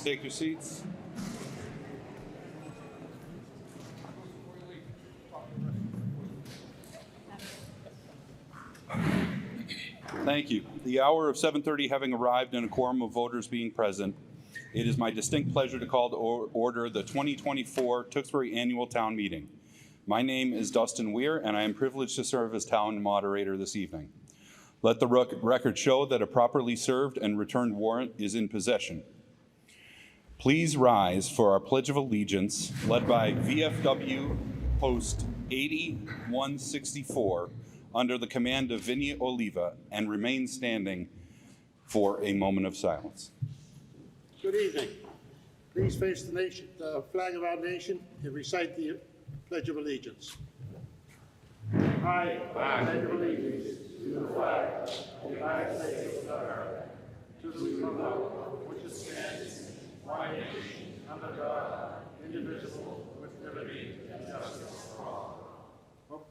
take your seats. Thank you. The hour of 7:30 having arrived and a quorum of voters being present, it is my distinct pleasure to call to order the 2024 Tewksbury Annual Town Meeting. My name is Dustin Weir, and I am privileged to serve as town moderator this evening. Let the record show that a properly served and returned warrant is in possession. Please rise for our Pledge of Allegiance, led by VFW Post 8164, under the command of Vinny Oliva, and remain standing for a moment of silence. Good evening. Please face the flag of our nation and recite the Pledge of Allegiance. I pledge allegiance to the flag of the United States of America, to the republic which stands one nation under God, indivisible, with liberty and justice for all.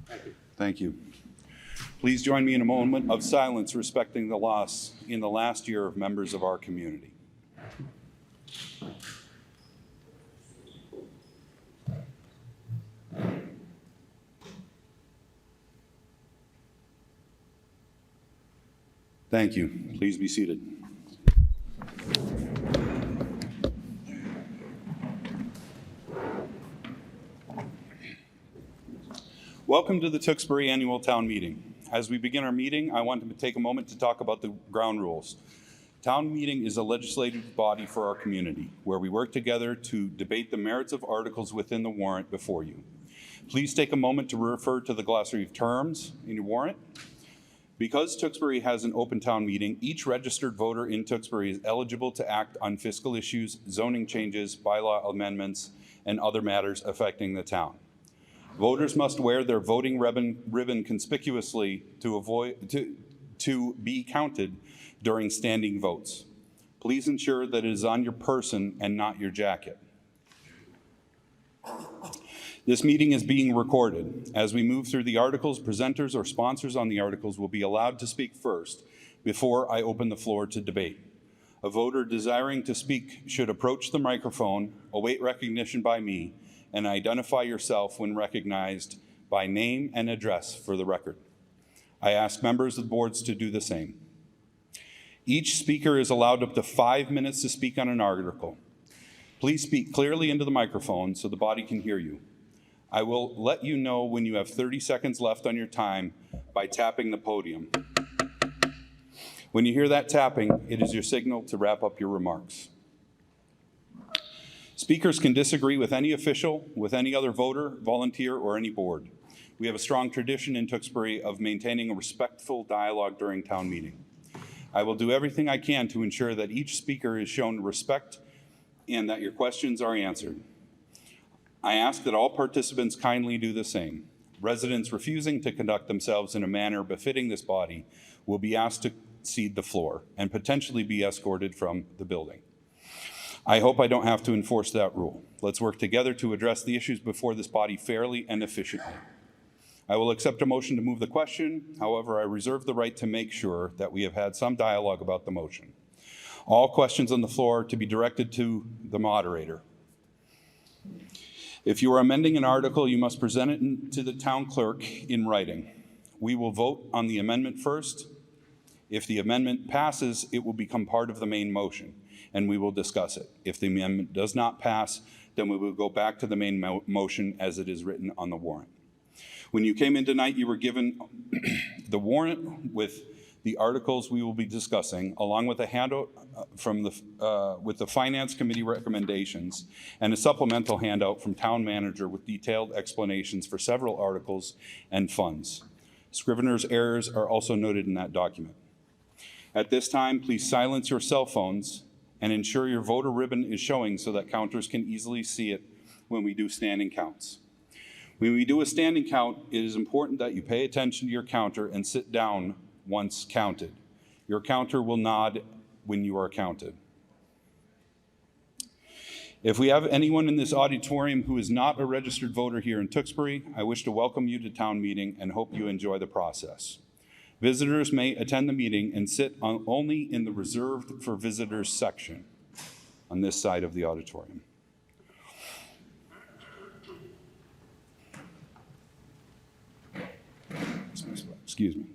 Thank you. Thank you. Please join me in a moment of silence respecting the loss in the last year of members of our community. Thank you. Please be seated. Welcome to the Tewksbury Annual Town Meeting. As we begin our meeting, I want to take a moment to talk about the ground rules. Town meeting is a legislative body for our community, where we work together to debate the merits of articles within the warrant before you. Please take a moment to refer to the glossary of terms in your warrant. Because Tewksbury has an open town meeting, each registered voter in Tewksbury is eligible to act on fiscal issues, zoning changes, bylaw amendments, and other matters affecting the town. Voters must wear their voting ribbon conspicuously to be counted during standing votes. Please ensure that it is on your person and not your jacket. This meeting is being recorded. As we move through the articles, presenters or sponsors on the articles will be allowed to speak first before I open the floor to debate. A voter desiring to speak should approach the microphone, await recognition by me, and identify yourself when recognized by name and address for the record. I ask members of the boards to do the same. Each speaker is allowed up to 5 minutes to speak on an article. Please speak clearly into the microphone so the body can hear you. I will let you know when you have 30 seconds left on your time by tapping the podium. When you hear that tapping, it is your signal to wrap up your remarks. Speakers can disagree with any official, with any other voter, volunteer, or any board. We have a strong tradition in Tewksbury of maintaining a respectful dialogue during town meeting. I will do everything I can to ensure that each speaker is shown respect and that your questions are answered. I ask that all participants kindly do the same. Residents refusing to conduct themselves in a manner befitting this body will be asked to cede the floor and potentially be escorted from the building. I hope I don't have to enforce that rule. Let's work together to address the issues before this body fairly and efficiently. I will accept a motion to move the question. However, I reserve the right to make sure that we have had some dialogue about the motion. All questions on the floor are to be directed to the moderator. If you are amending an article, you must present it to the town clerk in writing. We will vote on the amendment first. If the amendment passes, it will become part of the main motion, and we will discuss it. If the amendment does not pass, then we will go back to the main motion as it is written on the warrant. When you came in tonight, you were given the warrant with the articles we will be discussing, along with a handout with the Finance Committee recommendations and a supplemental handout from Town Manager with detailed explanations for several articles and funds. Scrivener's errors are also noted in that document. At this time, please silence your cell phones and ensure your voter ribbon is showing so that counters can easily see it when we do standing counts. When we do a standing count, it is important that you pay attention to your counter and sit down once counted. Your counter will nod when you are counted. If we have anyone in this auditorium who is not a registered voter here in Tewksbury, I wish to welcome you to town meeting and hope you enjoy the process. Visitors may attend the meeting and sit only in the reserved for visitors section on this side of the auditorium. Excuse me.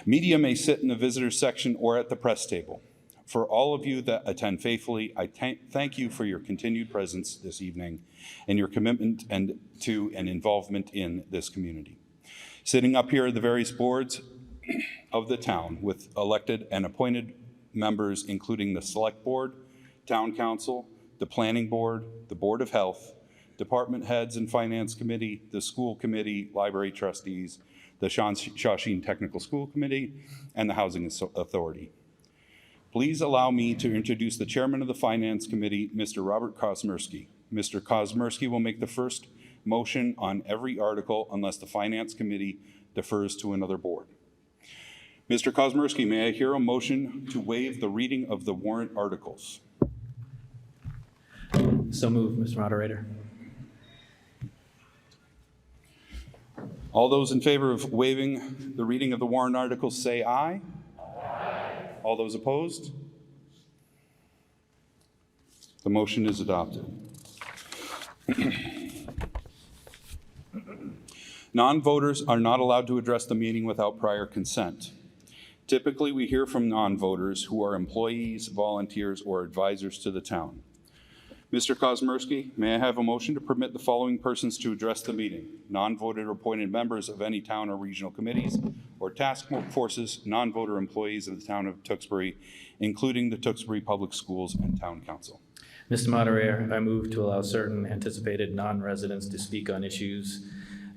Media may sit in the visitors section or at the press table. For all of you that attend faithfully, I thank you for your continued presence this evening and your commitment to and involvement in this community. Sitting up here are the various boards of the town with elected and appointed members, including the Select Board, Town Council, the Planning Board, the Board of Health, Department Heads and Finance Committee, the School Committee, Library Trustees, the Shawshene Technical School Committee, and the Housing Authority. Please allow me to introduce the Chairman of the Finance Committee, Mr. Robert Kosmersky. Mr. Kosmersky will make the first motion on every article unless the Finance Committee defers to another board. Mr. Kosmersky, may I hear a motion to waive the reading of the warrant articles? So moved, Mr. Moderator. All those in favor of waiving the reading of the warrant articles say aye. Aye. All those opposed? The motion is adopted. Non-voters are not allowed to address the meeting without prior consent. Typically, we hear from non-voters who are employees, volunteers, or advisors to the town. Mr. Kosmersky, may I have a motion to permit the following persons to address the meeting? Non-voter appointed members of any town or regional committees or task forces, non-voter employees of the town of Tewksbury, including the Tewksbury Public Schools and Town Council. Mr. Moderator, I move to allow certain anticipated non-residents to speak on issues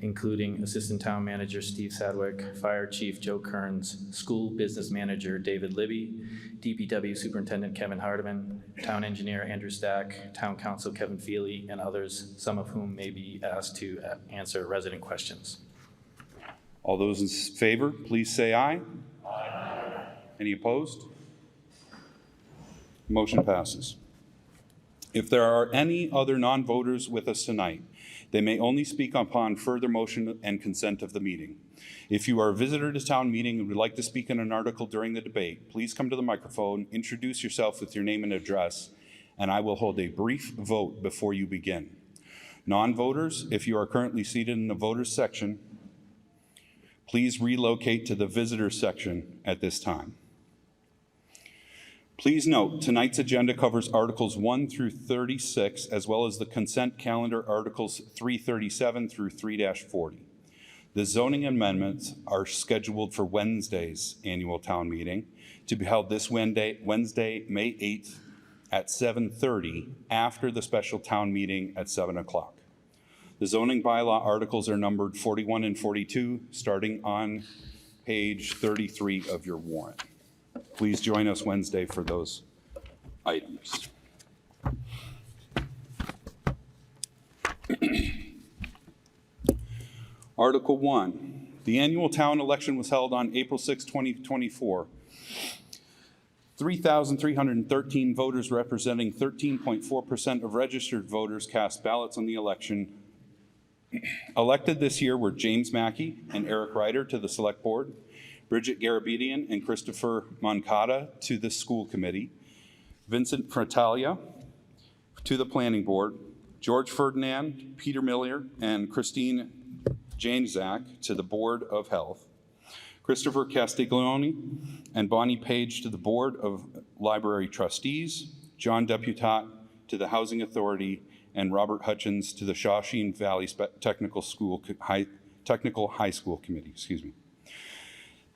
including Assistant Town Manager Steve Sadwick, Fire Chief Joe Kearns, School Business Manager David Libby, DPW Superintendent Kevin Hardiman, Town Engineer Andrew Stack, Town Council Kevin Feely, and others, some of whom may be asked to answer resident questions. All those in favor, please say aye. Aye. Any opposed? Motion passes. If there are any other non-voters with us tonight, they may only speak upon further motion and consent of the meeting. If you are a visitor to town meeting and would like to speak on an article during the debate, please come to the microphone, introduce yourself with your name and address, and I will hold a brief vote before you begin. Non-voters, if you are currently seated in the voters section, please relocate to the visitors section at this time. Please note, tonight's agenda covers Articles 1 through 36, as well as the consent calendar Articles 337 through 3-40. The zoning amendments are scheduled for Wednesday's annual town meeting to be held this Wednesday, May 8th at 7:30 after the special town meeting at 7 o'clock. The zoning bylaw articles are numbered 41 and 42, starting on page 33 of your warrant. Please join us Wednesday for those items. Article 1. The annual town election was held on April 6, 2024. 3,313 voters representing 13.4% of registered voters cast ballots on the election. Elected this year were James Mackey and Eric Ryder to the Select Board, Bridget Garabedian and Christopher Moncada to the School Committee, Vincent Fratalia to the Planning Board, George Ferdinand, Peter Miller, and Christine Janczak to the Board of Health, Christopher Castiglione and Bonnie Page to the Board of Library Trustees, John Deputat to the Housing Authority, and Robert Hutchins to the Shawshene Valley Technical High School Committee.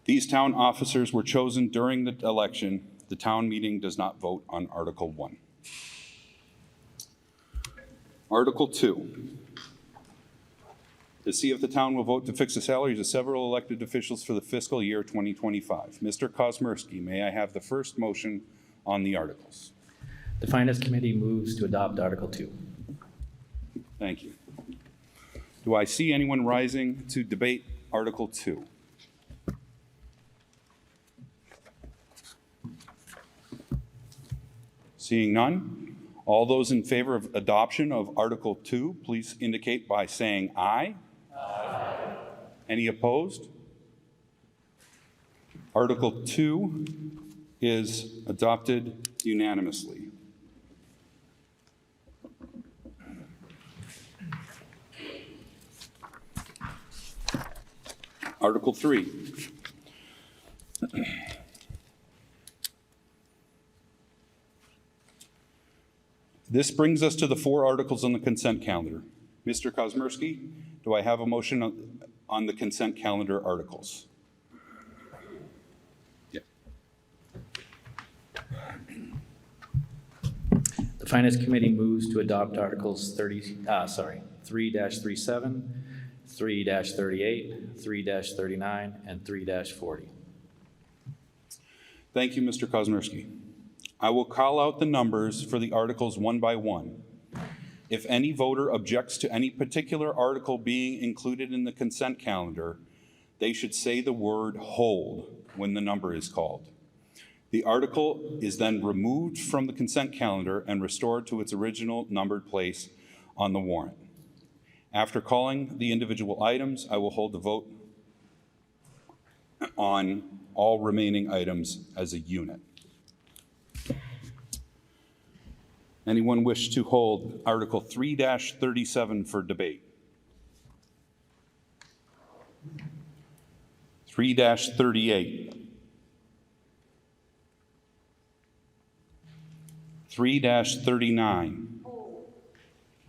These town officers were chosen during the election. The town meeting does not vote on Article 1. Article 2. To see if the town will vote to fix the salaries of several elected officials for the fiscal year 2025. Mr. Kosmersky, may I have the first motion on the articles? The Finance Committee moves to adopt Article 2. Thank you. Do I see anyone rising to debate Article 2? Seeing none, all those in favor of adoption of Article 2, please indicate by saying aye. Aye. Any opposed? Article 2 is adopted unanimously. Article 3. This brings us to the 4 articles on the consent calendar. Mr. Kosmersky, do I have a motion on the consent calendar articles? Yeah. The Finance Committee moves to adopt Articles 3-37, 3-38, 3-39, and 3-40. Thank you, Mr. Kosmersky. I will call out the numbers for the articles one by one. If any voter objects to any particular article being included in the consent calendar, they should say the word "hold" when the number is called. The article is then removed from the consent calendar and restored to its original numbered place on the warrant. After calling the individual items, I will hold the vote on all remaining items as a unit. Anyone wish to hold Article 3-37 for debate? 3-38. 3-39.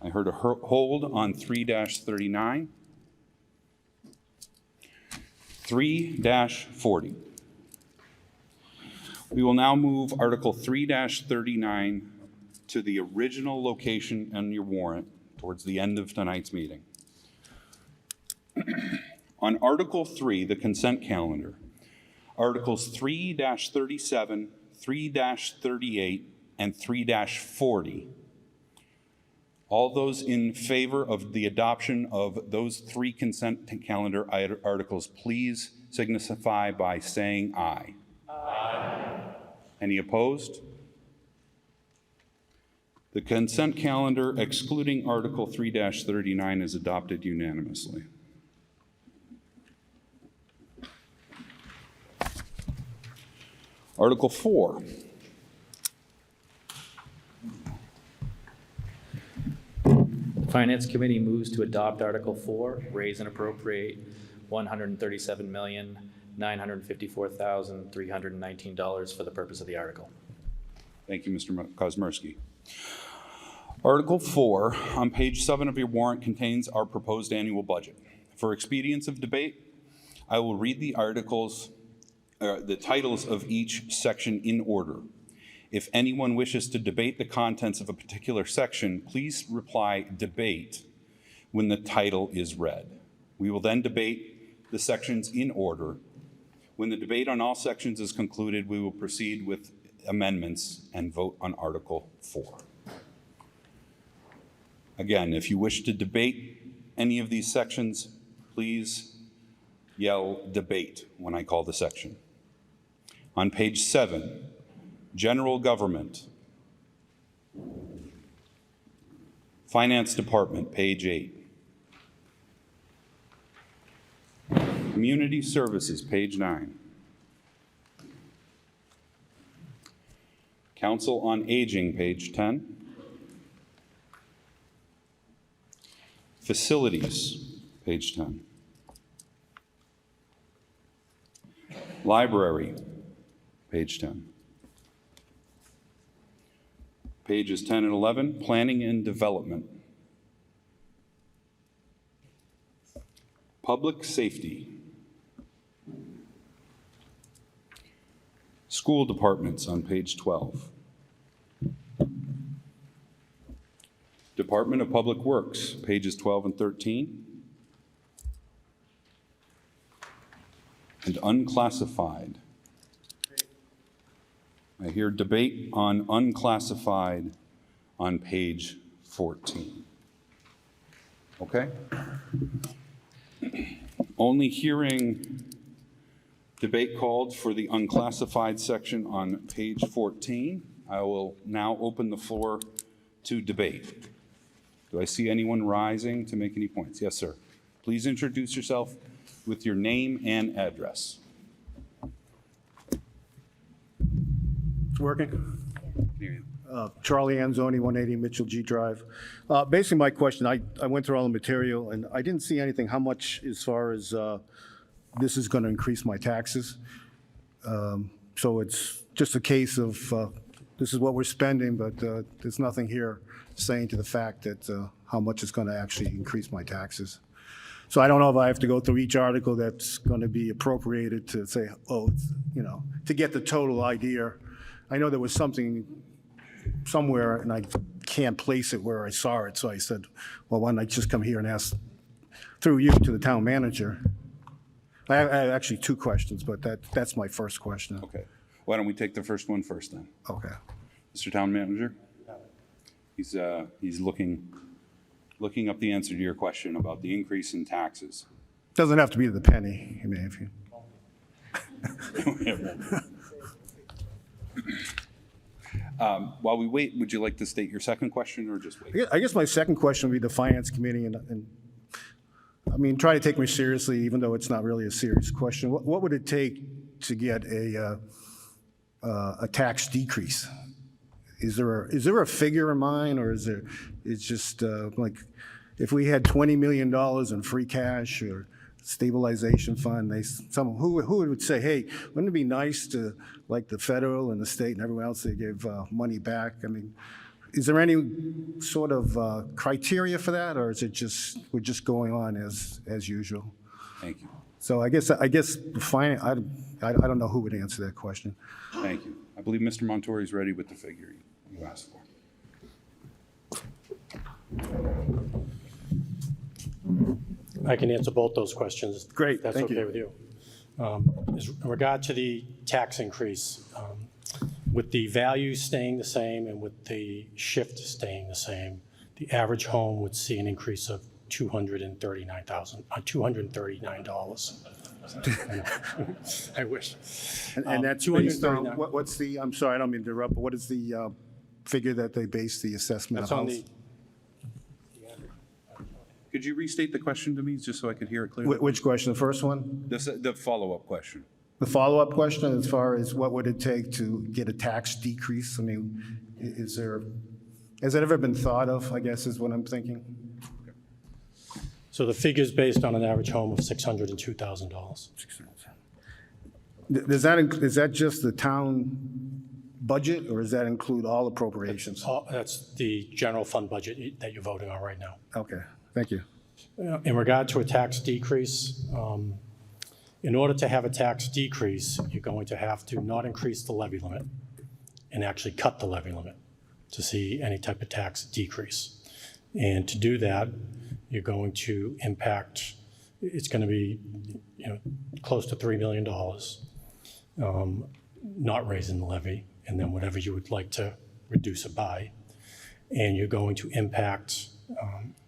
I heard a hold on 3-39. 3-40. We will now move Article 3-39 to the original location on your warrant towards the end of tonight's meeting. On Article 3, the consent calendar, Articles 3-37, 3-38, and 3-40. All those in favor of the adoption of those 3 consent calendar articles, please signify by saying aye. Aye. Any opposed? The consent calendar, excluding Article 3-39, is adopted unanimously. Article 4. The Finance Committee moves to adopt Article 4, raise and appropriate $137,954,319 for the purpose of the article. Thank you, Mr. Kosmersky. Article 4 on page 7 of your warrant contains our proposed annual budget. For expedience of debate, I will read the titles of each section in order. If anyone wishes to debate the contents of a particular section, please reply "debate" when the title is read. We will then debate the sections in order. When the debate on all sections is concluded, we will proceed with amendments and vote on Article 4. Again, if you wish to debate any of these sections, please yell "debate" when I call the section. On page 7, General Government. Finance Department, page 8. Community Services, page 9. Council on Aging, page 10. Facilities, page 10. Library, page 10. Pages 10 and 11, Planning and Development. Public Safety. School Departments on page 12. Department of Public Works, pages 12 and 13. And unclassified. I hear debate on unclassified on page 14. Okay? Only hearing debate called for the unclassified section on page 14, I will now open the floor to debate. Do I see anyone rising to make any points? Yes, sir. Please introduce yourself with your name and address. It's working? Hear you. Charlie Anzoni, 180 Mitchell G Drive. Basically, my question, I went through all the material, and I didn't see anything, how much as far as this is going to increase my taxes. So it's just a case of, this is what we're spending, but there's nothing here saying to the fact that how much it's going to actually increase my taxes. So I don't know if I have to go through each article that's going to be appropriated to say, oh, you know, to get the total idea. I know there was something somewhere, and I can't place it where I saw it, so I said, well, why don't I just come here and ask through you to the town manager? I have actually two questions, but that's my first question. Okay. Why don't we take the first one first then? Okay. Mr. Town Manager? He's looking up the answer to your question about the increase in taxes. Doesn't have to be to the penny. I mean, if you. While we wait, would you like to state your second question or just wait? I guess my second question would be the finance committee, and I mean, try to take me seriously, even though it's not really a serious question. What would it take to get a tax decrease? Is there a figure in mind, or it's just like if we had $20 million in free cash or stabilization fund, who would say, hey, wouldn't it be nice to, like the federal and the state and everyone else, they give money back? I mean, is there any sort of criteria for that, or is it just we're just going on as usual? Thank you. So I guess the I don't know who would answer that question. Thank you. I believe Mr. Montori is ready with the figure you asked for. I can answer both those questions. Great, if that's thank okay you. with you. In regard to the tax increase, with the value staying the same and with the shift staying the same, the average home would see an increase of $239. I wish. And that's based on, 239. what's the, I'm sorry, I don't mean to interrupt, but what is the figure that they base the assessment That's of on house? the, Could you restate the question to me just so I could hear it clearly? Which question, the first one? The follow-up question. The follow-up question, as far as what would it take to get a tax decrease? I mean, has that ever been thought of, I guess, is what I'm thinking? so the figure's based on an average home of $602,000. Is that just the town budget, or does that include all appropriations? That's the general fund budget that you're voting on right now. Okay, thank you. In regard to a tax decrease, in order to have a tax decrease, you're going to have to not increase the levy limit and actually cut the levy limit to see any type of tax decrease. And to do that, you're going to impact, it's going to be close to $3 million, not raising the levy, and then whatever you would like to reduce it by. And you're going to impact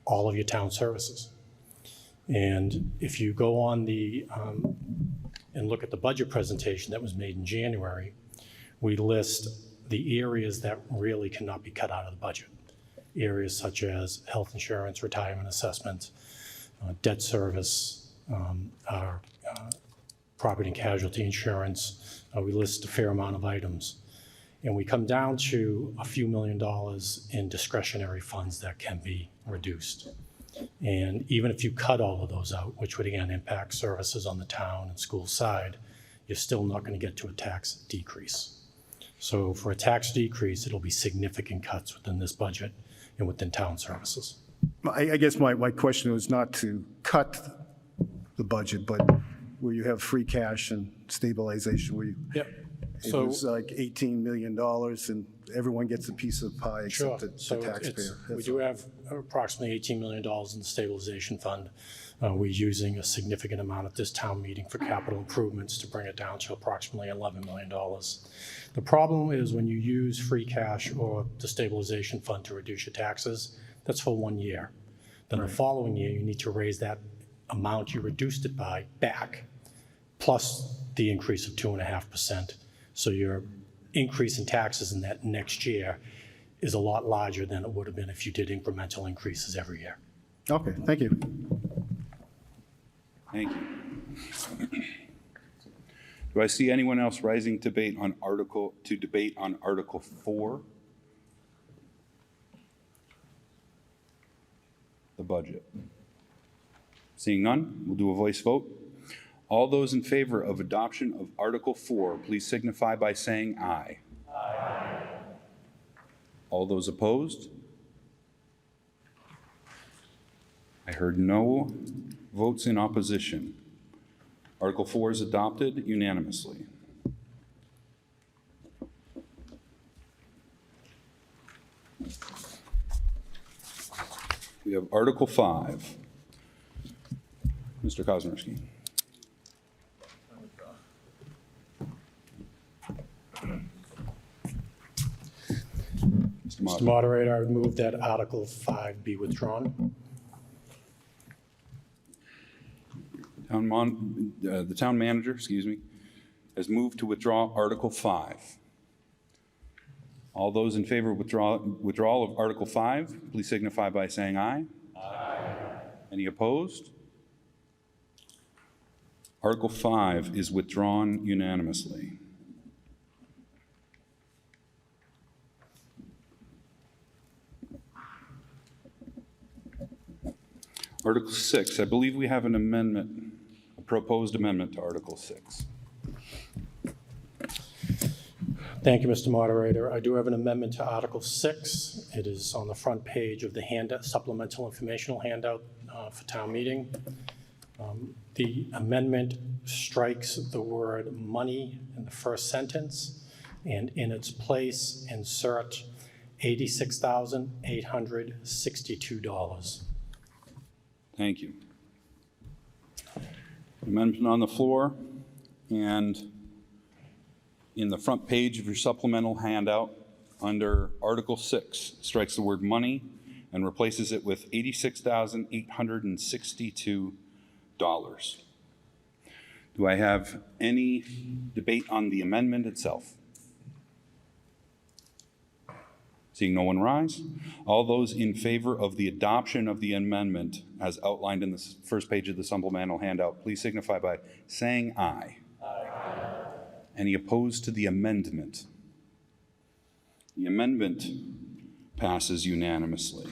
all of your town services. And if you go on and look at the budget presentation that was made in January, we list the areas that really cannot be cut out of the budget. Areas such as health insurance, retirement assessment, debt service, our property and casualty insurance. We list a fair amount of items. And we come down to a few $1 million in discretionary funds that can be reduced. And even if you cut all of those out, which would again impact services on the town and school side, you're still not going to get to a tax decrease. So for a tax decrease, it'll be significant cuts within this budget and within town services. I guess my question was not to cut the budget, but where you have free cash and stabilization, where you, Yep. it was like $18 million and everyone gets a piece of the pie Sure. except So the taxpayer. we do have approximately $18 million in the stabilization fund. We're using a significant amount at this town meeting for capital improvements to bring it down to approximately $11 million. The problem is when you use free cash or the stabilization fund to reduce your taxes, that's for 1 year. Then the following year, you need to raise that amount you reduced it by back, plus the increase of 2.5%. So your increase in taxes in that next year is a lot larger than it would have been if you did incremental increases every year. Okay, thank you. Thank you. Do I see anyone else rising to debate on Article 4? The budget. Seeing none, we'll do a voice vote. All those in favor of adoption of Article 4, please signify by saying aye. Aye. All those opposed? I heard no votes in opposition. Article 4 is adopted unanimously. We have Article 5. Mr. Kosmierski. Mr. Moderator, I would move that Article 5 be withdrawn. The town manager, has moved to withdraw Article 5. All those in favor of withdrawal of Article 5, please signify by saying aye. Aye. Any opposed? Article 5 is withdrawn unanimously. Article 6, I believe we have an amendment, a proposed amendment to Article 6. Thank you, Mr. Moderator. I do have an amendment to Article 6. It is on the front page of the handout, supplemental informational handout for town meeting. The amendment strikes the word money in the first sentence, and in its place insert $86,862. Thank you. Amendment on the floor, and in the front page of your supplemental handout, under Article 6, strikes the word money and replaces it with $86,862. Do I have any debate on the amendment itself? Seeing no one rise, all those in favor of the adoption of the amendment as outlined in the first page of the supplemental handout, please signify by saying aye. Aye. Any opposed to the amendment? The amendment passes unanimously.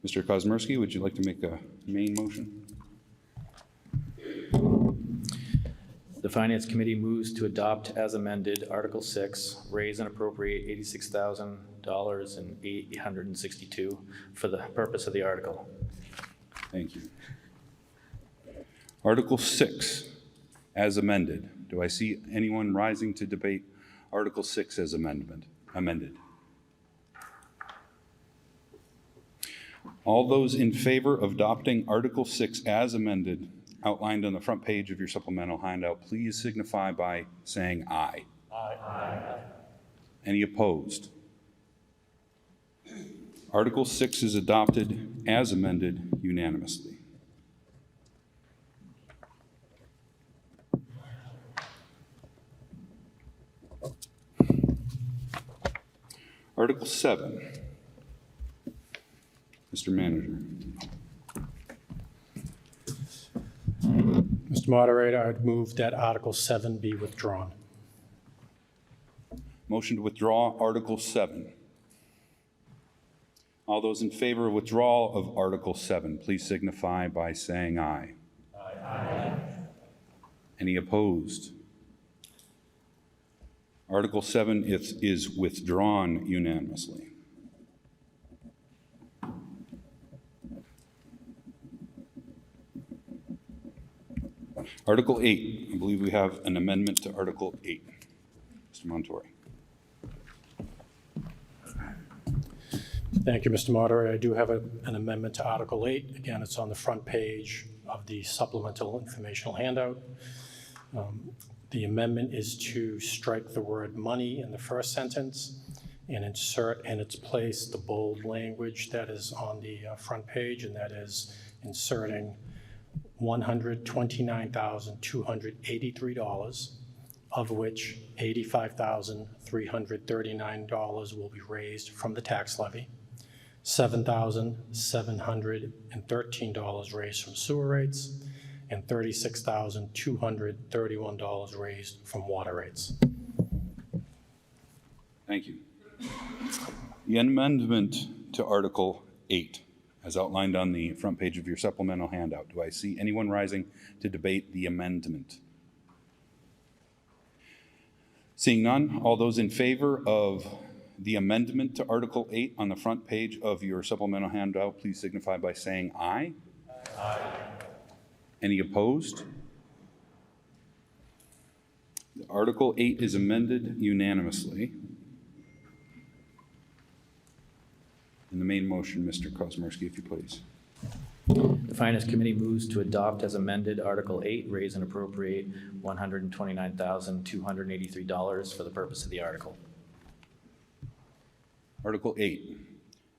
Mr. Kosmierski, would you like to make a main motion? The Finance Committee moves to adopt as amended Article 6, raise and appropriate $86,862 for the purpose of the article. Thank you. Article 6, as amended. Do I see anyone rising to debate Article 6 as amended? All those in favor of adopting Article 6 as amended, outlined on the front page of your supplemental handout, please signify by saying aye. Aye. Any opposed? Article 6 is adopted as amended unanimously. Article 7. Mr. Manager. Mr. Moderator, I'd move that Article 7 be withdrawn. Motion to withdraw Article 7. All those in favor of withdrawal of Article 7, please signify by saying aye. Aye. Any opposed? Article 7 is withdrawn unanimously. Article 8, I believe we have an amendment to Article 8. Mr. Montori. Thank you, Mr. Moderator. I do have an amendment to Article 8. Again, it's on the front page of the supplemental informational handout. The amendment is to strike the word money in the first sentence and insert in its place the bold language that is on the front page, and that is inserting $129,283, of which $85,339 will be raised from the tax levy, $7,713 raised from sewer rates, and $36,231 raised from water rates. Thank you. The amendment to Article 8, as outlined on the front page of your supplemental handout. Do I see anyone rising to debate the amendment? Seeing none, all those in favor of the amendment to Article 8 on the front page of your supplemental handout, please signify by saying aye. Aye. Any opposed? Article 8 is amended unanimously. In the main motion, Mr. Kosmarski, if you please. The Finance Committee moves to adopt as amended Article 8, raise and appropriate $129,283 for the purpose of the article. Article 8,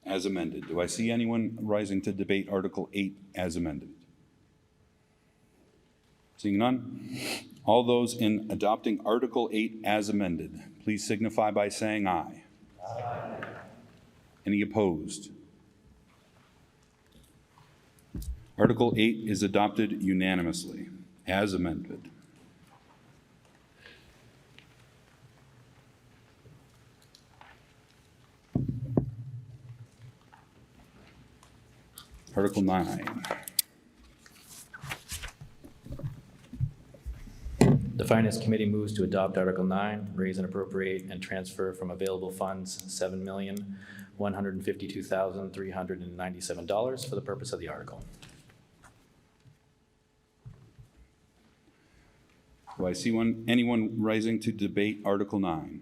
as amended. Do I see anyone rising to debate Article 8 as amended? Seeing none, all those in adopting Article 8 as amended, please signify by saying aye. Aye. Any opposed? Article 8 is adopted unanimously, as amended. Article 9. The Finance Committee moves to adopt Article 9, raise and appropriate and transfer from available funds $7,152,397 for the purpose of the article. Do I see anyone rising to debate Article 9?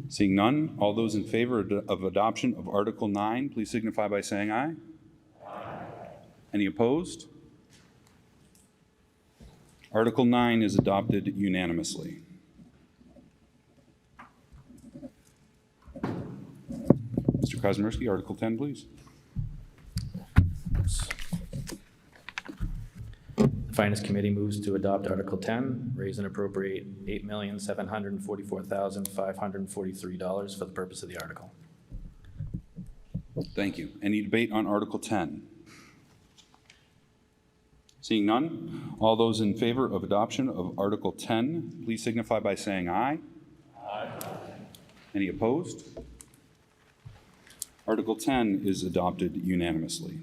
Seeing none, all those in favor of adoption of Article 9, please signify by saying aye. Aye. Any opposed? Article 9 is adopted unanimously. Mr. Kosmarski, Article 10, please. The Finance Committee moves to adopt Article 10, raise and appropriate $8,744,543 for the purpose of the article. Thank you. Any debate on Article 10? Seeing none, all those in favor of adoption of Article 10, please signify by saying aye. Aye. Any opposed? Article 10 is adopted unanimously.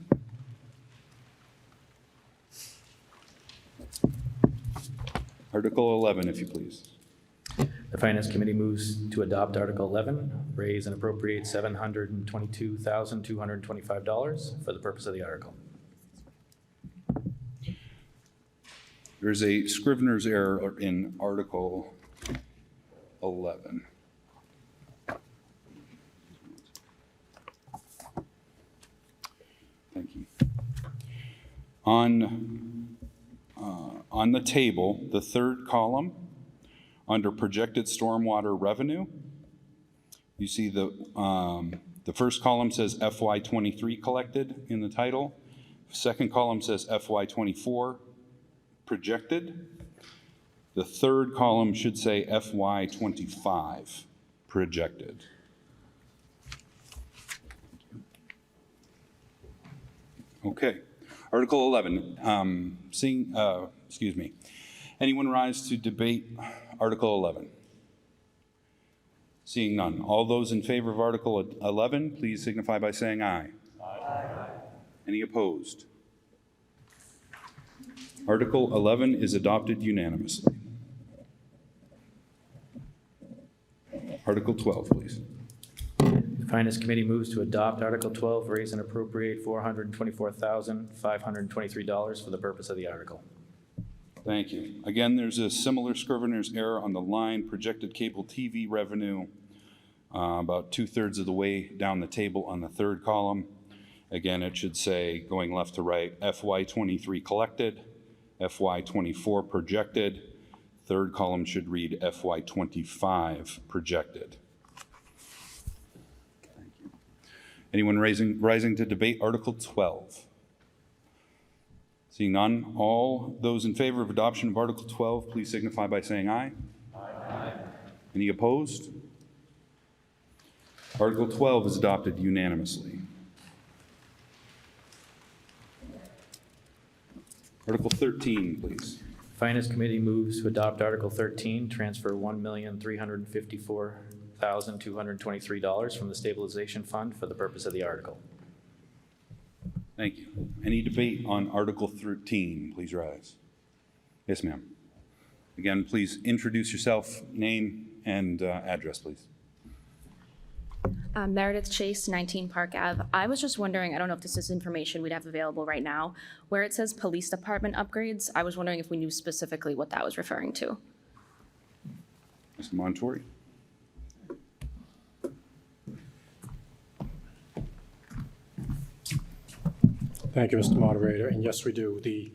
Article 11, if you please. The Finance Committee moves to adopt Article 11, raise and appropriate $722,225 for the purpose of the article. There is a Scrivener's error in Article 11. Thank you. On the table, the third column, under projected stormwater revenue, you see the first column says FY23 collected in the title. Second column says FY24 projected. The third column should say FY25 projected. Okay, Article 11. Anyone rise to debate Article 11? Seeing none. All those in favor of Article 11, please signify by saying aye. Aye. Any opposed? Article 11 is adopted unanimously. Article 12, please. The Finance Committee moves to adopt Article 12, raise and appropriate $424,523 for the purpose of the article. Thank you. Again, there's a similar Scrivener's error on the line projected cable TV revenue, about 2/3 of the way down the table on the third column. Again, it should say, going left to right, FY23 collected, FY24 projected. Third column should read FY25 projected. Thank you. Anyone rising to debate Article 12? Seeing none, all those in favor of adoption of Article 12, please signify by saying aye. Aye. Any opposed? Article 12 is adopted unanimously. Article 13, please. Finance Committee moves to adopt Article 13, transfer $1,354,223 from the stabilization fund for the purpose of the article. Thank you. Any debate on Article 13? Please rise. Yes, ma'am. Again, please introduce yourself, name, and address, please. Meredith Chase, 19 Park Ave. I was just wondering, I don't know if this is information we'd have available right now, where it says police department upgrades, I was wondering if we knew specifically what that was referring to. Mr. Montori. Thank you, Mr. Moderator. And yes, we do. The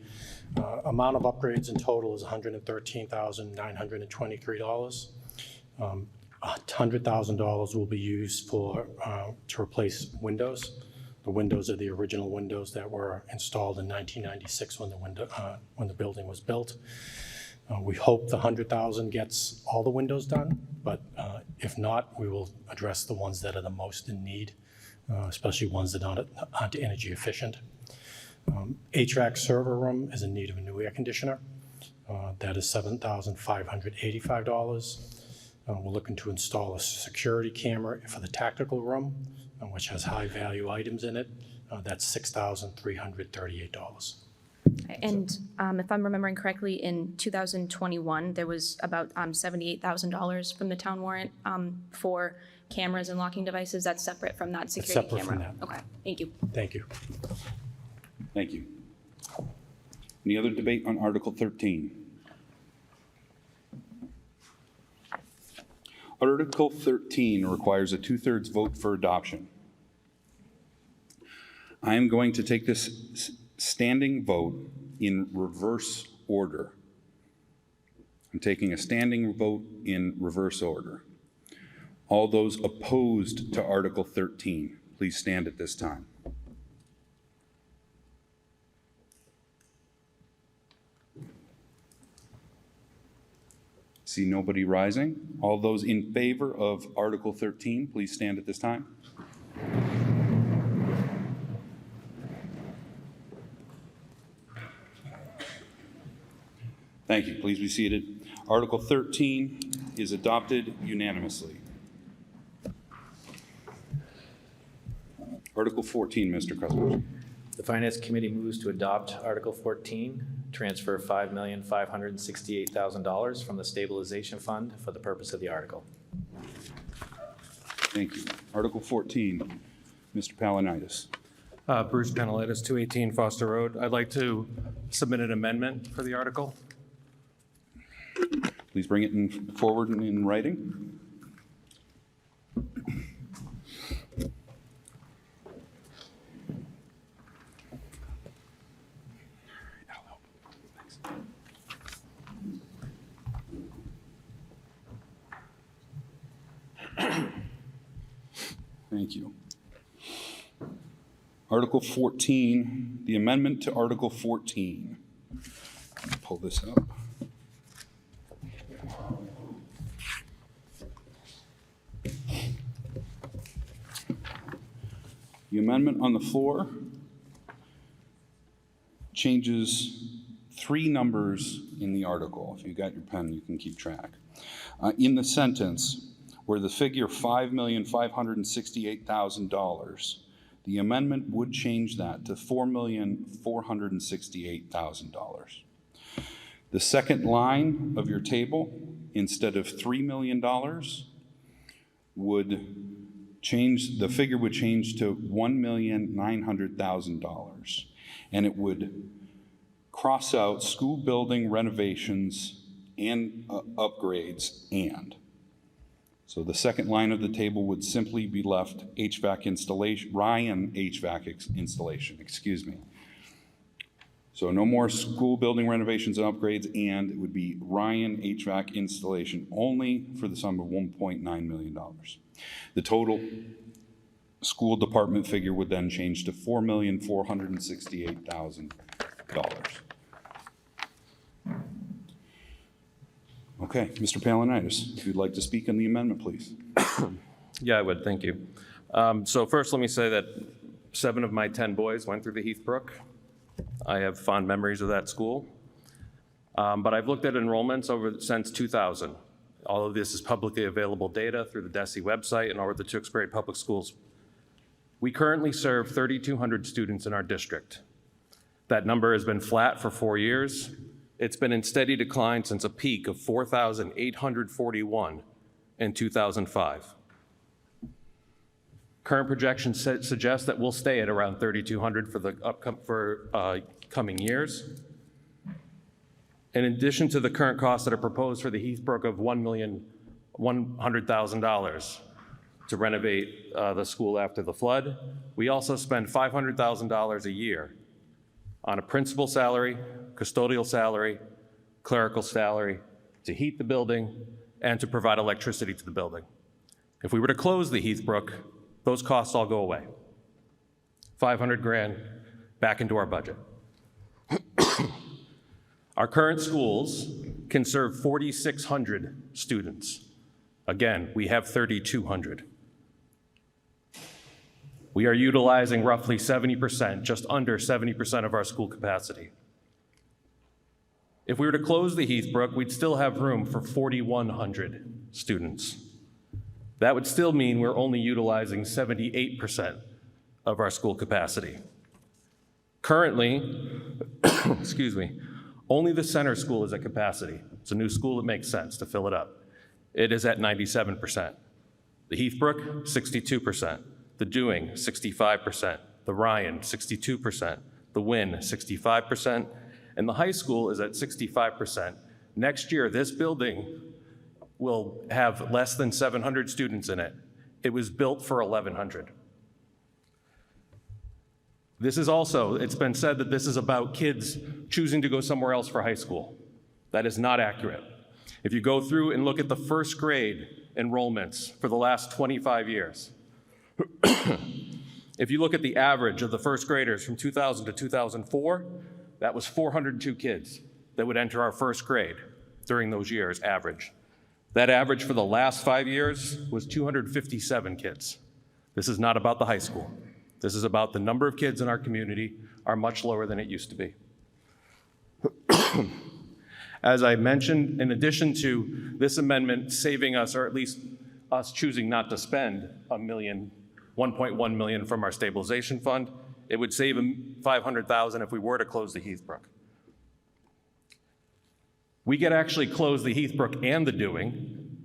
amount of upgrades in total is $113,923. $100,000 will be used to replace windows. The windows are the original windows that were installed in 1996 when the building was built. We hope the $100,000 gets all the windows done, but if not, we will address the ones that are the most in need, especially ones that aren't energy efficient. HVAC server room is in need of a new air conditioner. That is $7,585. We're looking to install a security camera for the tactical room, which has high-value items in it. That's $6,338. And if I'm remembering correctly, in 2021, there was about $78,000 from the town warrant for cameras and locking devices. That's separate from that security camera? Separate from that. Okay, thank you. Thank you. Thank you. Any other debate on Article 13? Article 13 requires a 2/3 vote for adoption. I am going to take this standing vote in reverse order. I'm taking a standing vote in reverse order. All those opposed to Article 13, please stand at this time. See nobody rising. All those in favor of Article 13, please stand at this time. Thank you. Please be seated. Article 13 is adopted unanimously. Article 14, Mr. Kuzma. The Finance Committee moves to adopt Article 14, transfer $5,568,000 from the stabilization fund for the purpose of the article. Thank you. Article 14, Mr. Palinitis. Bruce Panelitis, 218 Foster Road. I'd like to submit an amendment for the article. Please bring it forward in writing. Thank you. Article 14, the amendment to Article 14. Pull this up. The amendment on the floor changes 3 numbers in the article. If you got your pen, you can keep track. In the sentence, where the figure $5,568,000, the amendment would change that to $4,468,000. The second line of your table, instead of $3 million, would change, the figure would change to $1,900,000. And it would cross out school building renovations and upgrades and. So the second line of the table would simply be left HVAC installation, Ryan HVAC installation, excuse me. So no more school building renovations and upgrades, and it would be Ryan HVAC installation only for the sum of $1.9 million. The total school department figure would then change to $4,468,000. Okay, Mr. Palinitis, if you'd like to speak on the amendment, please. Yeah, I would. Thank you. So first, let me say that 7 of my 10 boys went through the Heath Brook. I have fond memories of that school. But I've looked at enrollments since 2000. All of this is publicly available data through the DESE website and over the Tewksbury Public Schools. We currently serve 3,200 students in our district. That number has been flat for 4 years. It's been in steady decline since a peak of 4,841 in 2005. Current projections suggest that we'll stay at around 3,200 for the coming years. In addition to the current costs that are proposed for the Heathbrook of $1,100,000 to renovate the school after the flood, we also spend $500,000 a year on a principal salary, custodial salary, clerical salary, to heat the building and to provide electricity to the building. If we were to close the Heathbrook, those costs all go away. 500 grand back into our budget. Our current schools can serve 4,600 students. Again, we have 3,200. We are utilizing roughly 70%, just under 70% of our school capacity. If we were to close the Heathbrook, we'd still have room for 4,100 students. That would still mean we're only utilizing 78% of our school capacity. Currently, excuse me, only the center school is at capacity. It's a new school, it makes sense to fill it up. It is at 97%. The Heathbrook, 62%. The Dewing, 65%. The Ryan, 62%. The Wynn, 65%. And the high school is at 65%. Next year, this building will have less than 700 students in it. It was built for 1,100. This is also, it's been said that this is about kids choosing to go somewhere else for high school. That is not accurate. If you go through and look at the first grade enrollments for the last 25 years, if you look at the average of the first graders from 2000 to 2004, that was 402 kids that would enter our first grade during those years, average. That average for the last 5 years was 257 kids. This is not about the high school. This is about the number of kids in our community are much lower than it used to be. As I mentioned, in addition to this amendment saving us, or at least us choosing not to spend $1.1 million from our stabilization fund, it would save $500,000 if we were to close the Heathbrook. We could actually close the Heathbrook and the Dewing,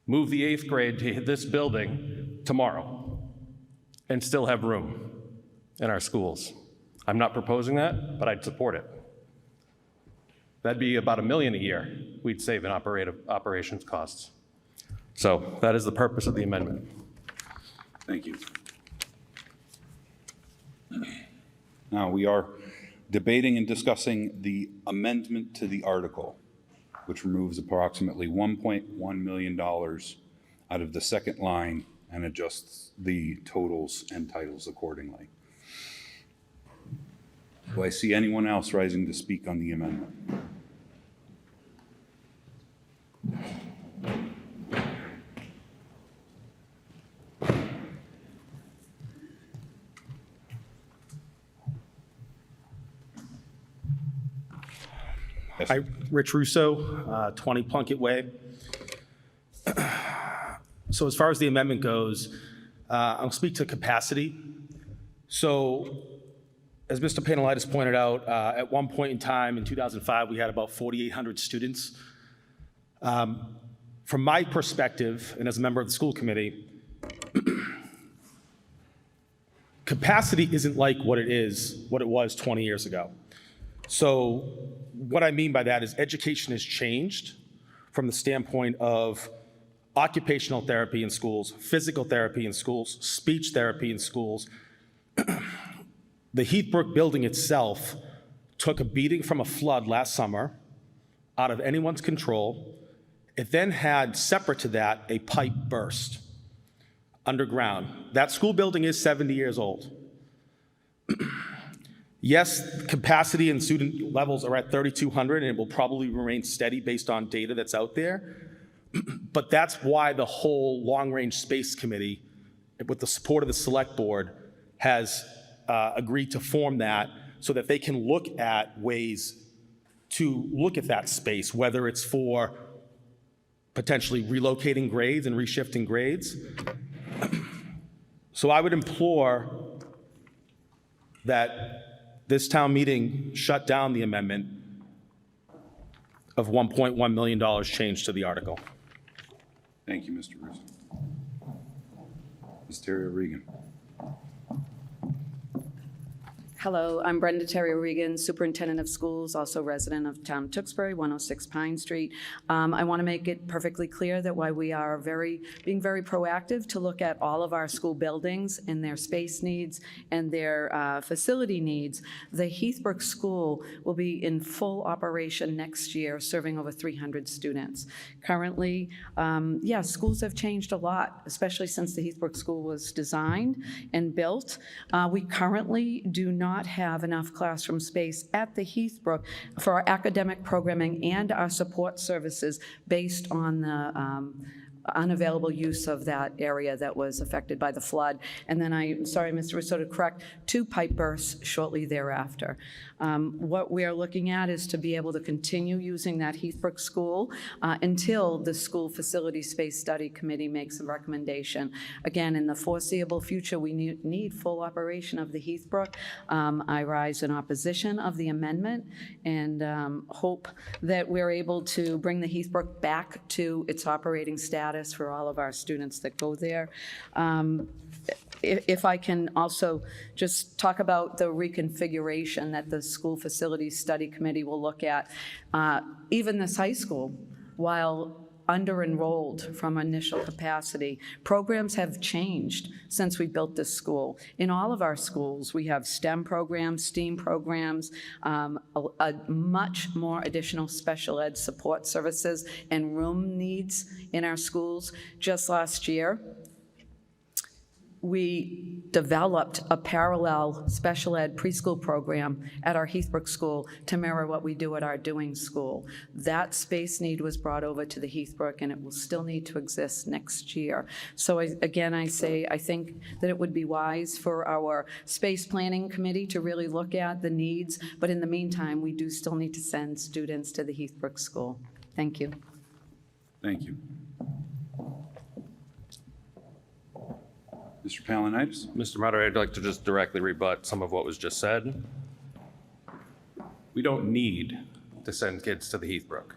move the 8th grade to this building tomorrow, and still have room in our schools. I'm not proposing that, but I'd support it. That'd be about $1 million a year we'd save in operations costs. So that is the purpose of the amendment. Thank you. Now, we are debating and discussing the amendment to the article, which removes approximately $1.1 million out of the second line and adjusts the totals and titles accordingly. Do I see anyone else rising to speak on the amendment? Yes, Hi, Rich Russo, 20 Plunkett Way. So as far as the amendment goes, I'll speak to capacity. So as Mr. Panelitis pointed out, at one point in time in 2005, we had about 4,800 students. From my perspective, and as a member of the school committee, capacity isn't like what it was 20 years ago. So what I mean by that is education has changed from the standpoint of occupational therapy in schools, physical therapy in schools, speech therapy in schools. The Heathbrook building itself took a beating from a flood last summer out of anyone's control. It then had, separate to that, a pipe burst underground. That school building is 70 years old. Yes, capacity and student levels are at 3,200, and it will probably remain steady based on data that's out there. But that's why the whole long-range space committee, with the support of the select board, has agreed to form that so that they can look at ways to look at that space, whether it's for potentially relocating grades and reshifting grades. So I would implore that this town meeting shut down the amendment of $1.1 million change to the article. Thank you, Mr. Russo. Ms. Terry-Regan. Hello, I'm Brenda Terry-Regan, Superintendent of Schools, also resident of town of Tewksbury, 106 Pine Street. I want to make it perfectly clear that while we are being very proactive to look at all of our school buildings and their space needs and their facility needs, the Heathbrook School will be in full operation next year, serving over 300 students. Currently, schools have changed a lot, especially since the Heathbrook School was designed and built. We currently do not have enough classroom space at the Heathbrook for our academic programming and our support services based on the unavailable use of that area that was affected by the flood. And then Mr. Russo, to correct, 2 pipe bursts shortly thereafter. What we are looking at is to be able to continue using that Heathbrook School until the School Facility Space Study Committee makes a recommendation. Again, in the foreseeable future, we need full operation of the Heathbrook. I rise in opposition of the amendment and hope that we're able to bring the Heathbrook back to its operating status for all of our students that go there. If I can also just talk about the reconfiguration that the School Facilities Study Committee will look at. Even this high school, while under-enrolled from initial capacity, programs have changed since we built this school. In all of our schools, we have STEM programs, STEAM programs, a much more additional special ed support services and room needs in our schools. Just last year, we developed a parallel special ed preschool program at our Heathbrook School to mirror what we do at our Dewing School. That space need was brought over to the Heathbrook, and it will still need to exist next year. So I think that it would be wise for our space planning committee to really look at the needs, but in the meantime, we do still need to send students to the Heathbrook School. Thank you. Thank you. Mr. Palinides? Mr. Moderator, I'd like to just directly rebut some of what was just said. We don't need to send kids to the Heathbrook.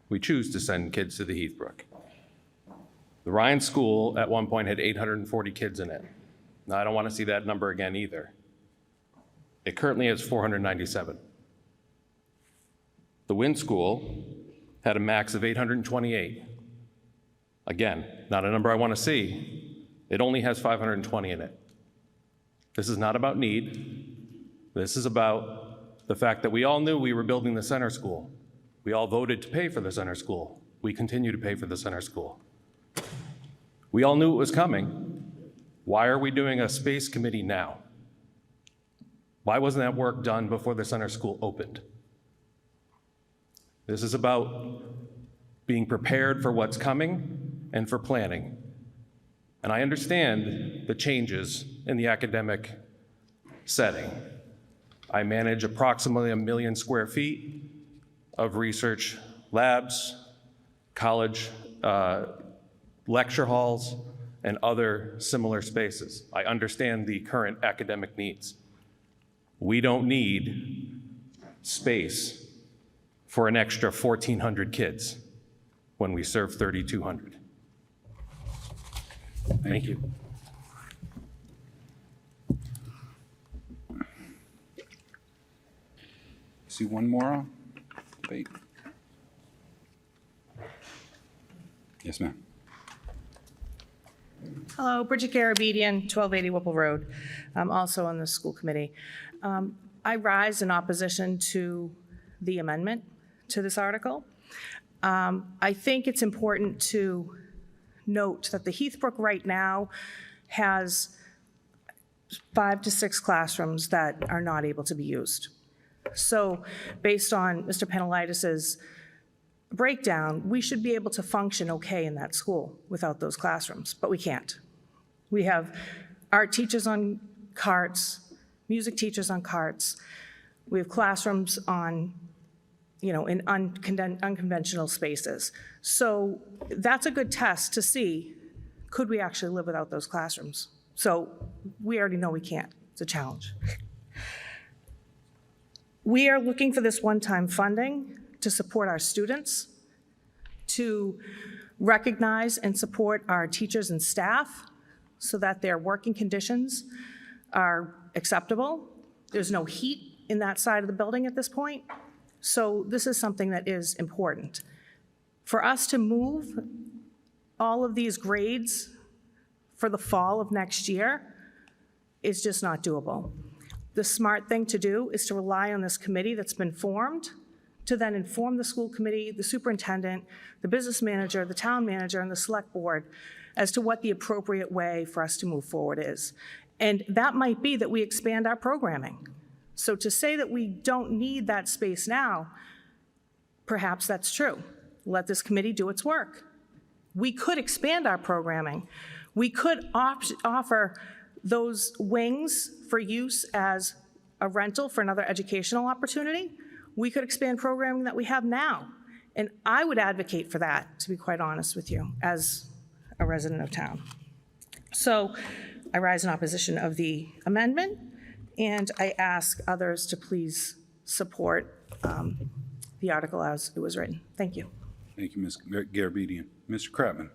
We choose to send kids to the Heathbrook. The Ryan School at one point had 840 kids in it. Now, I don't want to see that number again either. It currently has 497. The Wynn School had a max of 828. Again, not a number I want to see. It only has 520 in it. This is not about need. This is about the fact that we all knew we were building the center school. We all voted to pay for the center school. We continue to pay for the center school. We all knew it was coming. Why are we doing a space committee now? Why wasn't that work done before the center school opened? This is about being prepared for what's coming and for planning. And I understand the changes in the academic setting. I manage approximately 1 million square feet of research labs, college lecture halls, and other similar spaces. I understand the current academic needs. We don't need space for an extra 1,400 kids when we serve 3,200. Thank you. See one more? Wait. Yes, ma'am. Hello, Bridget Garabedian, 1280 Whipple Road. I'm also on the school committee. I rise in opposition to the amendment to this article. I think it's important to note that the Heathbrook right now has 5 to 6 classrooms that are not able to be used. So based on Mr. Penelitis's breakdown, we should be able to function okay in that school without those classrooms, but we can't. We have art teachers on carts, music teachers on carts. We have classrooms on, in unconventional spaces. So that's a good test to see, could we actually live without those classrooms? So we already know we can't. It's a challenge. We are looking for this one-time funding to support our students, to recognize and support our teachers and staff so that their working conditions are acceptable. There's no heat in that side of the building at this point. So this is something that is important. For us to move all of these grades for the fall of next year is just not doable. The smart thing to do is to rely on this committee that's been formed to then inform the school committee, the superintendent, the business manager, the town manager, and the select board as to what the appropriate way for us to move forward is. And that might be that we expand our programming. So to say that we don't need that space now, perhaps that's true. Let this committee do its work. We could expand our programming. We could offer those wings for use as a rental for another educational opportunity. We could expand programming that we have now. And I would advocate for that, to be quite honest with you, as a resident of town. So I rise in opposition of the amendment, and I ask others to please support the article as it was written. Thank you. Thank you, Ms. Garabedian. Mr. Kratman.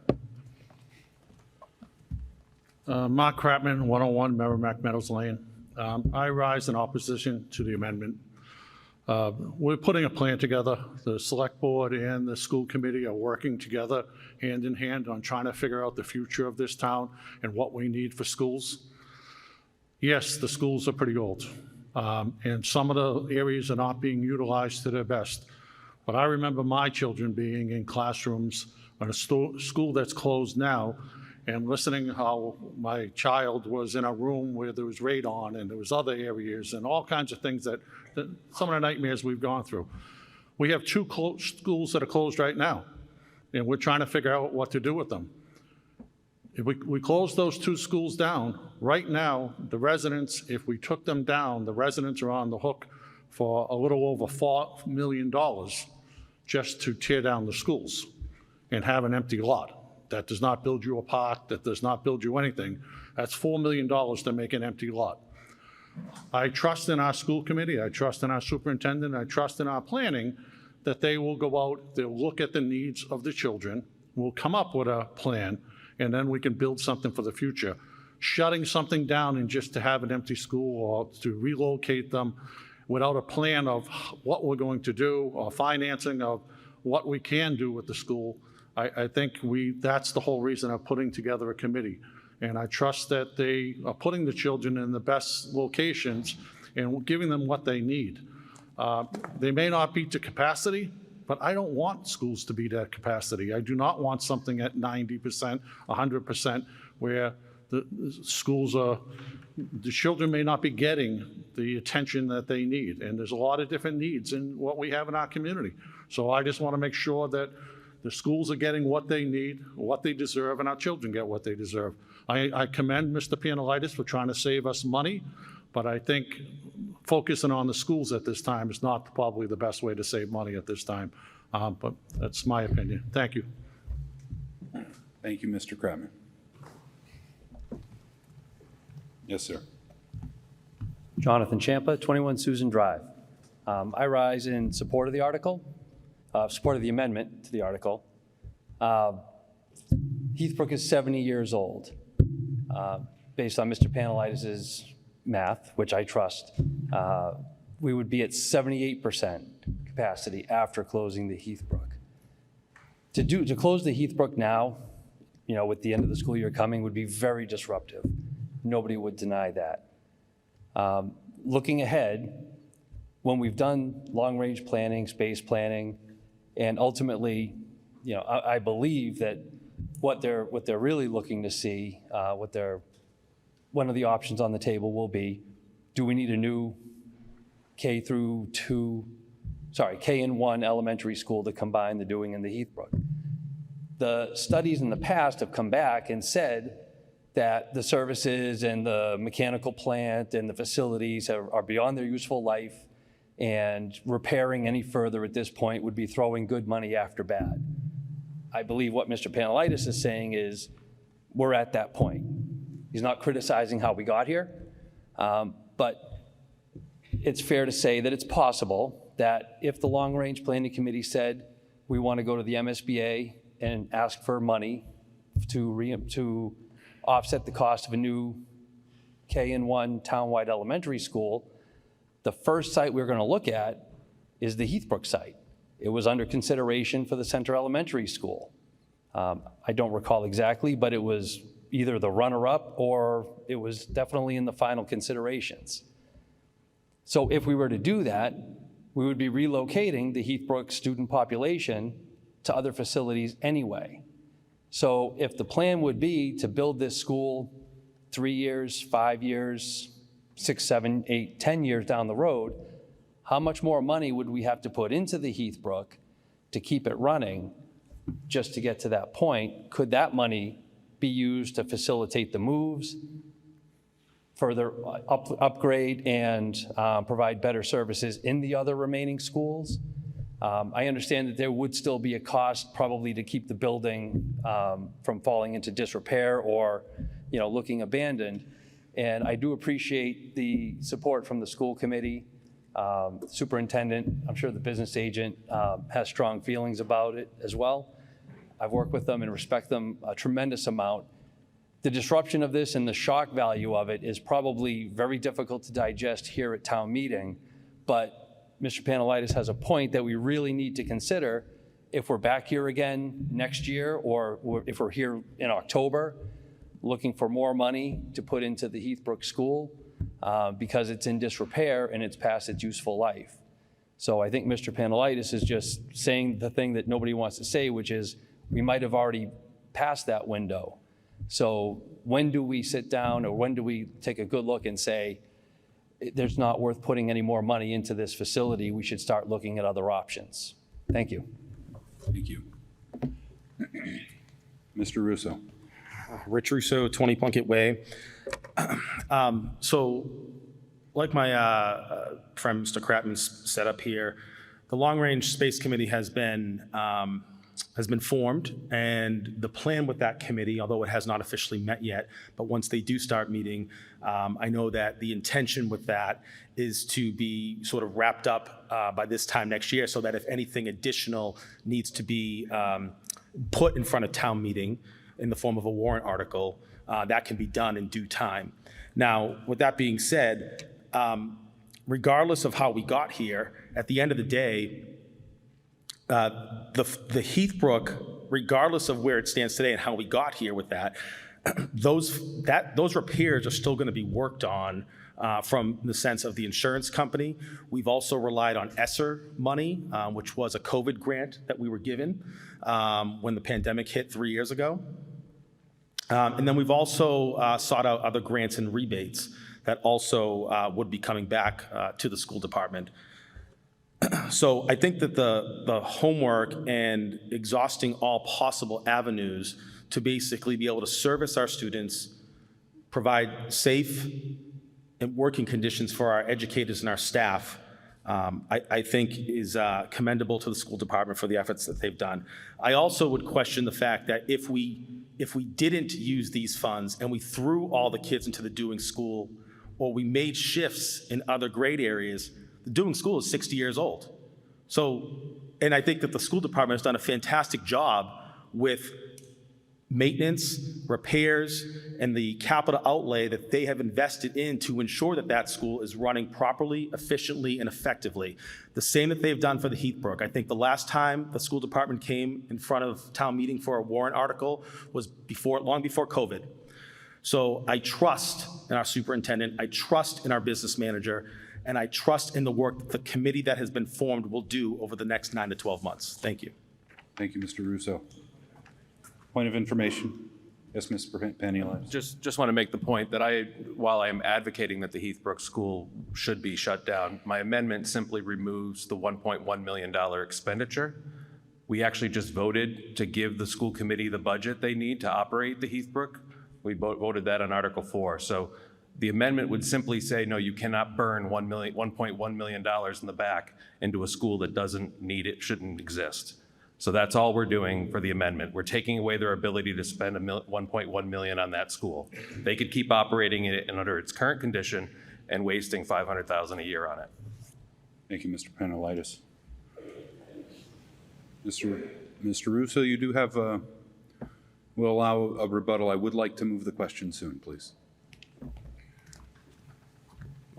Mark Kratman, 101 Merrimack Meadows Lane. I rise in opposition to the amendment. We're putting a plan together. The select board and the school committee are working together hand in hand on trying to figure out the future of this town and what we need for schools. Yes, the schools are pretty old, and some of the areas are not being utilized to their best. But I remember my children being in classrooms in a school that's closed now, and listening how my child was in a room where there was radon and there was other areas and all kinds of things that some of the nightmares we've gone through. We have two schools that are closed right now, and we're trying to figure out what to do with them. If we close those two schools down, right now, the residents, if we took them down, the residents are on the hook for a little over $4 million just to tear down the schools and have an empty lot. That does not build you a park, that does not build you anything. That's $4 million to make an empty lot. I trust in our school committee, I trust in our superintendent, I trust in our planning that they will go out, they'll look at the needs of the children, we'll come up with a plan, and then we can build something for the future. Shutting something down and just to have an empty school or to relocate them without a plan of what we're going to do or financing of what we can do with the school, I think that's the whole reason of putting together a committee. And I trust that they are putting the children in the best locations and giving them what they need. They may not be to capacity, but I don't want schools to be at capacity. I do not want something at 90%, 100%, where the schools are, the children may not be getting the attention that they need. And there's a lot of different needs in what we have in our community. So I just want to make sure that the schools are getting what they need, what they deserve, and our children get what they deserve. I commend Mr. Panelitis for trying to save us money, but I think focusing on the schools at this time is not probably the best way to save money at this time. But that's my opinion. Thank you. Thank you, Mr. Kratman. Yes, sir. Jonathan Champa, 21 Susan Drive. I rise in support of the article, support of the amendment to the article. Heathbrook is 70 years old. Based on Mr. Panelitis' math, which I trust, we would be at 78% capacity after closing the Heathbrook. To close the Heathbrook now, with the end of the school year coming, would be very disruptive. Nobody would deny that. Looking ahead, when we've done long-range planning, space planning, and ultimately, I believe that what they're really looking to see, one of the options on the table will be, do we need a new K and 1 elementary school to combine the Dewing and the Heathbrook? The studies in the past have come back and said that the services and the mechanical plant and the facilities are beyond their useful life, and repairing any further at this point would be throwing good money after bad. I believe what Mr. Panelitis is saying is we're at that point. He's not criticizing how we got here, but it's fair to say that it's possible that if the long-range planning committee said we want to go to the MSBA and ask for money to offset the cost of a new K-1 townwide elementary school, the first site we're going to look at is the Heathbrook site. It was under consideration for the Center Elementary School. I don't recall exactly, but it was either the runner-up or it was definitely in the final considerations. So if we were to do that, we would be relocating the Heathbrook student population to other facilities anyway. So if the plan would be to build this school 3 years, 5 years, 6, 7, 8, 10 years down the road, how much more money would we have to put into the Heathbrook to keep it running just to get to that point? Could that money be used to facilitate the moves, further upgrade and provide better services in the other remaining schools? I understand that there would still be a cost probably to keep the building from falling into disrepair or, looking abandoned. And I do appreciate the support from the school committee, superintendent. I'm sure the business agent has strong feelings about it as well. I've worked with them and respect them a tremendous amount. The disruption of this and the shock value of it is probably very difficult to digest here at town meeting, but Mr. Panelitis has a point that we really need to consider if we're back here again next year, or if we're here in October looking for more money to put into the Heathbrook School because it's in disrepair and it's past its useful life. So I think Mr. Panelitis is just saying the thing that nobody wants to say, which is we might have already passed that window. So when do we sit down, or when do we take a good look and say, there's not worth putting any more money into this facility, we should start looking at other options? Thank you. Thank you. Mr. Russo. Rich Russo, 20 Plunkett Way. So like my friend Mr. Kratman's set up here, the Long Range Space Committee has been formed, and the plan with that committee, although it has not officially met yet, but once they do start meeting, I know that the intention with that is to be sort of wrapped up by this time next year, so that if anything additional needs to be put in front of town meeting in the form of a warrant article, that can be done in due time. Now, with that being said, regardless of how we got here, at the end of the day, the Heathbrook, regardless of where it stands today and how we got here with that, those repairs are still going to be worked on from the sense of the insurance company. We've also relied on ESSER money, which was a COVID grant that we were given when the pandemic hit 3 years ago. And then we've also sought out other grants and rebates that also would be coming back to the school department. So I think that the homework and exhausting all possible avenues to basically be able to service our students, provide safe and working conditions for our educators and our staff, I think is commendable to the school department for the efforts that they've done. I also would question the fact that if we didn't use these funds and we threw all the kids into the doing school, or we made shifts in other grade areas, the doing school is 60 years old. So, and I think that the school department has done a fantastic job with maintenance, repairs, and the capital outlay that they have invested in to ensure that that school is running properly, efficiently, and effectively. The same that they've done for the Heathbrook. I think the last time the school department came in front of town meeting for a warrant article was long before COVID. So I trust in our superintendent, I trust in our business manager, and I trust in the work that the committee that has been formed will do over the next 9 to 12 months. Thank you. Thank you, Mr. Russo. Point of information. Yes, Mr. Panelitis. Just want to make the point that while I am advocating that the Heathbrook School should be shut down, my amendment simply removes the $1.1 million expenditure. We actually just voted to give the school committee the budget they need to operate the Heathbrook. We voted that on Article 4. So the amendment would simply say, no, you cannot burn $1.1 million in the back into a school that doesn't need it, shouldn't exist. So that's all we're doing for the amendment. We're taking away their ability to spend $1.1 million on that school. They could keep operating it under its current condition and wasting $500,000 a year on it. Thank you, Mr. Penelitis. Mr. Russo, you do have we'll allow a rebuttal. I would like to move the question soon, please. No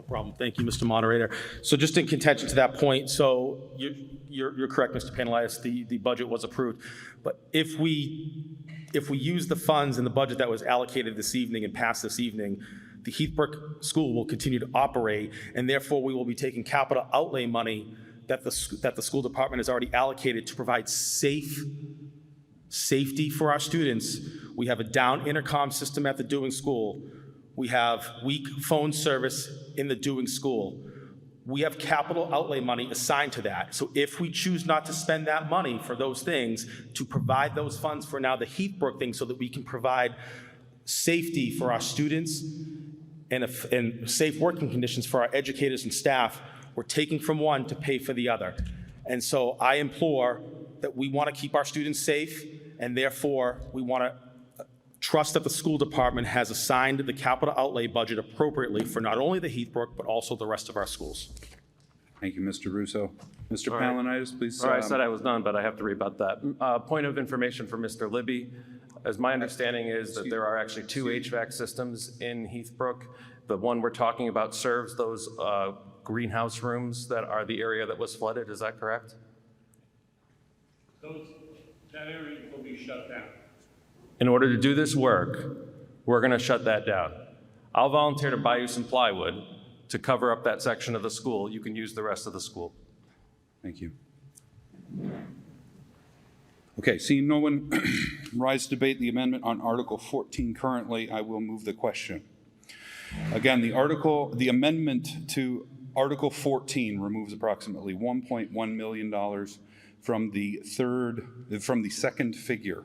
problem. Thank you, Mr. Moderator. So just in contention to that point, so you're correct, Mr. Panelitis, the budget was approved. But if we use the funds in the budget that was allocated this evening and passed this evening, the Heathbrook School will continue to operate, and therefore we will be taking capital outlay money that the school department has already allocated to provide safety for our students. We have a down intercom system at the Dewing School. We have weak phone service in the Dewing School. We have capital outlay money assigned to that. So if we choose not to spend that money for those things, to provide those funds for now the Heathbrook thing so that we can provide safety for our students and safe working conditions for our educators and staff, we're taking from one to pay for the other. And so I implore that we want to keep our students safe, and therefore we want to trust that the school department has assigned the capital outlay budget appropriately for not only the Heathbrook, but also the rest of our schools. Thank you, Mr. Russo. Mr. Palinitis, please. All right, I said I was done, but I have to rebut that. Point of information for Mr. Libby. As my understanding is that there are actually two HVAC systems in Heathbrook. The one we're talking about serves those greenhouse rooms that are the area that was flooded. Is that correct? That area will be shut down. In order to do this work, we're going to shut that down. I'll volunteer to buy you some plywood to cover up that section of the school. You can use the rest of the school. Thank you. Okay, seeing no one rise to debate the amendment on Article 14 currently, I will move the question. Again, the amendment to Article 14 removes approximately $1.1 million from the second figure.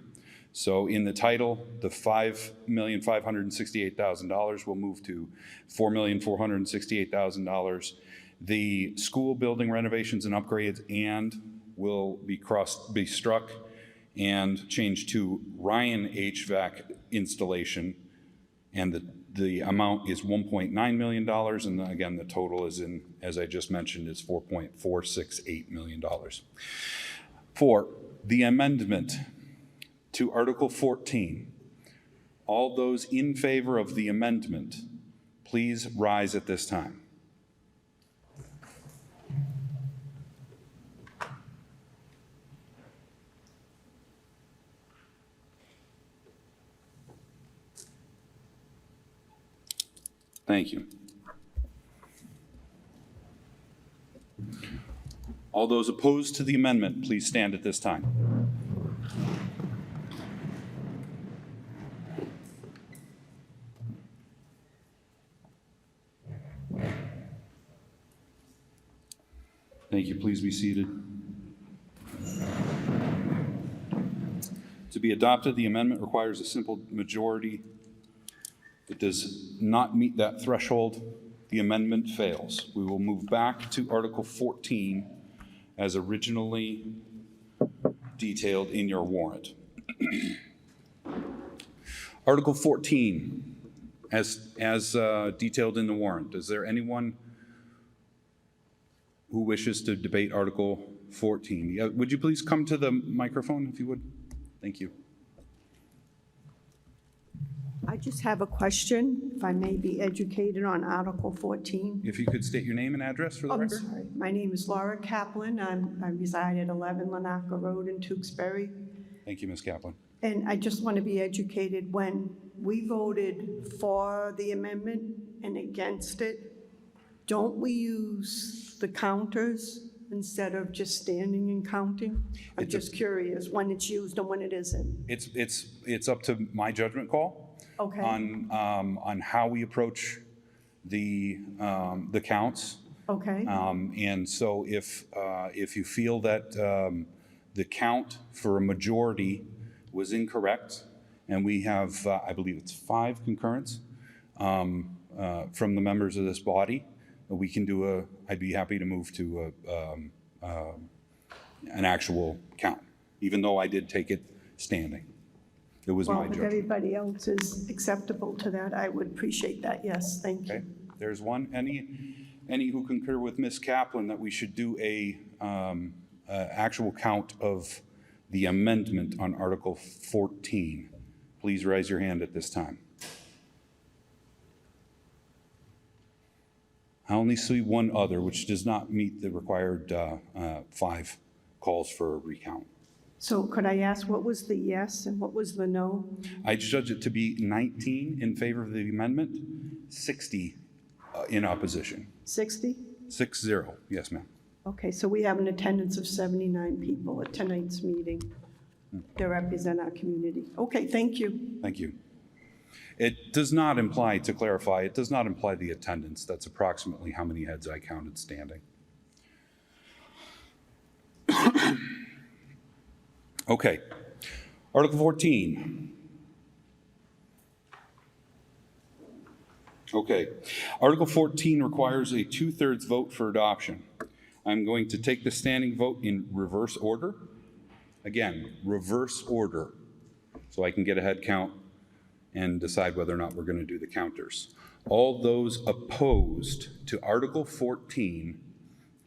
So in the title, the $5,568,000 will move to $4,468,000. The school building renovations and upgrades will be struck and changed to Ryan HVAC installation, and the amount is $1.9 million, and again, the total is as I just mentioned, is $4.468 million. For the amendment to Article 14, all those in favor of the amendment, please rise at this time. Thank you. All those opposed to the amendment, please stand at this time. Thank you. Please be seated. To be adopted, the amendment requires a simple majority. It does not meet that threshold. The amendment fails. We will move back to Article 14 as originally detailed in your warrant. Article 14, as detailed in the warrant. Is there anyone who wishes to debate Article 14? Would you please come to the microphone, if you would? Thank you. I just have a question, if I may be educated on Article 14. If you could state your name and address for the record. I'm sorry. My name is Laura Kaplan. I reside at 11 Lanaka Road in Tewksbury. Thank you, Ms. Kaplan. And I just want to be educated. When we voted for the amendment and against it, don't we use the counters instead of just standing and counting? I'm just curious when it's used and when it isn't. It's up to my judgment call. Okay. On how we approach the counts. Okay. And so if you feel that the count for a majority was incorrect and we have, I believe it's 5 concurrents from the members of this body. We can do I'd be happy to move to an actual count, even though I did take it standing. It was my Well, if judgment. everybody else is acceptable to that, I would appreciate that, yes, thank you. Okay, there's one. Any who concur with Ms. Kaplan that we should do a actual count of the amendment on Article 14? Please raise your hand at this time. I only see one other, which does not meet the required 5 calls for a recount. So could I ask, what was the yes and what was the no? I judge it to be 19 in favor of the amendment, 60 in opposition. 60? 6-0, yes, ma'am. Okay, so we have an attendance of 79 people at tonight's meeting that represent our community. Okay, thank you. Thank you. It does not imply, to clarify, it does not imply the attendance. That's approximately how many heads I counted standing. Okay, Article 14. Okay, Article 14 requires a 2/3 vote for adoption. I'm going to take the standing vote in reverse order. Again, reverse order, so I can get a head count and decide whether or not we're going to do the counters. All those opposed to Article 14,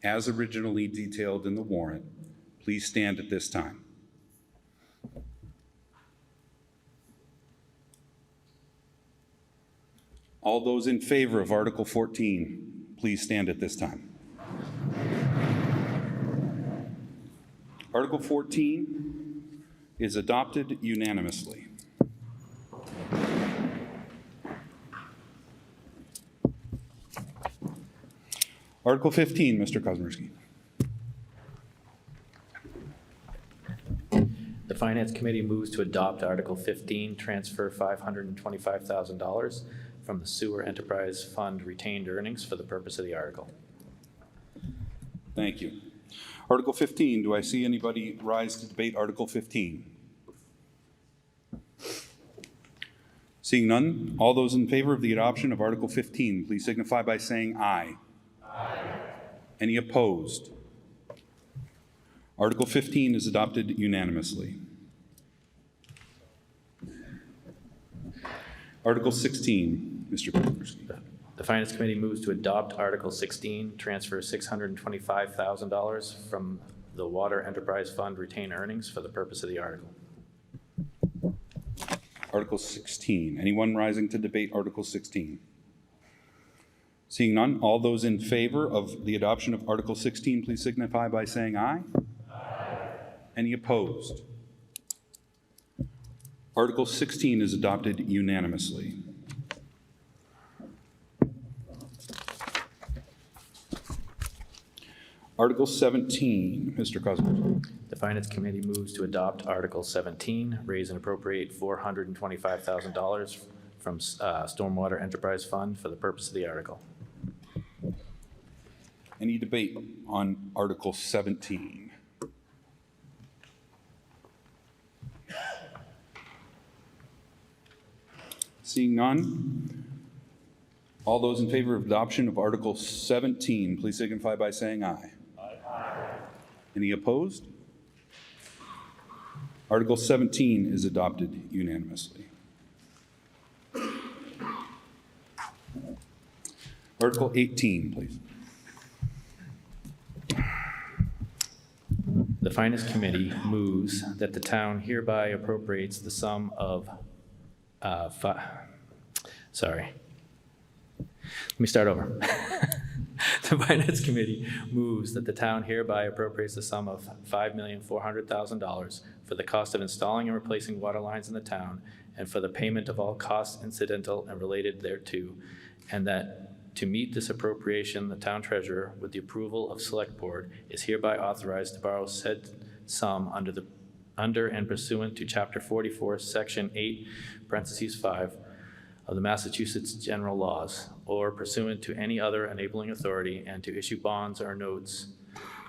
as originally detailed in the warrant, please stand at this time. All those in favor of Article 14, please stand at this time. Article 14 is adopted unanimously. Article 15, Mr. Kosmierski. The Finance Committee moves to adopt Article 15, transfer $525,000 from the Sewer Enterprise Fund retained earnings for the purpose of the article. Thank you. Article 15, do I see anybody rise to debate Article 15? Seeing none, all those in favor of the adoption of Article 15, please signify by saying aye. Aye. Any opposed? Article 15 is adopted unanimously. Article 16, Mr. Kosmierski. The Finance Committee moves to adopt Article 16, transfer $625,000 from the Water Enterprise Fund retained earnings for the purpose of the article. Article 16. Anyone rising to debate Article 16? Seeing none, all those in favor of the adoption of Article 16, please signify by saying aye. Aye. Any opposed? Article 16 is adopted unanimously. Article 17, Mr. Kosmierski. The Finance Committee moves to adopt Article 17, raise and appropriate $425,000 from Stormwater Enterprise Fund for the purpose of the article. Any debate on Article 17? Seeing none, all those in favor of adoption of Article 17, please signify by saying aye. Aye. Any opposed? Article 17 is adopted unanimously. Article 18, please. The Finance Committee moves that the town hereby appropriates the sum of, sorry. Let me start over. The Finance Committee moves that the town hereby appropriates the sum of $5,400,000 for the cost of installing and replacing water lines in the town and for the payment of all costs incidental and related thereto, and that to meet this appropriation, the town treasurer, with the approval of Select Board, is hereby authorized to borrow said sum under and pursuant to Chapter 44, Section 8, parentheses 5, of the Massachusetts General Laws, or pursuant to any other enabling authority, and to issue bonds or notes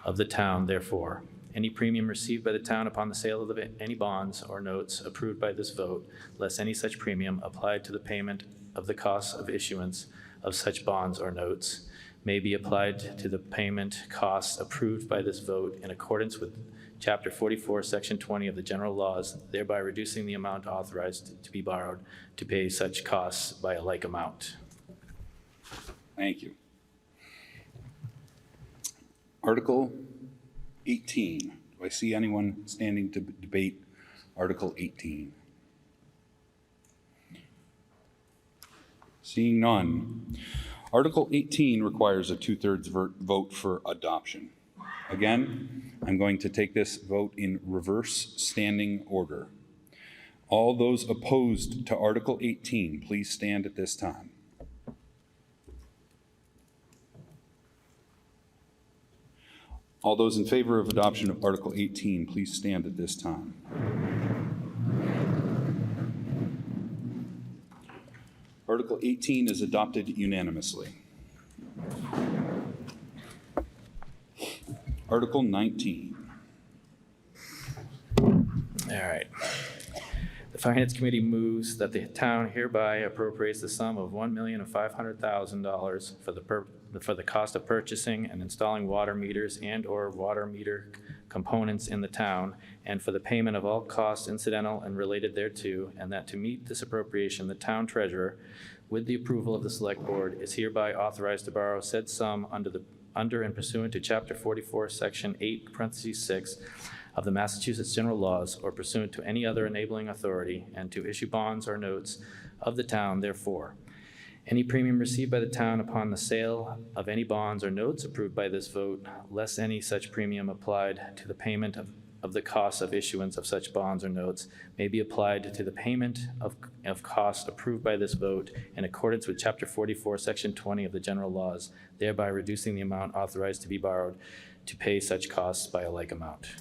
of the town therefore, any premium received by the town upon the sale of any bonds or notes approved by this vote, less any such premium applied to the payment of the costs of issuance of such bonds or notes, may be applied to the payment costs approved by this vote in accordance with Chapter 44, Section 20 of the general laws, thereby reducing the amount authorized to be borrowed to pay such costs by a like amount. Thank you. Article 18. Do I see anyone standing to debate Article 18? Seeing none. Article 18 requires a 2/3 vote for adoption. Again, I'm going to take this vote in reverse standing order. All those opposed to Article 18, please stand at this time. All those in favor of adoption of Article 18, please stand at this time. Article 18 is adopted unanimously. Article 19. All right. The Finance Committee moves that the town hereby appropriates the sum of $1,500,000 for the cost of purchasing and installing water meters and/or water meter components in the town, and for the payment of all costs incidental and related thereto, and that to meet this appropriation, the town treasurer, with the approval of the select board, is hereby authorized to borrow said sum under and pursuant to Chapter 44, Section 8, parentheses 6 of the Massachusetts General Laws, or pursuant to any other enabling authority, and to issue bonds or notes of the town therefore. Any premium received by the town upon the sale of any bonds or notes approved by this vote, less any such premium applied to the payment of the costs of issuance of such bonds or notes, may be applied to the payment of costs approved by this vote in accordance with Chapter 44, Section 20 of the general laws, thereby reducing the amount authorized to be borrowed to pay such costs by a like amount.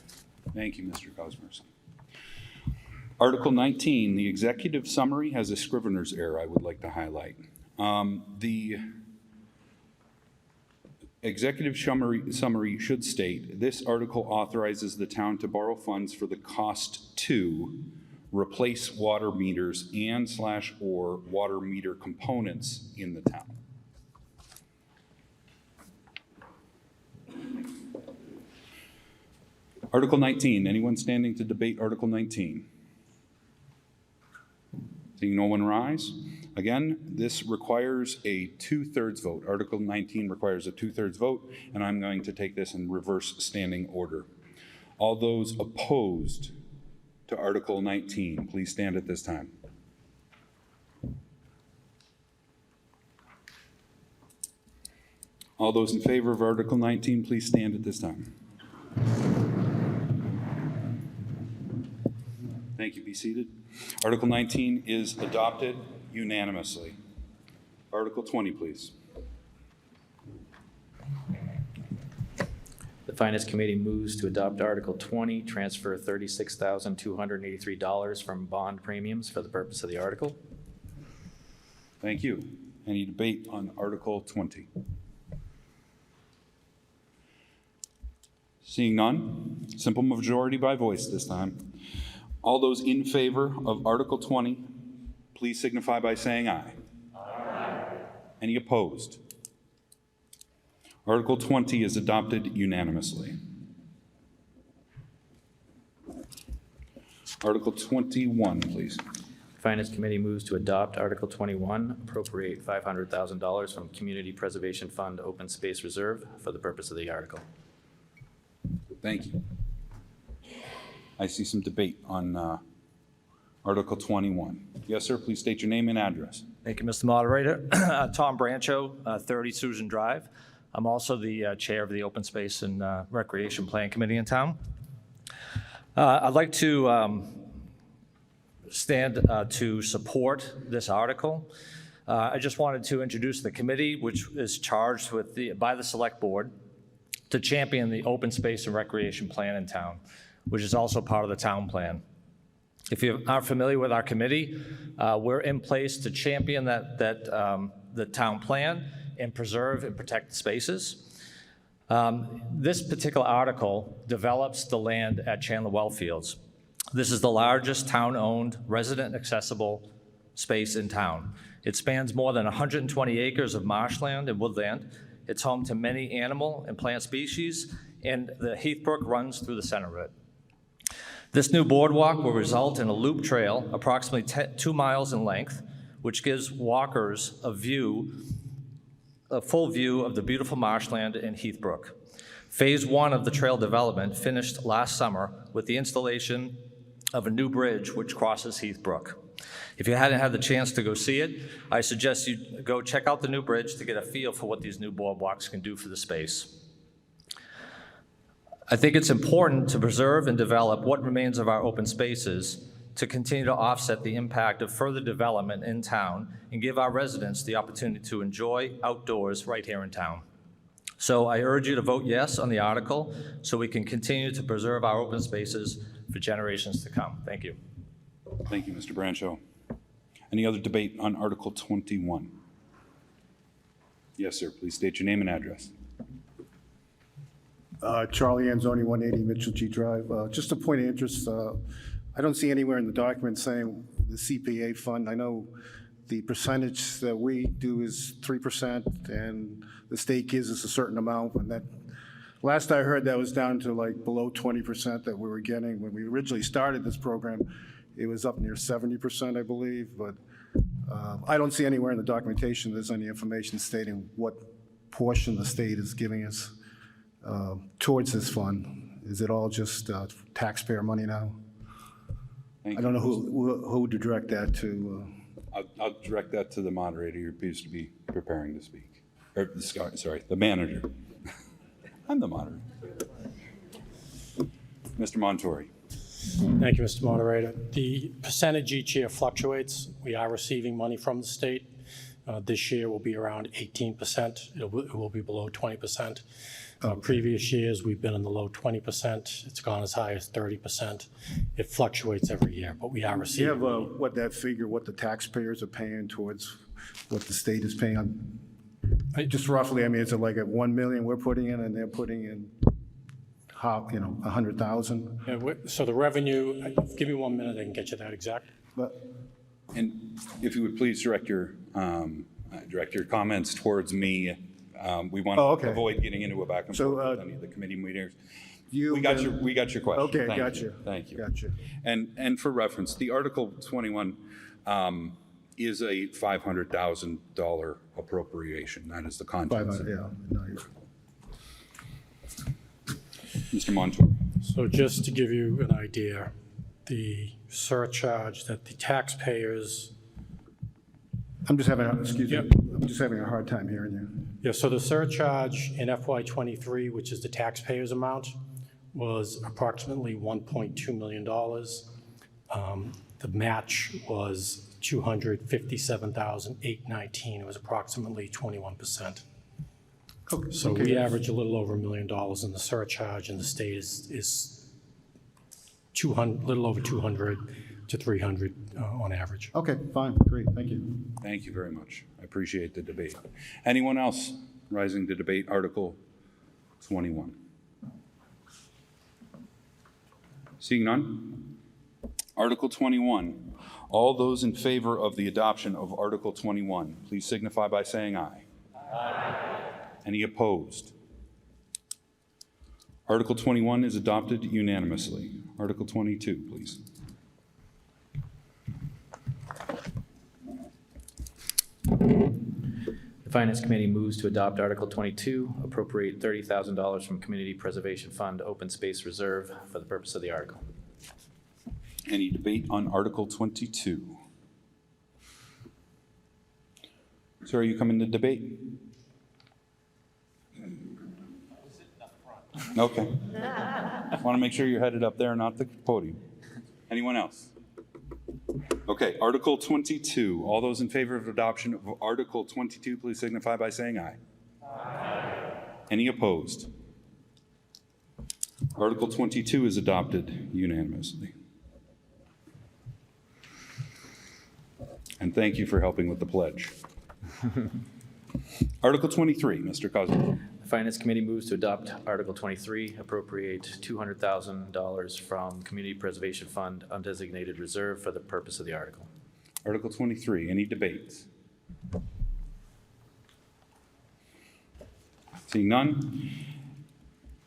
Thank you, Mr. Cosmers. Article 19, the executive summary has a scrivener's error I would like to highlight. The executive summary should state, this article authorizes the town to borrow funds for the cost to replace water meters and/or water meter components in the town. Article 19, anyone standing to debate Article 19? Seeing no one rise. Again, this requires a 2/3 vote. Article 19 requires a 2/3 vote, and I'm going to take this in reverse standing order. All those opposed to Article 19, please stand at this time. All those in favor of Article 19, please stand at this time. Thank you. Be seated. Article 19 is adopted unanimously. Article 20, please. The Finance Committee moves to adopt Article 20, transfer $36,283 from bond premiums for the purpose of the article. Thank you. Any debate on Article 20? Seeing none, simple majority by voice this time. All those in favor of Article 20, please signify by saying aye. Aye. Any opposed? Article 20 is adopted unanimously. Article 21, please. Finance Committee moves to adopt Article 21, appropriate $500,000 from Community Preservation Fund Open Space Reserve for the purpose of the article. Thank you. I see some debate on Article 21. Yes, sir, please state your name and address. Thank you, Mr. Moderator. Tom Brancho, 30 Susan Drive. I'm also the chair of the Open Space and Recreation Plan Committee in town. I'd like to stand to support this article. I just wanted to introduce the committee, which is charged with by the Select Board to champion the Open Space and Recreation Plan in town, which is also part of the town plan. If you aren't familiar with our committee, we're in place to champion the town plan and preserve and protect spaces. This particular article develops the land at Chandler Wellfields. This is the largest town-owned, resident-accessible space in town. It spans more than 120 acres of marshland and woodland. It's home to many animal and plant species, and the Heath Brook runs through the center of it. This new boardwalk will result in a loop trail approximately 2 miles in length, which gives walkers a full view of the beautiful marshland in Heath Brook. Phase 1 of the trail development finished last summer with the installation of a new bridge which crosses Heath Brook. If you hadn't had the chance to go see it, I suggest you go check out the new bridge to get a feel for what these new boardwalks can do for the space. I think it's important to preserve and develop what remains of our open spaces to continue to offset the impact of further development in town and give our residents the opportunity to enjoy outdoors right here in town. So I urge you to vote yes on the article so we can continue to preserve our open spaces for generations to come. Thank you. Thank you, Mr. Brancho. Any other debate on Article 21? Yes, sir. Please state your name and address. Charlie Anzoni, 180 Mitchell G Drive. Just a point of interest, I don't see anywhere in the document saying the CPA fund. I know the percentage that we do is 3%, and the state gives us a certain amount, and that, last I heard, that was down to like below 20% that we were getting. When we originally started this program, it was up near 70%, I believe, but I don't see anywhere in the documentation there's any information stating what portion the state is giving us towards this fund. Is it all just taxpayer money now? I don't know who to direct that to. I'll direct that to the moderator who appears to be preparing to speak. Or, sorry, the manager. I'm the moderator. Mr. Montori. Thank you, Mr. Moderator. The percentage each year fluctuates. We are receiving money from the state. This year will be around 18%. It will be below 20%. Previous years, we've been in the low 20%. It's gone as high as 30%. It fluctuates every year, but we are Do you receiving. have what that figure, what the taxpayers are paying towards what the state is paying on? Just roughly, I mean, is it like at 1 million we're putting in and they're putting in, 100,000? Yeah, so the revenue, give me 1 minute, I can get you that exact. And if you would please direct your comments towards me. We want to avoid getting into a back and forth with any of the committee meetings. We got your question. Okay, Thank got you. you. Thank you. Got you. And for reference, the Article 21 is a $500,000 appropriation. That is the contents. Mr. Montour. So just to give you an idea, the surcharge that the taxpayers. I'm just having a hard time hearing you. Yeah, so the surcharge in FY23, which is the taxpayers' amount, was approximately $1.2 million. The match was $257,819. It was approximately 21%. Okay. So we average a little over $1 million in the surcharge, and the state is little over 200 to 300 on average. Okay, fine, great, thank you. Thank you very much. I appreciate the debate. Anyone else rising to debate Article 21? Seeing none? Article 21. All those in favor of the adoption of Article 21, please signify by saying aye. Aye. Any opposed? Article 21 is adopted unanimously. Article 22, please. The Finance Committee moves to adopt Article 22, appropriate $30,000 from Community Preservation Fund Open Space Reserve for the purpose of the article. Any debate on Article 22? Sir, are you coming to debate? Okay. Want to make sure you're headed up there, not the podium. Anyone else? Okay, Article 22. All those in favor of adoption of Article 22, please signify by saying aye. Aye. Any opposed? Article 22 is adopted unanimously. And thank you for helping with the pledge. Article 23, Mr. Cousins. Finance Committee moves to adopt Article 23, appropriate $200,000 from Community Preservation Fund undesignated reserve for the purpose of the article. Article 23, any debates? Seeing none,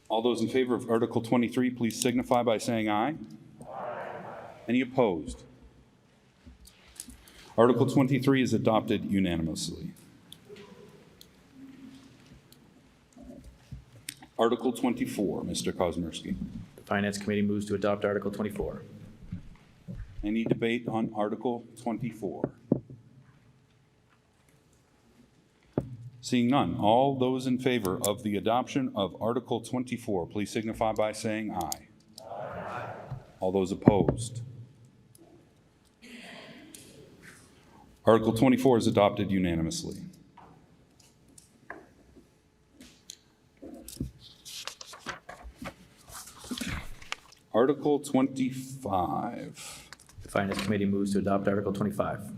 all those in favor of Article 23, please signify by saying aye. Any opposed? Article 23 is adopted unanimously. Article 24, Mr. Kosmierski. The Finance Committee moves to adopt Article 24. Any debate on Article 24? Seeing none, all those in favor of the adoption of Article 24, please signify by saying aye. Aye. All those opposed? Article 24 is adopted unanimously. Article 25. The Finance Committee moves to adopt Article 25.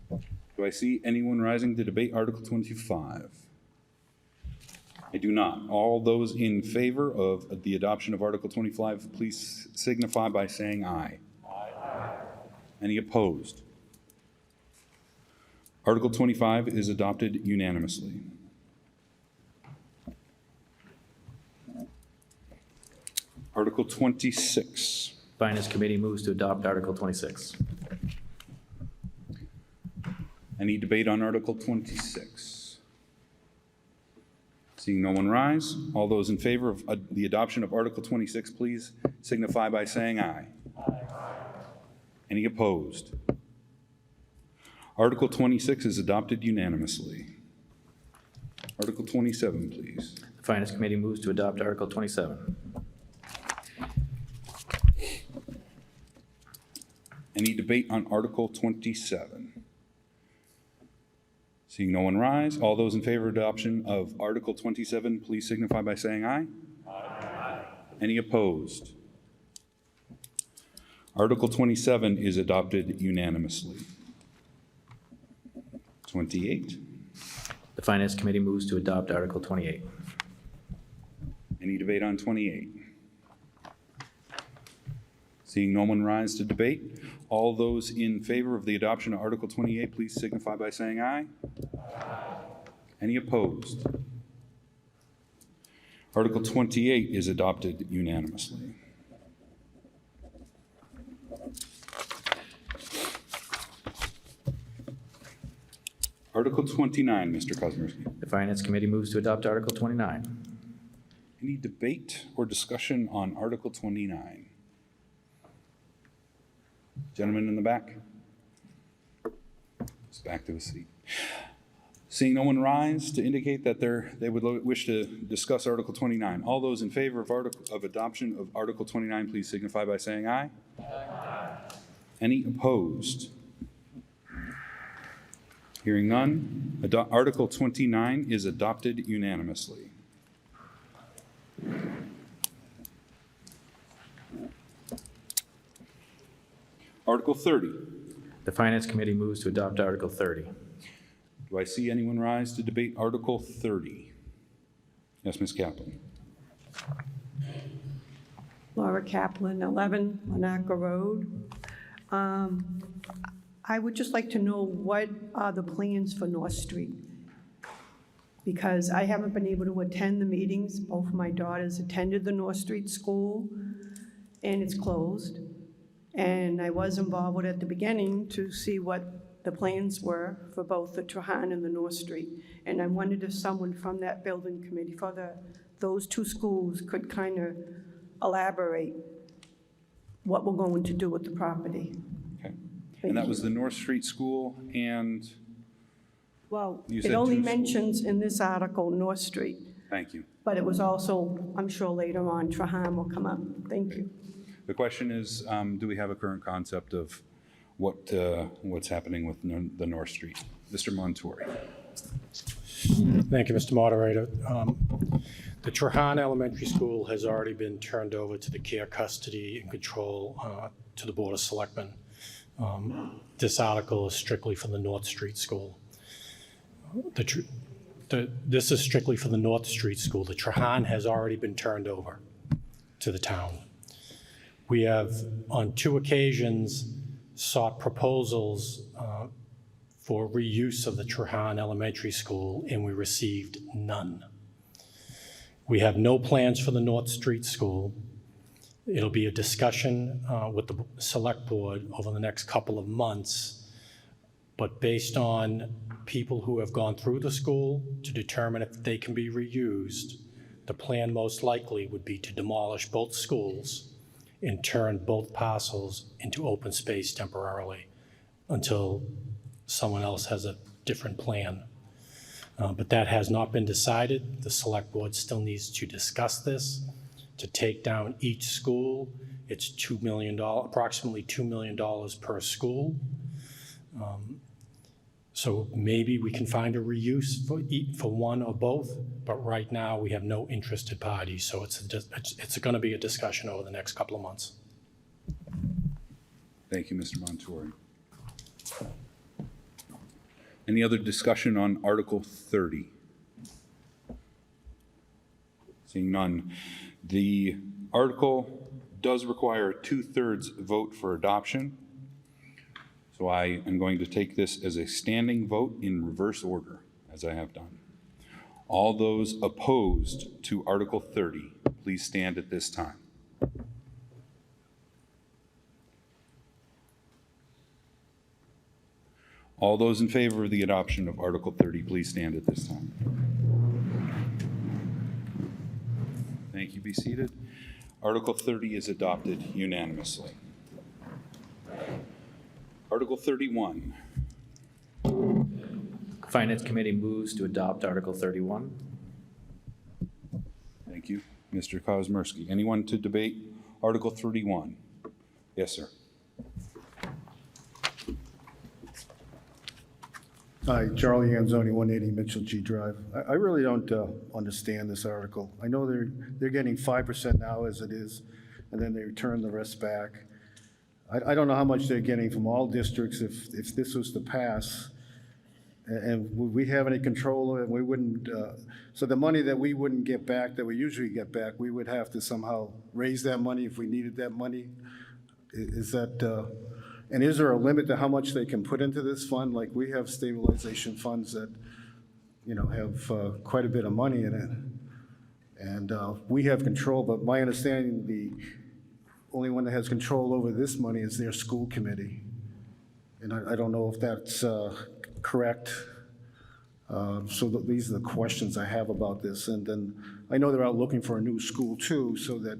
Do I see anyone rising to debate Article 25? I do not. All those in favor of the adoption of Article 25, please signify by saying aye. Aye. Any opposed? Article 25 is adopted unanimously. Article 26. Finance Committee moves to adopt Article 26. Any debate on Article 26? Seeing no one rise, all those in favor of the adoption of Article 26, please signify by saying aye. Aye. Any opposed? Article 26 is adopted unanimously. Article 27, please. The Finance Committee moves to adopt Article 27. Any debate on Article 27? Seeing no one rise, all those in favor of adoption of Article 27, please signify by saying aye. Aye. Any opposed? Article 27 is adopted unanimously. 28. The Finance Committee moves to adopt Article 28. Any debate on 28? Seeing no one rise to debate, all those in favor of the adoption of Article 28, please signify by saying aye. Aye. Any opposed? Article 28 is adopted unanimously. Article 29, Mr. Kosmierski. The Finance Committee moves to adopt Article 29. Any debate or discussion on Article 29? Gentleman in the back. Just back to his seat. Seeing no one rise to indicate that they would wish to discuss Article 29. All those in favor of adoption of Article 29, please signify by saying aye. Aye. Any opposed? Hearing none, Article 29 is adopted unanimously. Article 30. The Finance Committee moves to adopt Article 30. Do I see anyone rise to debate Article 30? Yes, Ms. Kaplan. Laura Kaplan, 11 Monaco Road. I would just like to know what are the plans for North Street? Because I haven't been able to attend the meetings. Both of my daughters attended the North Street School, and it's closed. And I was involved at the beginning to see what the plans were for both the Trahan and the North Street. And I wondered if someone from that building committee for those two schools could kind of elaborate what we're going to do with the property. Okay. And that was the North Street School and? Well, You it said only two mentions in this article North Street, Thank you. but it was also, I'm sure later on, Trahan will come up. Thank you. The question is, do we have a current concept of what's happening with the North Street? Mr. Montori. Thank you, Mr. Moderator. The Trahan Elementary School has already been turned over to the care, custody, and control to the Board of Selectmen. This article is strictly for the North Street School. This is strictly for the North Street School. The Trahan has already been turned over to the town. We have, on 2 occasions, sought proposals for reuse of the Trahan Elementary School, and we received none. We have no plans for the North Street School. It'll be a discussion with the Select Board over the next couple of months, but based on people who have gone through the school to determine if they can be reused, the plan most likely would be to demolish both schools and turn both parcels into open space temporarily until someone else has a different plan. But that has not been decided. The Select Board still needs to discuss this. To take down each school, it's $2 million, approximately $2 million per school. So maybe we can find a reuse for one or both, but right now we have no interested parties. So it's going to be a discussion over the next couple of months. Thank you, Mr. Montori. Any other discussion on Article 30? Seeing none. The article does require a 2/3 vote for adoption. So I am going to take this as a standing vote in reverse order, as I have done. All those opposed to Article 30, please stand at this time. All those in favor of the adoption of Article 30, please stand at this time. Thank you. Be seated. Article 30 is adopted unanimously. Article 31. Finance Committee moves to adopt Article 31. Thank you, Mr. Kosmersky. Anyone to debate Article 31? Yes, sir. Hi, Charlie Anzoni, 180 Mitchell G Drive. I really don't understand this article. I know they're getting 5% now as it is, and then they return the rest back. I don't know how much they're getting from all districts if this was to pass. And would we have any control of it? We wouldn't, so the money that we wouldn't get back, that we usually get back, we would have to somehow raise that money if we needed that money? Is that, and is there a limit to how much they can put into this fund? Like, we have stabilization funds that, have quite a bit of money in it. And we have control, but my understanding, the only one that has control over this money is their school committee. And I don't know if that's correct. So these are the questions I have about this. And then I know they're out looking for a new school too, so that,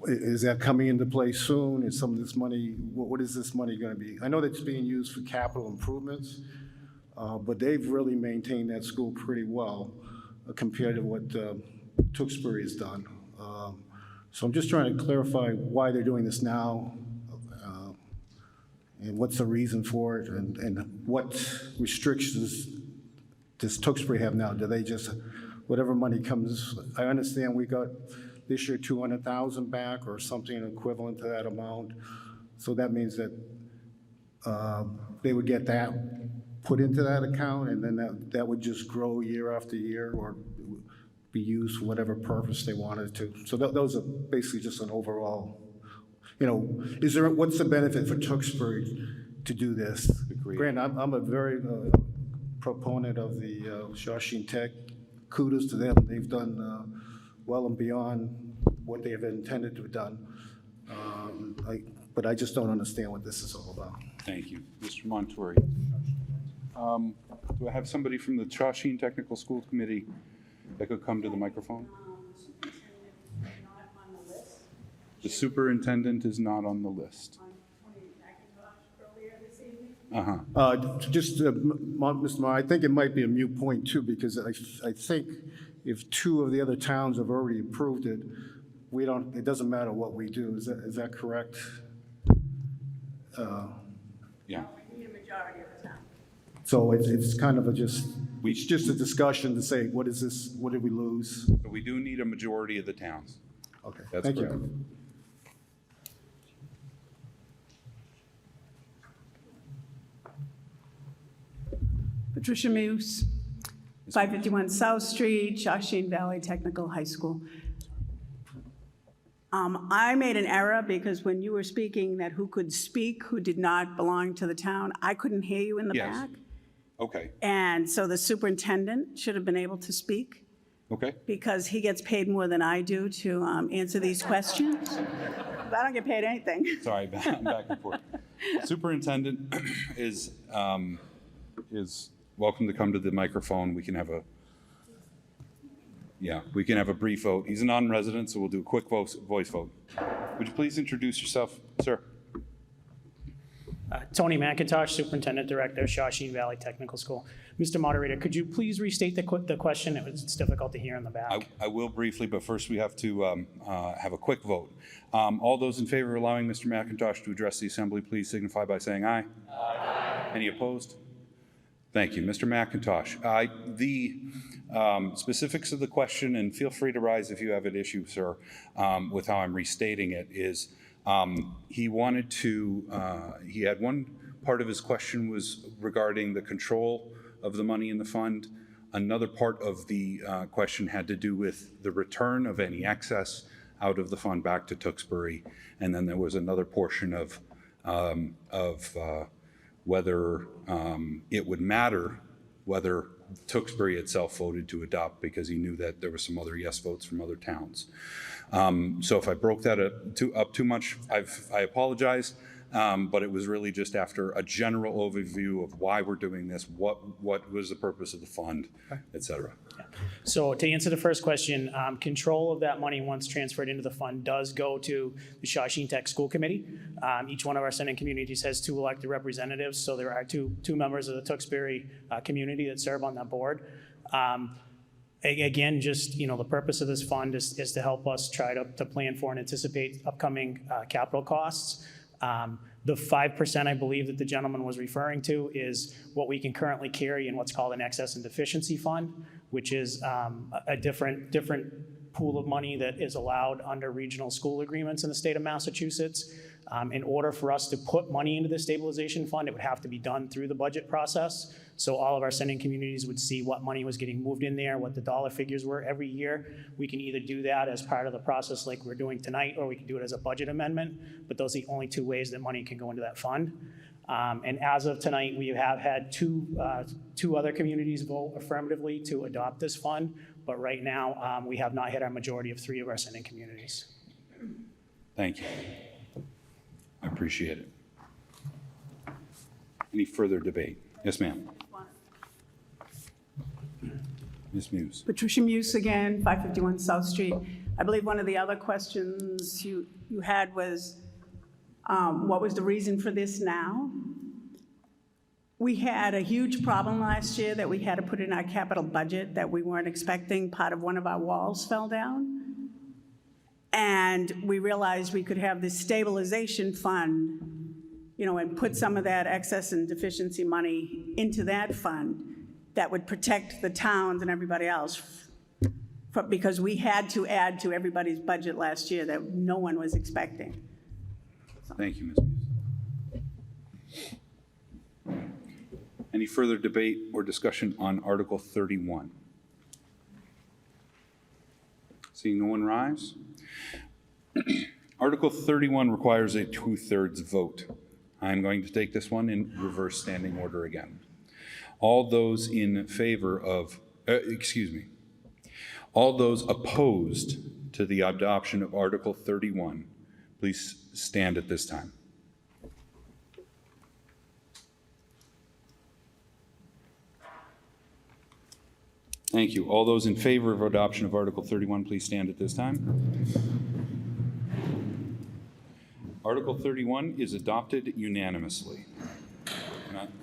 is that coming into play soon? Is some of this money, what is this money going to be? I know that it's being used for capital improvements, but they've really maintained that school pretty well compared to what Tewksbury has done. So I'm just trying to clarify why they're doing this now, and what's the reason for it, and what restrictions does Tewksbury have now? Do they just, whatever money comes, I understand we got this year 200,000 back or something equivalent to that amount. So that means that they would get that put into that account, and then that would just grow year after year, or be used for whatever purpose they wanted to. So those are basically just an overall, what's the benefit for Tewksbury to do this? Granted, I'm a very proponent of the Shawshene Tech. Kudos to them. They've done well and beyond what they have intended to have done. But I just don't understand what this is all about. Thank you. Mr. Montori. Do I have somebody from the Shawshene Technical School Committee that could come to the microphone? The superintendent is not on the list. Mr. Mayor, I think it might be a moot point too, because I think if 2 of the other towns have already approved it, it doesn't matter what we do. Is that correct? Yeah. So it's kind of it's just a discussion to say, what is this, what did we lose? But we do need a majority of the towns. Okay, That's thank correct. you. Patricia Muse, 551 South Street, Shawshene Valley Technical High School. I made an error because when you were speaking that who could speak, who did not belong to the town, I couldn't hear you in the Yes. back. Okay, And so the superintendent should have been able to speak okay. because he gets paid more than I do to answer these questions. But I don't get paid anything. Sorry, back and forth. Superintendent is welcome to come to the microphone. We can have a brief vote. He's a non-resident, so we'll do a quick voice vote. Would you please introduce yourself, sir? Tony McIntosh, Superintendent Director, Shawshene Valley Technical School. Mr. Moderator, could you please restate the question? It's difficult to hear in the back. I will briefly, but first we have to have a quick vote. All those in favor of allowing Mr. McIntosh to address the assembly, please signify by saying aye. Aye. Any opposed? Thank you. Mr. McIntosh, the specifics of the question, and feel free to rise if you have an issue, sir, with how I'm restating it, is he had one part of his question was regarding the control of the money in the fund. Another part of the question had to do with the return of any excess out of the fund back to Tewksbury. And then there was another portion of whether it would matter whether Tewksbury itself voted to adopt, because he knew that there were some other yes votes from other towns. So if I broke that up too much, I apologize. But it was really just after a general overview of why we're doing this, what was the purpose of the fund, et cetera. Yeah. So to answer the first question, control of that money once transferred into the fund does go to the Shawshene Tech School Committee. Each one of our Senate communities has 2 elected representatives, so there are two members of the Tewksbury community that serve on that board. Again, just, the purpose of this fund is to help us try to plan for and anticipate upcoming capital costs. The 5% I believe that the gentleman was referring to is what we can currently carry in what's called an excess and deficiency fund, which is a different pool of money that is allowed under regional school agreements in the state of Massachusetts. In order for us to put money into the stabilization fund, it would have to be done through the budget process. So all of our sending communities would see what money was getting moved in there, what the dollar figures were every year. We can either do that as part of the process like we're doing tonight, or we can do it as a budget amendment. But those are the only 2 ways that money can go into that fund. And as of tonight, we have had two other communities vote affirmatively to adopt this fund. But right now, we have not hit our majority of 3 of our sending communities. Thank you. I appreciate it. Any further debate? Yes, ma'am. Ms. Muse. Patricia Muse again, 551 South Street. I believe one of the other questions you had was, what was the reason for this now? We had a huge problem last year that we had to put in our capital budget that we weren't expecting. Part of one of our walls fell down. And we realized we could have this stabilization fund, and put some of that excess and deficiency money into that fund that would protect the towns and everybody else. Because we had to add to everybody's budget last year that no one was expecting. Thank you, Ms. Muse. Any further debate or discussion on Article 31? Seeing no one rise. Article 31 requires a 2/3 vote. I'm going to take this one in reverse standing order again. All those in favor of, all those opposed to the adoption of Article 31, please stand at this time. Thank you. All those in favor of adoption of Article 31, please stand at this time. Article 31 is adopted unanimously.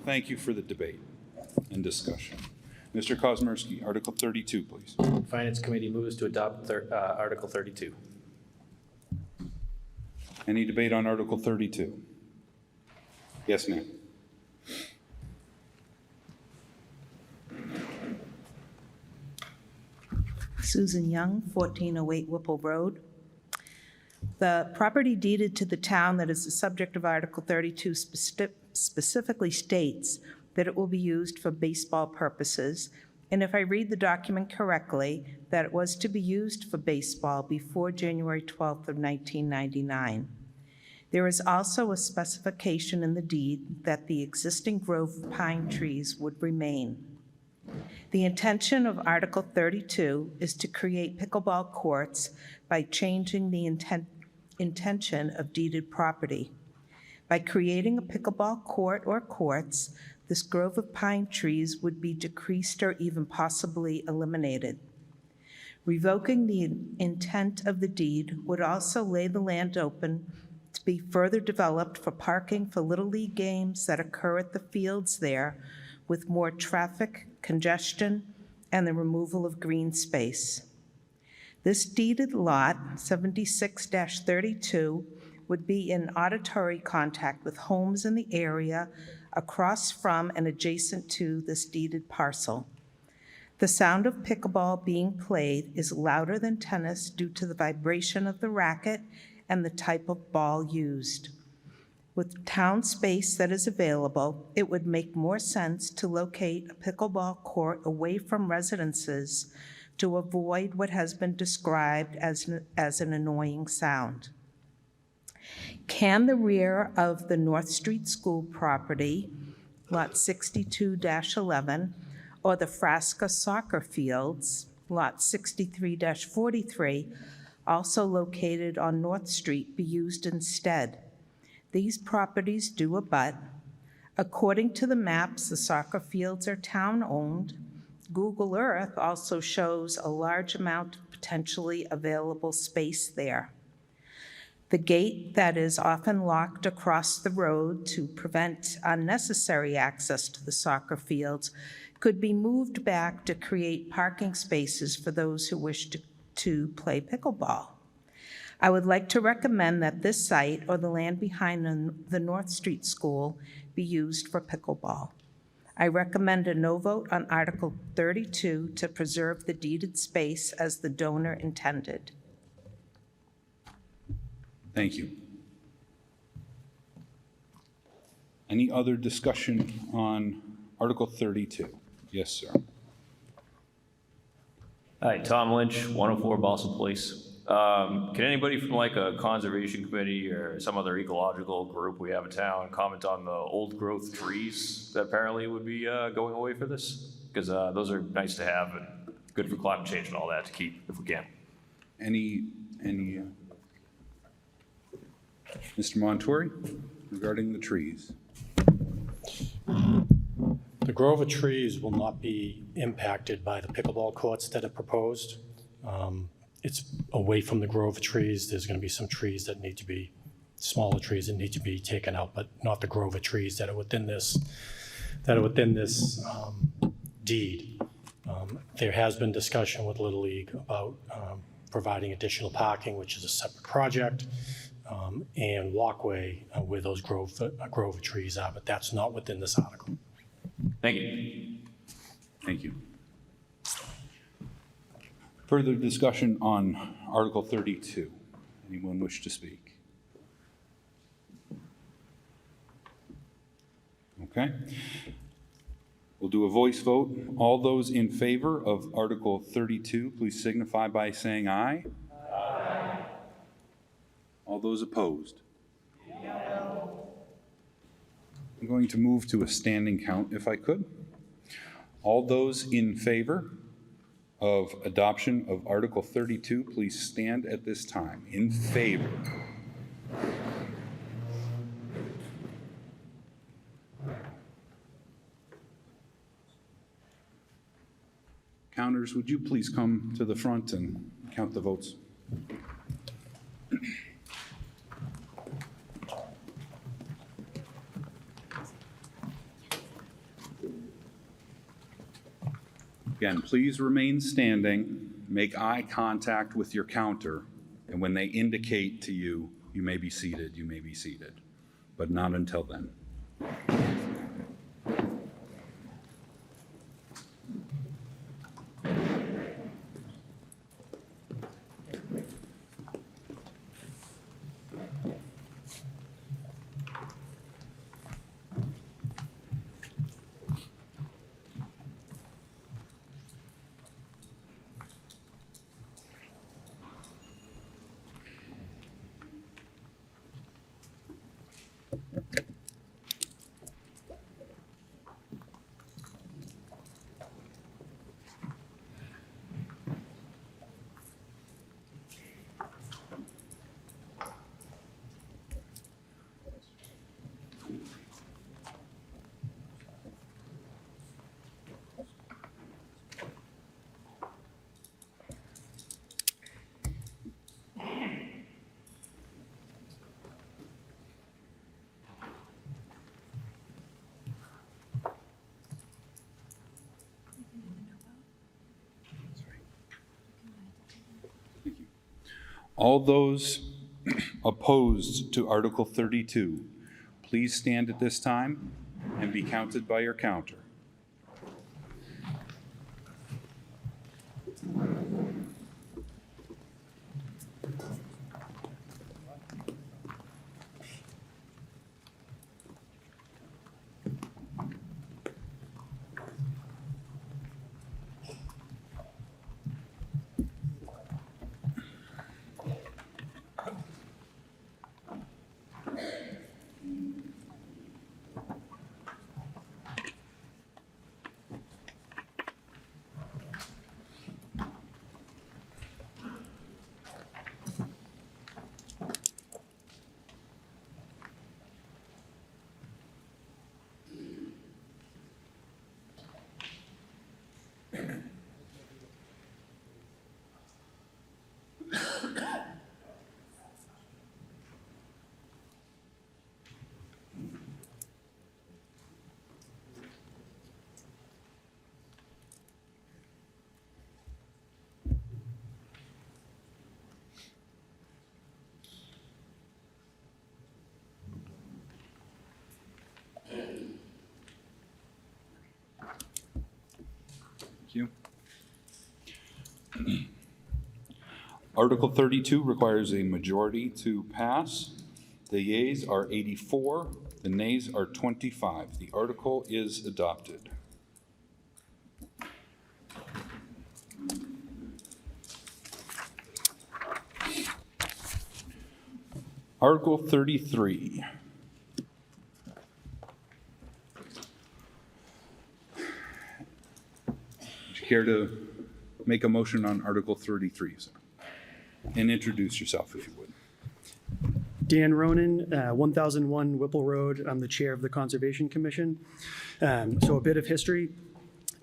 Thank you for the debate and discussion. Mr. Kosmersky, Article 32, please. Finance Committee moves to adopt Article 32. Any debate on Article 32? Yes, ma'am. Susan Young, 1408 Whipple Road. The property deeded to the town that is the subject of Article 32 specifically states that it will be used for baseball purposes, and if I read the document correctly, that it was to be used for baseball before January 12th of 1999. There is also a specification in the deed that the existing grove of pine trees would remain. The intention of Article 32 is to create pickleball courts by changing the intention of deeded property. By creating a pickleball court or courts, this grove of pine trees would be decreased or even possibly eliminated. Revoking the intent of the deed would also lay the land open to be further developed for parking for Little League games that occur at the fields there, with more traffic, congestion, and the removal of green space. This deeded lot, 76-32, would be in auditory contact with homes in the area across from and adjacent to this deeded parcel. The sound of pickleball being played is louder than tennis due to the vibration of the racket and the type of ball used. With town space that is available, it would make more sense to locate a pickleball court away from residences to avoid what has been described as an annoying sound. Can the rear of the North Street School property, Lot 62-11, or the Frasca Soccer Fields, Lot 63-43, also located on North Street, be used instead? These properties do abut. According to the maps, the soccer fields are town-owned. Google Earth also shows a large amount of potentially available space there. The gate that is often locked across the road to prevent unnecessary access to the soccer fields could be moved back to create parking spaces for those who wish to play pickleball. I would like to recommend that this site or the land behind the North Street School be used for pickleball. I recommend a no vote on Article 32 to preserve the deeded space as the donor intended. Thank you. Any other discussion on Article 32? Yes, sir. Hi, Tom Lynch, 104 Boston Place. Can anybody from like a conservation committee or some other ecological group we have in town comment on the old growth trees that apparently would be going away for this? Because those are nice to have and good for climate change and all that to keep if we can. Any Mr. Montori, regarding the trees? The grove of trees will not be impacted by the pickleball courts that are proposed. It's away from the grove of trees. There's going to be some trees that need to be, smaller trees that need to be taken out, but not the grove of trees that are within this, deed. There has been discussion with Little League about providing additional parking, which is a separate project, and walkway where those grove of trees are, but that's not within this article. Thank you. Thank you. Further discussion on Article 32. Anyone wish to speak? Okay. We'll do a voice vote. All those in favor of Article 32, please signify by saying aye. Aye. All those opposed? No. I'm going to move to a standing count if I could. All those in favor of adoption of Article 32, please stand at this time. In favor. Counters, would you please come to the front and count the votes? Again, please remain standing, make eye contact with your counter, and when they indicate to you, you may be seated, but not until then. All those opposed to Article 32, please stand at this time and be counted by your counter. Thank you. Article 32 requires a majority to pass. The yeas are 84, the nays are 25. The article is adopted. Article 33. Would you care to make a motion on Article 33, sir? And introduce yourself, if you would. Dan Ronan, 1001 Whipple Road. I'm the chair of the Conservation Commission. So a bit of history.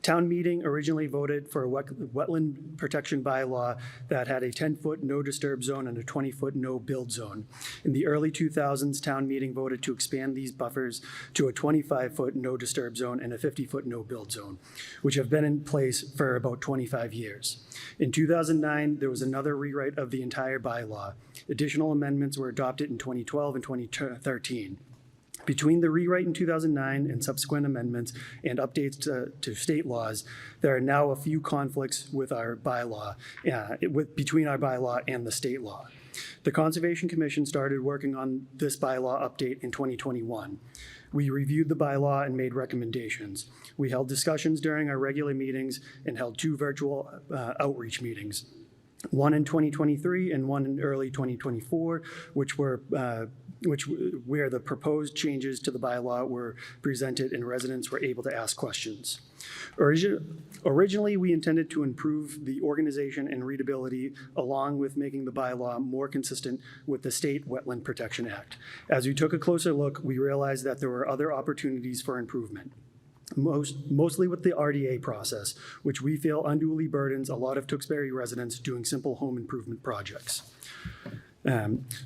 Town meeting originally voted for a wetland protection bylaw that had a 10-foot no disturb zone and a 20-foot no build zone. In the early 2000s, town meeting voted to expand these buffers to a 25-foot no disturb zone and a 50-foot no build zone, which have been in place for about 25 years. In 2009, there was another rewrite of the entire bylaw. Additional amendments were adopted in 2012 and 2013. Between the rewrite in 2009 and subsequent amendments and updates to state laws, there are now a few conflicts with our bylaw, between our bylaw and the state law. The Conservation Commission started working on this bylaw update in 2021. We reviewed the bylaw and made recommendations. We held discussions during our regular meetings and held 2 virtual outreach meetings, one in 2023 and one in early 2024, where the proposed changes to the bylaw were presented and residents were able to ask questions. Originally, we intended to improve the organization and readability along with making the bylaw more consistent with the State Wetland Protection Act. As we took a closer look, we realized that there were other opportunities for improvement. Mostly with the RDA process, which we feel unduly burdens a lot of Tewksbury residents doing simple home improvement projects.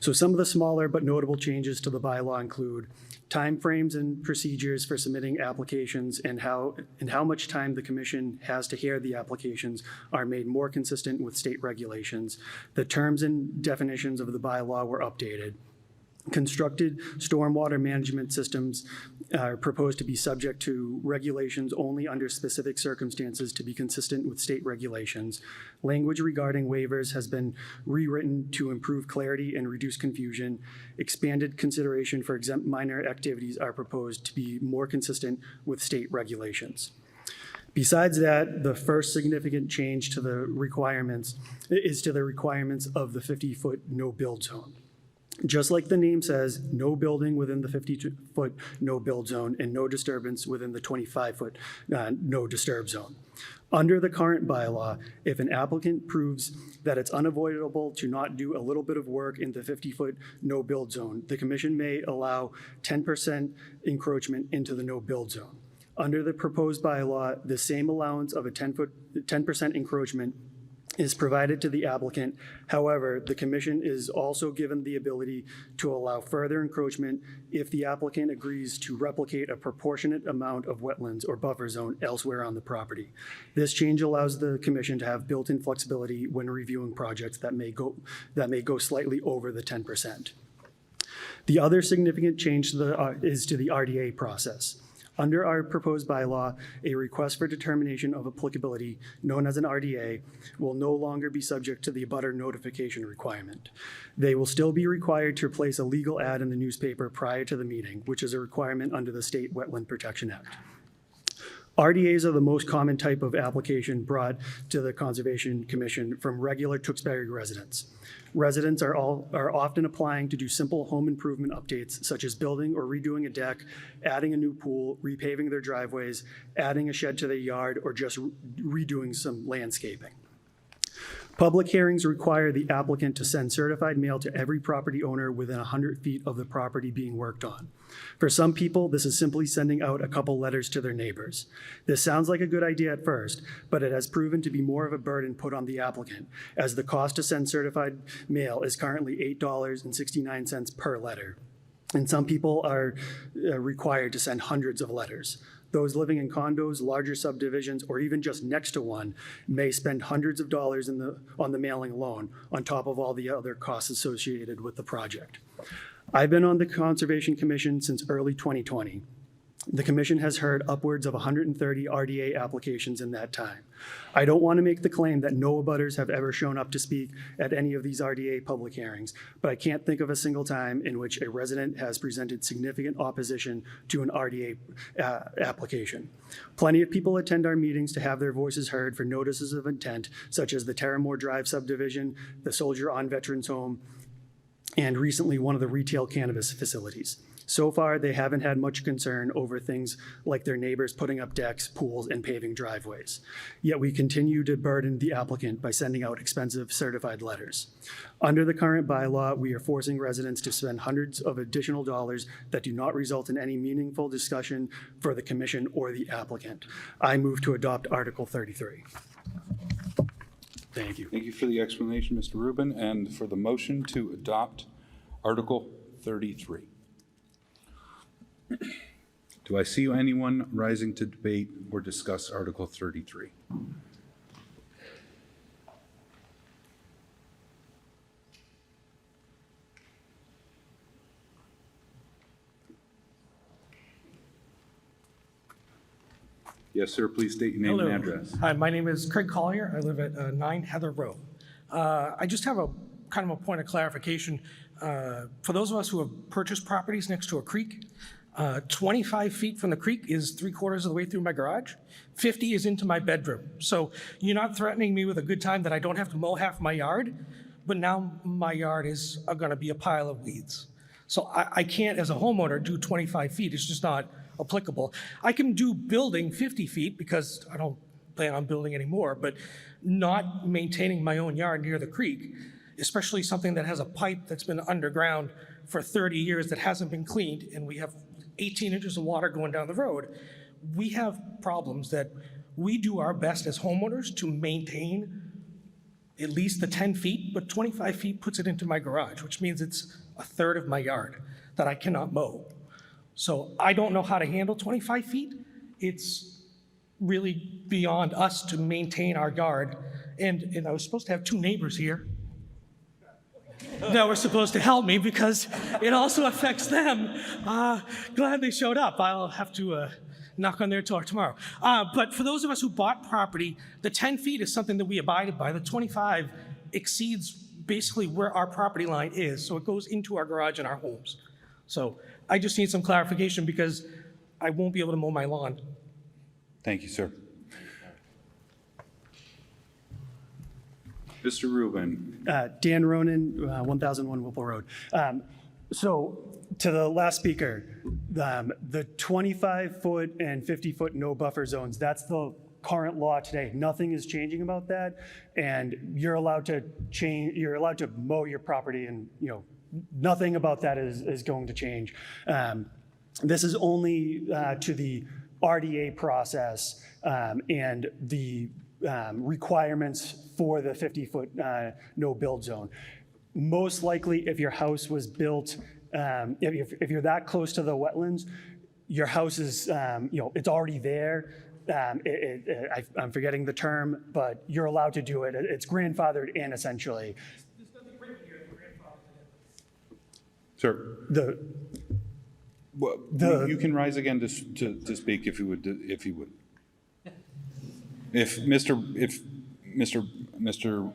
So some of the smaller but notable changes to the bylaw include timeframes and procedures for submitting applications and how much time the commission has to hear the applications are made more consistent with state regulations. The terms and definitions of the bylaw were updated. Constructed stormwater management systems are proposed to be subject to regulations only under specific circumstances to be consistent with state regulations. Language regarding waivers has been rewritten to improve clarity and reduce confusion. Expanded consideration for exempt minor activities are proposed to be more consistent with state regulations. Besides that, the first significant change to the requirements is to the requirements of the 50-foot no build zone. Just like the name says, no building within the 50-foot no build zone and no disturbance within the 25-foot no disturb zone. Under the current bylaw, if an applicant proves that it's unavoidable to not do a little bit of work in the 50-foot no build zone, the commission may allow 10% encroachment into the no build zone. Under the proposed bylaw, the same allowance of a 10% encroachment is provided to the applicant. However, the commission is also given the ability to allow further encroachment if the applicant agrees to replicate a proportionate amount of wetlands or buffer zone elsewhere on the property. This change allows the commission to have built-in flexibility when reviewing projects that may go slightly over the 10%. The other significant change is to the RDA process. Under our proposed bylaw, a request for determination of applicability, known as an RDA, will no longer be subject to the abutter notification requirement. They will still be required to place a legal ad in the newspaper prior to the meeting, which is a requirement under the State Wetland Protection Act. RDAs are the most common type of application brought to the Conservation Commission from regular Tewksbury residents. Residents are often applying to do simple home improvement updates, such as building or redoing a deck, adding a new pool, repaving their driveways, adding a shed to their yard, or just redoing some landscaping. Public hearings require the applicant to send certified mail to every property owner within 100 feet of the property being worked on. For some people, this is simply sending out a couple letters to their neighbors. This sounds like a good idea at first, but it has proven to be more of a burden put on the applicant, as the cost to send certified mail is currently $8.69 per letter. And some people are required to send hundreds of letters. Those living in condos, larger subdivisions, or even just next to one may spend hundreds of dollars on the mailing alone, on top of all the other costs associated with the project. I've been on the Conservation Commission since early 2020. The commission has heard upwards of 130 RDA applications in that time. I don't want to make the claim that no abutters have ever shown up to speak at any of these RDA public hearings, but I can't think of a single time in which a resident has presented significant opposition to an RDA application. Plenty of people attend our meetings to have their voices heard for notices of intent, such as the Terramore Drive subdivision, the Soldier on Veterans Home, and recently one of the retail cannabis facilities. So far, they haven't had much concern over things like their neighbors putting up decks, pools, and paving driveways. Yet we continue to burden the applicant by sending out expensive certified letters. Under the current bylaw, we are forcing residents to spend hundreds of additional dollars that do not result in any meaningful discussion for the commission or the applicant. I move to adopt Article 33. Thank you. Thank you for the explanation, Mr. Rubin, and for the motion to adopt Article 33. Do I see anyone rising to debate or discuss Article 33? Yes, sir. Please state your name and address. Hi, my name is Craig Collier. I live at 9 Heather Road. I just have a kind of a point of clarification. For those of us who have purchased properties next to a creek, 25 feet from the creek is 3/4 of the way through my garage. 50 is into my bedroom. So you're not threatening me with a good time that I don't have to mow half my yard, but now my yard is going to be a pile of weeds. So I can't, as a homeowner, do 25 feet. It's just not applicable. I can do building 50 feet because I don't plan on building anymore, but not maintaining my own yard near the creek, especially something that has a pipe that's been underground for 30 years that hasn't been cleaned, and we have 18 inches of water going down the road. We have problems that we do our best as homeowners to maintain at least the 10 feet, but 25 feet puts it into my garage, which means it's 1/3 of my yard that I cannot mow. So I don't know how to handle 25 feet. It's really beyond us to maintain our yard. And I was supposed to have 2 neighbors here that were supposed to help me because it also affects them. Glad they showed up. I'll have to knock on their door tomorrow. But for those of us who bought property, the 10 feet is something that we abided by. The 25 exceeds basically where our property line is, so it goes into our garage and our homes. So I just need some clarification because I won't be able to mow my lawn. Thank you, sir. Mr. Rubin. Dan Ronan, 1001 Whipple Road. So to the last speaker, the 25-foot and 50-foot no buffer zones, that's the current law today. Nothing is changing about that, and you're allowed to change. You're allowed to mow your property, and nothing about that is going to change. This is only to the RDA process, and the requirements for the 50-foot no-build zone. Most likely, if your house was built, if you're that close to the wetlands, your house is, it's already there. I'm forgetting the term, but you're allowed to do it. It's grandfathered in, essentially. Sir, you can rise again to speak if you would. If Mr.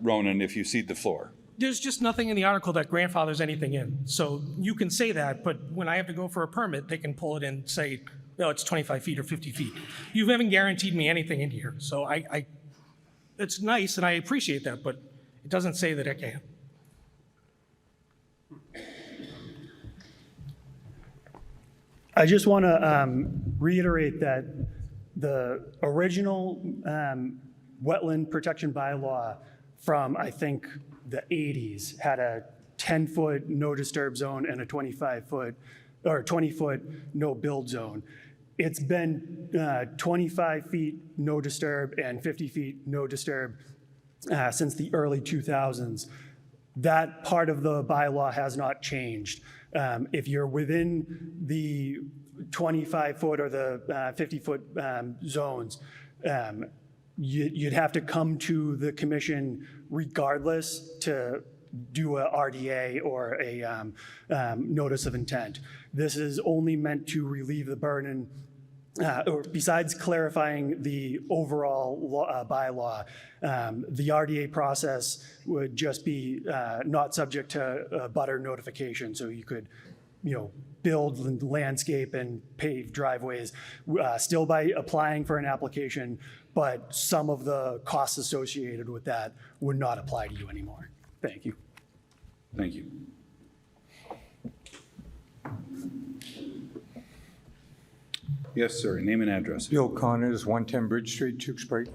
Ronan, if you cede the floor. There's just nothing in the article that grandfathers anything in. So you can say that, but when I have to go for a permit, they can pull it in and say, no, it's 25 feet or 50 feet. You haven't guaranteed me anything in here. So it's nice and I appreciate that, but it doesn't say that I can. I just want to reiterate that the original wetland protection bylaw from, I think, the 80s had a 10-foot no disturb zone and a 25-foot or 20-foot no build zone. It's been 25 feet no disturb and 50 feet no disturb since the early 2000s. That part of the bylaw has not changed. If you're within the 25-foot or the 50-foot zones, you'd have to come to the commission regardless to do a RDA or a notice of intent. This is only meant to relieve the burden, or besides clarifying the overall bylaw, the RDA process would just be not subject to butter notification. So you could, build landscape and pave driveways still by applying for an application, but some of the costs associated with that would not apply to you anymore. Thank you. Thank you. Yes, sir. Name and address. Bill Connors, 110 Bridge Street, Tewksbury.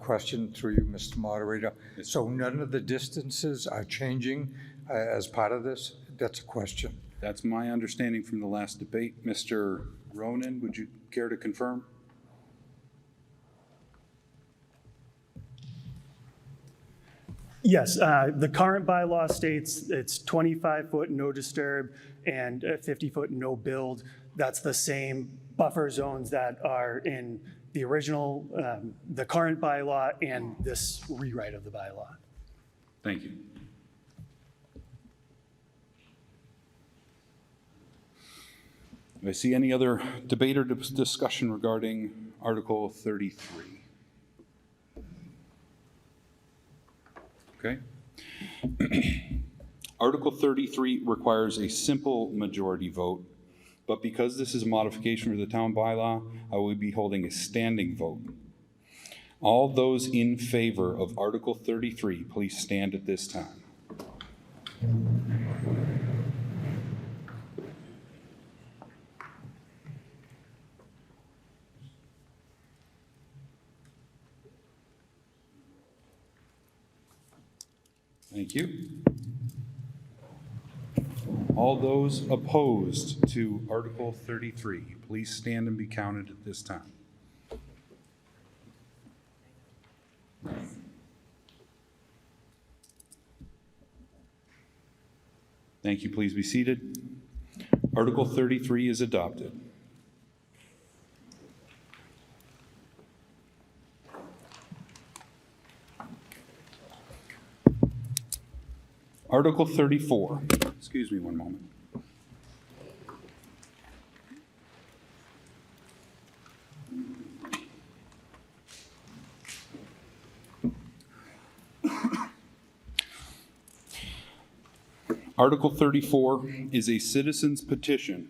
Question through you, Mr. Moderator. So none of the distances are changing as part of this? That's a question. That's my understanding from the last debate. Mr. Ronan, would you care to confirm? Yes, the current bylaw states it's 25-foot no disturb and 50-foot no build. That's the same buffer zones that are in the original, the current bylaw and this rewrite of the bylaw. Thank you. Do I see any other debate or discussion regarding Article 33? Okay. Article 33 requires a simple majority vote, but because this is a modification of the town bylaw, I will be holding a standing vote. All those in favor of Article 33, please stand at this time. Thank you. All those opposed to Article 33, please stand and be counted at this time. Thank you. Please be seated. Article 33 is adopted. Article 34. Excuse me one moment. Article 34 is a citizen's petition.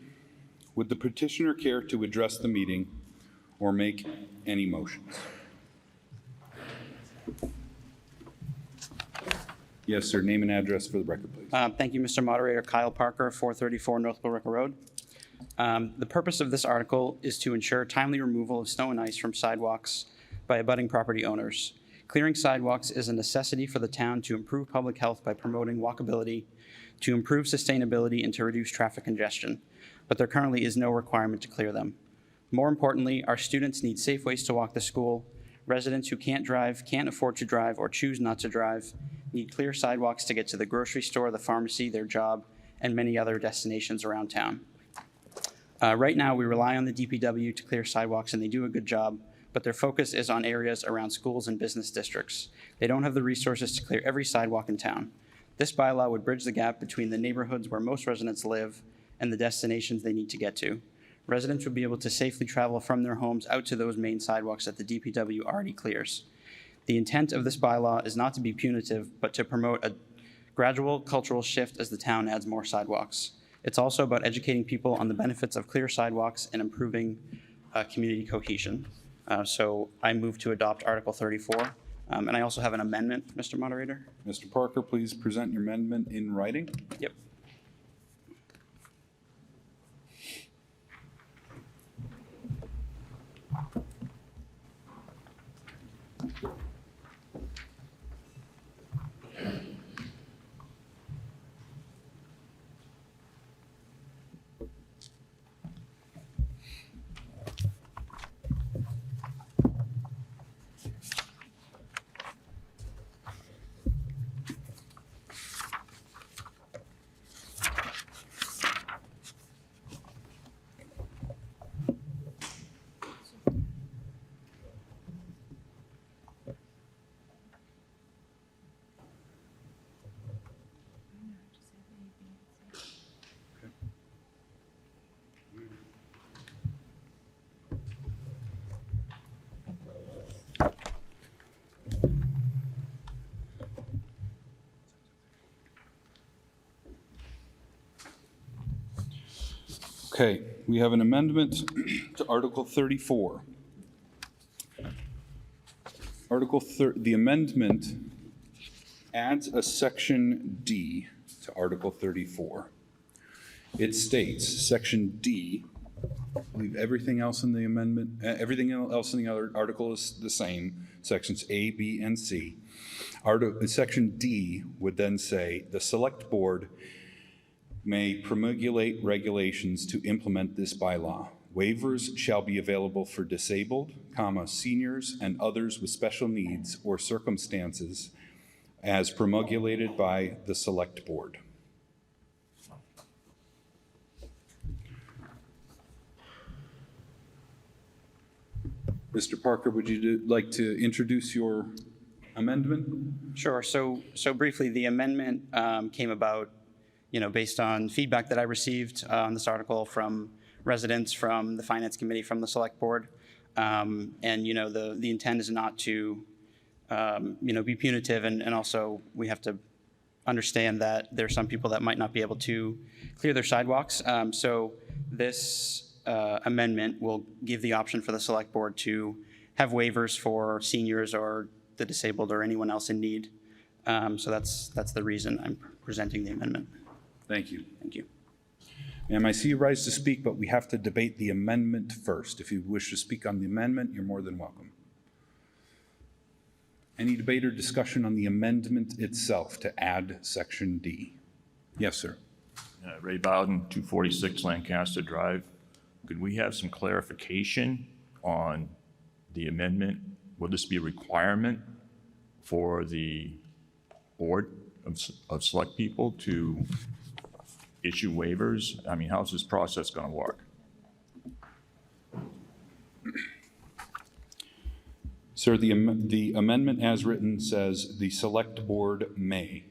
Would the petitioner care to address the meeting or make any motions? Yes, sir. Name and address for the record, please. Thank you, Mr. Moderator. Kyle Parker, 434 North Billerica Road. The purpose of this article is to ensure timely removal of snow and ice from sidewalks by abutting property owners. Clearing sidewalks is a necessity for the town to improve public health by promoting walkability, to improve sustainability, and to reduce traffic congestion. But there currently is no requirement to clear them. More importantly, our students need safe ways to walk to school. Residents who can't drive, can't afford to drive, or choose not to drive need clear sidewalks to get to the grocery store, the pharmacy, their job, and many other destinations around town. Right now, we rely on the DPW to clear sidewalks, and they do a good job, but their focus is on areas around schools and business districts. They don't have the resources to clear every sidewalk in town. This bylaw would bridge the gap between the neighborhoods where most residents live and the destinations they need to get to. Residents would be able to safely travel from their homes out to those main sidewalks that the DPW already clears. The intent of this bylaw is not to be punitive, but to promote a gradual cultural shift as the town adds more sidewalks. It's also about educating people on the benefits of clear sidewalks and improving community cohesion. So I move to adopt Article 34. And I also have an amendment, Mr. Moderator. Mr. Parker, please present your amendment in writing. Yep. Okay, we have an amendment to Article 34. The amendment adds a section D to Article 34. It states, Section D, I believe everything else in the amendment, everything else in the other article is the same, sections A, B, and C. Section D would then say, the Select Board may promulgate regulations to implement this bylaw. Waivers shall be available for disabled, seniors, and others with special needs or circumstances as promulgated by the Select Board. Mr. Parker, would you like to introduce your amendment? Sure. So briefly, the amendment came about based on feedback that I received on this article from residents, from the Finance Committee, from the Select Board. And, the intent is not to, be punitive. And also, we have to understand that there are some people that might not be able to clear their sidewalks. So this amendment will give the option for the Select Board to have waivers for seniors or the disabled or anyone else in need. So that's the reason I'm presenting the amendment. Thank you. Thank you. Ma'am, I see you rise to speak, but we have to debate the amendment first. If you wish to speak on the amendment, you're more than welcome. Any debate or discussion on the amendment itself to add Section D? Yes, sir. Ray Bowden, 246 Lancaster Drive. Could we have some clarification on the amendment? Will this be a requirement for the board of select people to issue waivers? I mean, how's this process going to work? Sir, the amendment as written says the Select Board may.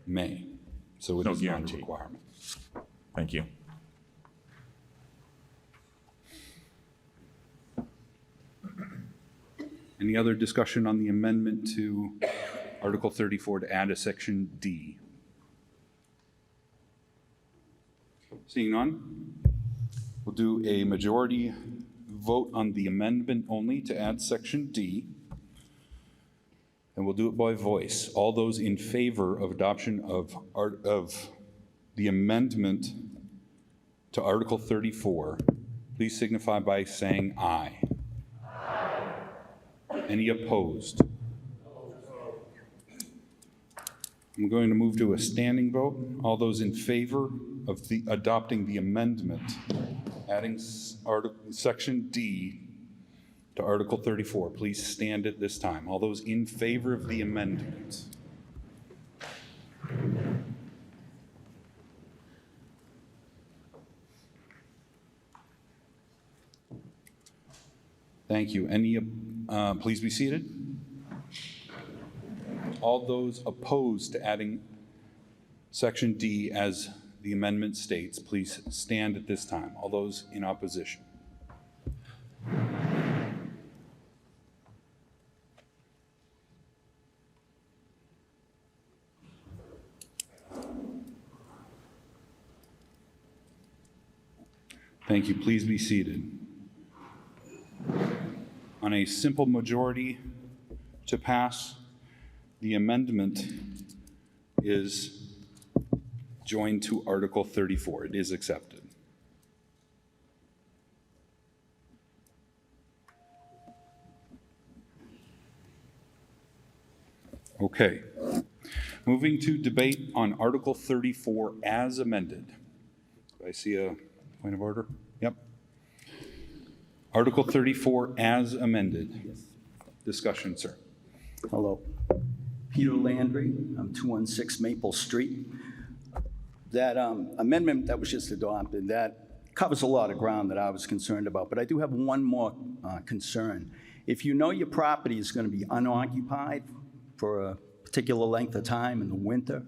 May. So it is not a requirement. Thank you. Any other discussion on the amendment to Article 34 to add a Section D? Seeing none, we'll do a majority vote on the amendment only to add Section D. And we'll do it by voice. All those in favor of adoption of the amendment to Article 34, please signify by saying aye. Any opposed? I'm going to move to a standing vote. All those in favor of adopting the amendment, adding Section D to Article 34, please stand at this time. All those in favor of the amendment? Thank you. Any, please be seated. All those opposed to adding Section D as the amendment states, please stand at this time. All those in opposition. Thank you. Please be seated. On a simple majority to pass, the amendment is joined to Article 34. It is accepted. Okay. Moving to debate on Article 34 as amended. I see a point of order. Yep. Article 34 as amended. Discussion, sir. Hello. Peter Landry, 216 Maple Street. That amendment that was just adopted, that covers a lot of ground that I was concerned about, but I do have one more concern. If you know your property is going to be unoccupied for a particular length of time in the winter,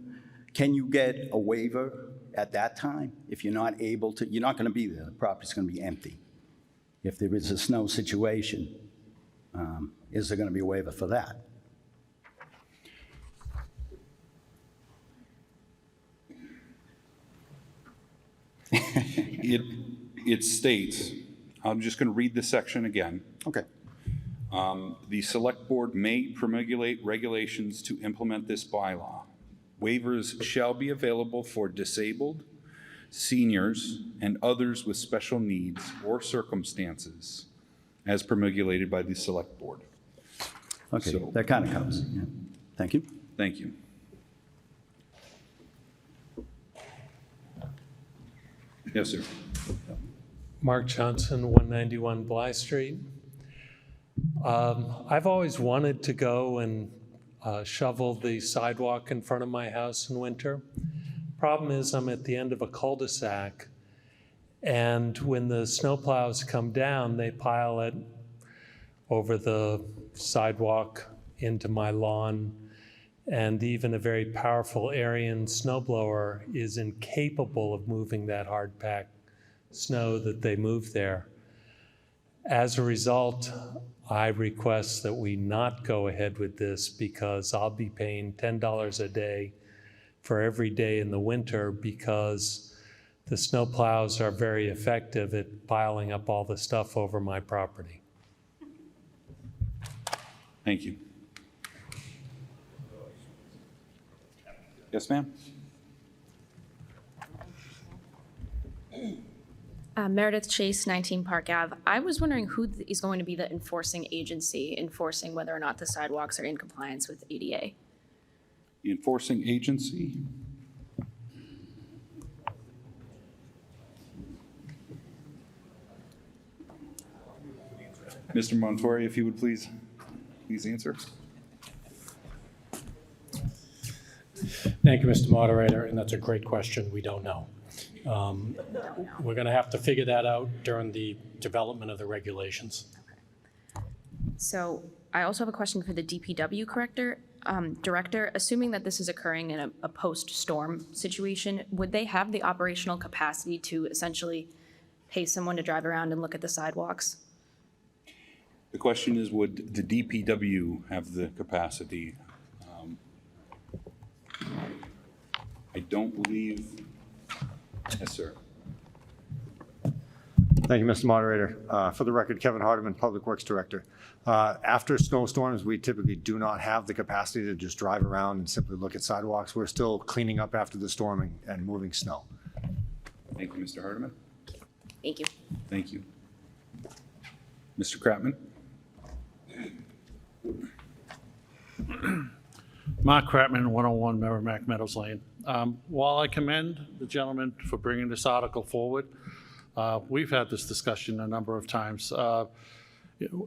can you get a waiver at that time? If you're not able to, you're not going to be there, the property's going to be empty. If there is a snow situation, is there going to be a waiver for that? It states, I'm just going to read the section again. Okay. The select board may promulgate regulations to implement this bylaw. Waivers shall be available for disabled, seniors, and others with special needs or circumstances as promulgated by the select board. Okay, So, that kind of covers it, yeah. Thank you. thank you. Yes, sir. Mark Johnson, 191 Bly Street. I've always wanted to go and shovel the sidewalk in front of my house in winter. Problem is, I'm at the end of a cul-de-sac, and when the snowplows come down, they pile it over the sidewalk into my lawn, and even a very powerful Arian snowblower is incapable of moving that hard-packed snow that they move there. As a result, I request that we not go ahead with this because I'll be paying $10 a day for every day in the winter because the snowplows are very effective at piling up all the stuff over my property. Thank you. Yes, ma'am. Meredith Chase, 19 Park Ave. I was wondering who is going to be the enforcing agency enforcing whether or not the sidewalks are in compliance with ADA. The enforcing agency. Mr. Montori, if you would please answer. Thank you, Mr. Moderator, and that's a great question. We don't know. We're going to have to figure that out during the development of the regulations. So I also have a question for the DPW director. Assuming that this is occurring in a post-storm situation, would they have the operational capacity to essentially pay someone to drive around and look at the sidewalks? The question is, would the DPW have the capacity? I don't believe, yes, sir. Thank you, Mr. Moderator. For the record, Kevin Hardiman, Public Works Director. After snowstorms, we typically do not have the capacity to just drive around and simply look at sidewalks. We're still cleaning up after the storming and moving snow. Thank you, Mr. Hardiman. Thank you. Thank you. Mr. Kratman? Mark Kratman, 101 Merrimack Meadows Lane. While I commend the gentleman for bringing this article forward, we've had this discussion a number of times.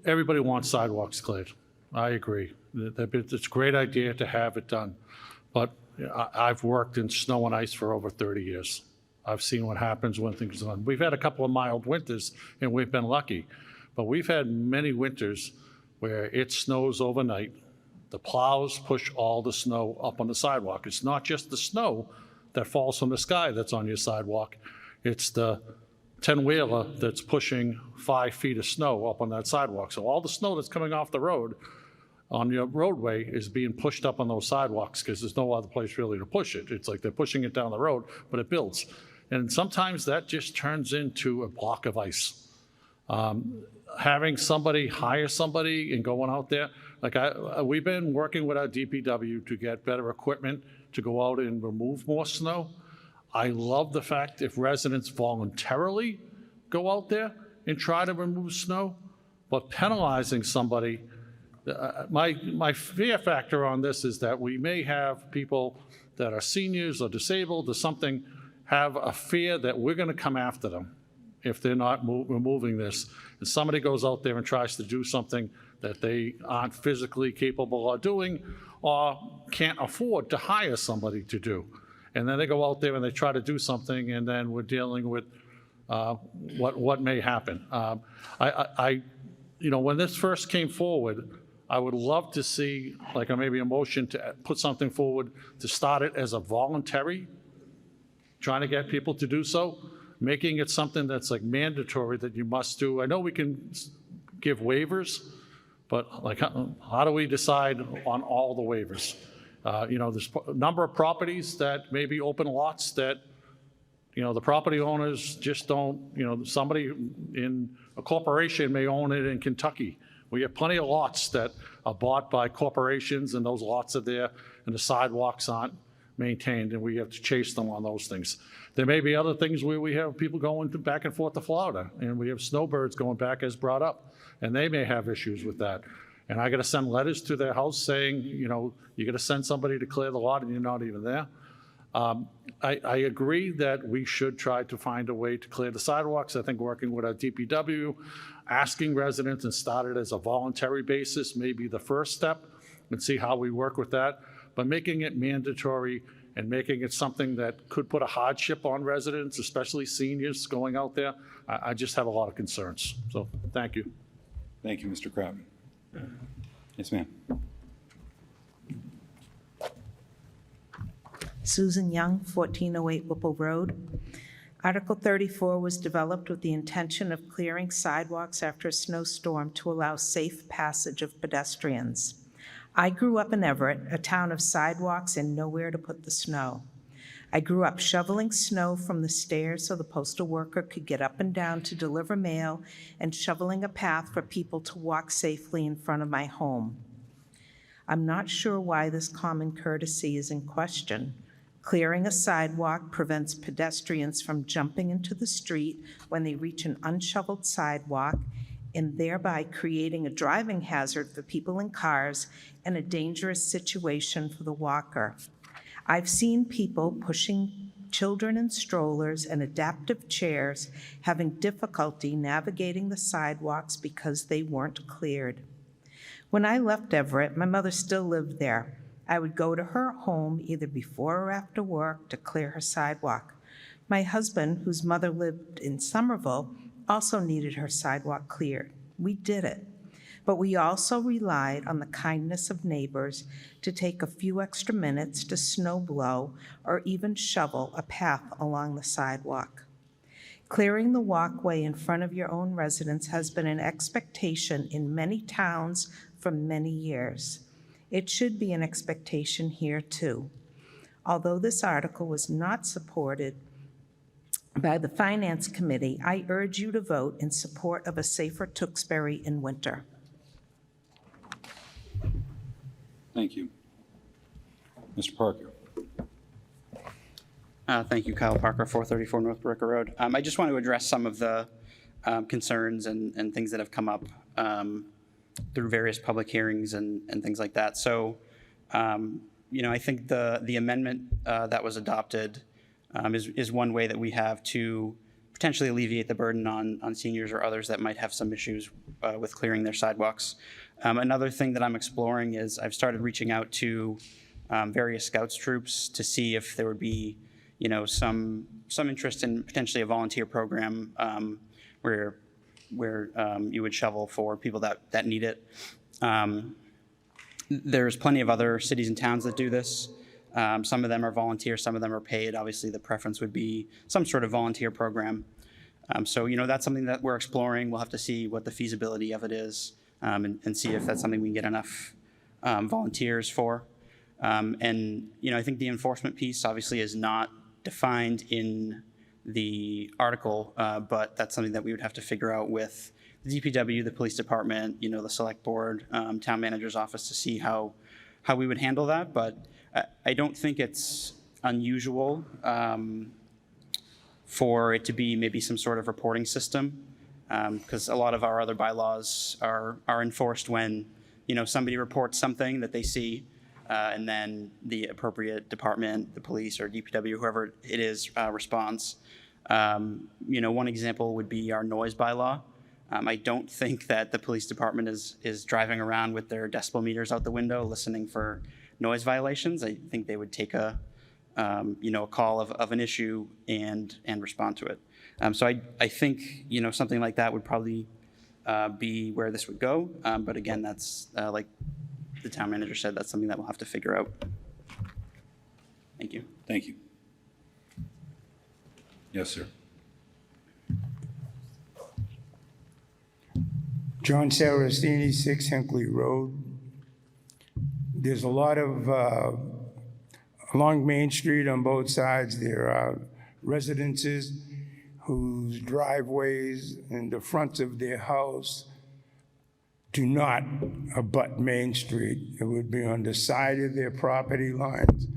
everybody wants sidewalks cleared. I agree. It's a great idea to have it done. But I've worked in snow and ice for over 30 years. I've seen what happens when things are done. We've had a couple of mild winters, and we've been lucky. But we've had many winters where it snows overnight. The plows push all the snow up on the sidewalk. It's not just the snow that falls from the sky that's on your sidewalk. It's the 10-wheeler that's pushing 5 feet of snow up on that sidewalk. So all the snow that's coming off the road on your roadway is being pushed up on those sidewalks because there's no other place really to push it. It's like they're pushing it down the road, but it builds. And sometimes that just turns into a block of ice. Having somebody hire somebody and going out there, like we've been working with our DPW to get better equipment to go out and remove more snow. I love the fact if residents voluntarily go out there and try to remove snow, but penalizing somebody, my fear factor on this is that we may have people that are seniors or disabled or something have a fear that we're going to come after them if they're not removing this. And somebody goes out there and tries to do something that they aren't physically capable of doing or can't afford to hire somebody to do. And then they go out there and they try to do something, and then we're dealing with what may happen. When this first came forward, I would love to see like maybe a motion to put something forward to start it as a voluntary, trying to get people to do so, making it something that's like mandatory that you must do. I know we can give waivers, but like how do we decide on all the waivers? There's a number of properties that may be open lots that, the property owners just don't, somebody in a corporation may own it in Kentucky. We have plenty of lots that are bought by corporations, and those lots are there, and the sidewalks aren't maintained, and we have to chase them on those things. There may be other things where we have people going back and forth to Florida, and we have snowbirds going back as brought up, and they may have issues with that. And I got to send letters to their house saying, you got to send somebody to clear the lot, and you're not even there. I agree that we should try to find a way to clear the sidewalks. I think working with our DPW, asking residents and start it as a voluntary basis may be the first step, and see how we work with that. But making it mandatory and making it something that could put a hardship on residents, especially seniors going out there, I just have a lot of concerns. So thank you. Thank you, Mr. Kratman. Yes, ma'am. Susan Young, 1408 Whipple Road. Article 34 was developed with the intention of clearing sidewalks after a snowstorm to allow safe passage of pedestrians. I grew up in Everett, a town of sidewalks and nowhere to put the snow. I grew up shoveling snow from the stairs so the postal worker could get up and down to deliver mail, and shoveling a path for people to walk safely in front of my home. I'm not sure why this common courtesy is in question. Clearing a sidewalk prevents pedestrians from jumping into the street when they reach an unshoveled sidewalk, and thereby creating a driving hazard for people in cars and a dangerous situation for the walker. I've seen people pushing children in strollers and adaptive chairs having difficulty navigating the sidewalks because they weren't cleared. When I left Everett, my mother still lived there. I would go to her home either before or after work to clear her sidewalk. My husband, whose mother lived in Somerville, also needed her sidewalk cleared. We did it. But we also relied on the kindness of neighbors to take a few extra minutes to snow blow or even shovel a path along the sidewalk. Clearing the walkway in front of your own residence has been an expectation in many towns for many years. It should be an expectation here too. Although this article was not supported by the Finance Committee, I urge you to vote in support of a safer Tewksbury in winter. Thank you. Mr. Parker. Thank you, Kyle Parker, 434 North Barica Road. I just want to address some of the concerns and things that have come up through various public hearings and things like that. So, I think the amendment that was adopted is one way that we have to potentially alleviate the burden on seniors or others that might have some issues with clearing their sidewalks. Another thing that I'm exploring is I've started reaching out to various Scouts troops to see if there would be, some interest in potentially a volunteer program where you would shovel for people that need it. There's plenty of other cities and towns that do this. Some of them are volunteer, some of them are paid. Obviously, the preference would be some sort of volunteer program. So, that's something that we're exploring. We'll have to see what the feasibility of it is and see if that's something we can get enough volunteers for. And, I think the enforcement piece obviously is not defined in the article, but that's something that we would have to figure out with the DPW, the police department, the select board, town manager's office to see how we would handle that. But I don't think it's unusual for it to be maybe some sort of reporting system, because a lot of our other bylaws are enforced when, somebody reports something that they see, and then the appropriate department, the police or DPW, whoever it is, responds. One example would be our noise bylaw. I don't think that the police department is driving around with their decibel meters out the window listening for noise violations. I think they would take a call of an issue and respond to it. So I think, something like that would probably be where this would go. But again, that's like the town manager said, that's something that we'll have to figure out. Thank you. Thank you. Yes, sir. John Sarastini, 6 Hinckley Road. There's a lot of, along Main Street on both sides, there are residences whose driveways and the fronts of their house do not abut Main Street. It would be on the side of their property lines.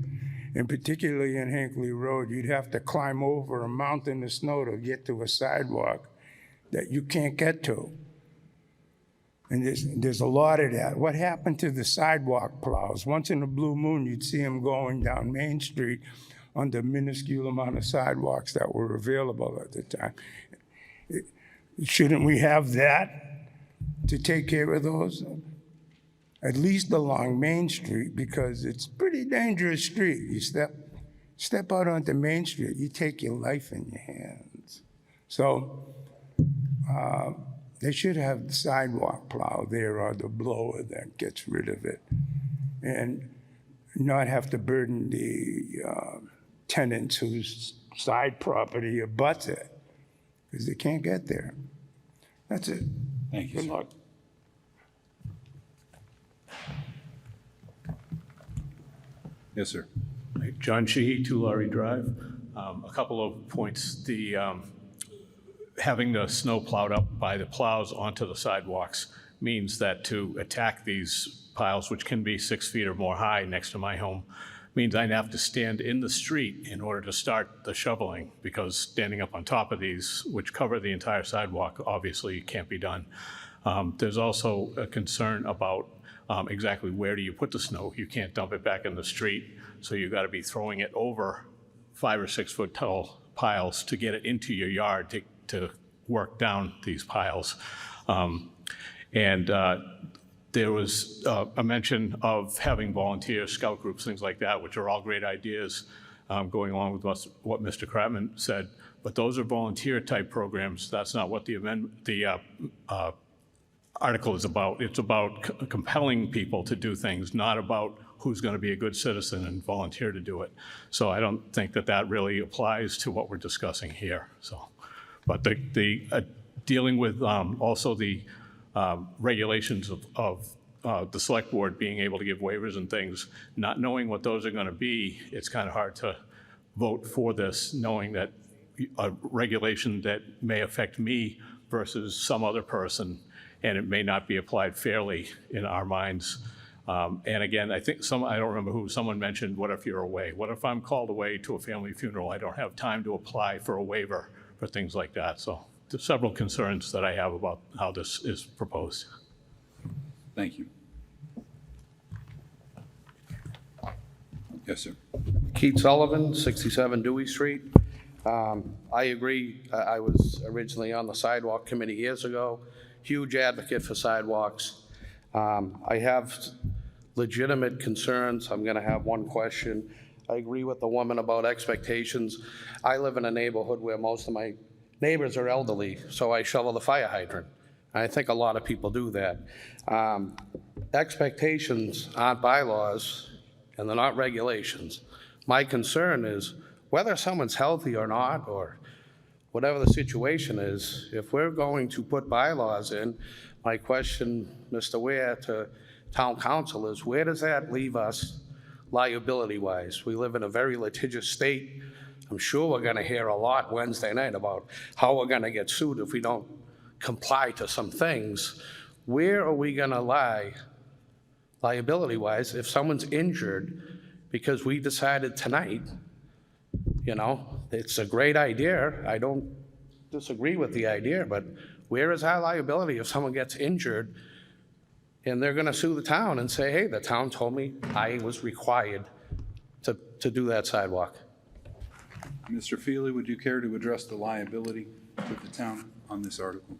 And particularly in Hinckley Road, you'd have to climb over a mountain of snow to get to a sidewalk that you can't get to. And there's a lot of that. What happened to the sidewalk plows? Once in a blue moon, you'd see them going down Main Street on the minuscule amount of sidewalks that were available at the time. Shouldn't we have that to take care of those? At least along Main Street, because it's a pretty dangerous street. You step out onto Main Street, you take your life in your hands. So they should have the sidewalk plow there or the blower that gets rid of it, and not have to burden the tenants whose side property abuts it, because they can't get there. That's it. Thank you. Good luck. Yes, sir. John Sheehy, 2 Laurie Drive. A couple of points. Having the snow plowed up by the plows onto the sidewalks means that to attack these piles, which can be 6 feet or more high next to my home, means I'd have to stand in the street in order to start the shoveling, because standing up on top of these, which cover the entire sidewalk, obviously can't be done. There's also a concern about exactly where do you put the snow. You can't dump it back in the street, so you've got to be throwing it over 5 or 6 foot tall piles to get it into your yard to work down these piles. There was a mention of having volunteers, scout groups, things like that, which are all great ideas, going along with what Mr. Kratman said. But those are volunteer type programs. That's not what the article is about. It's about compelling people to do things, not about who's going to be a good citizen and volunteer to do it. So I don't think that really applies to what we're discussing here. So, but dealing with also the regulations of the select board being able to give waivers and things, not knowing what those are going to be, it's kind of hard to vote for this, knowing that a regulation that may affect me versus some other person, and it may not be applied fairly in our minds. And again, I think I don't remember who, someone mentioned, what if you're away? What if I'm called away to a family funeral? I don't have time to apply for a waiver for things like that. So there's several concerns that I have about how this is proposed. Thank you. Yes, sir. Keith Sullivan, 67 Dewey Street. I agree. I was originally on the sidewalk committee years ago, huge advocate for sidewalks. I have legitimate concerns. I'm gonna have one question. I agree with the woman about expectations. I live in a neighborhood where most of my neighbors are elderly, so I shovel the fire hydrant. I think a lot of people do that. Expectations aren't bylaws, and they're not regulations. My concern is whether someone's healthy or not, or whatever the situation is, if we're going to put bylaws in, my question, Mr. Ware, to town council is, where does that leave us liability-wise? We live in a very litigious state. I'm sure we're gonna hear a lot Wednesday night about how we're gonna get sued if we don't comply to some things. Where are we gonna lie liability-wise if someone's injured because we decided tonight, you know, it's a great idea. I don't disagree with the idea, but where is our liability if someone gets injured and they're gonna sue the town and say, hey, the town told me I was required to do that sidewalk? Mr. Feely, would you care to address the liability to the town on this article?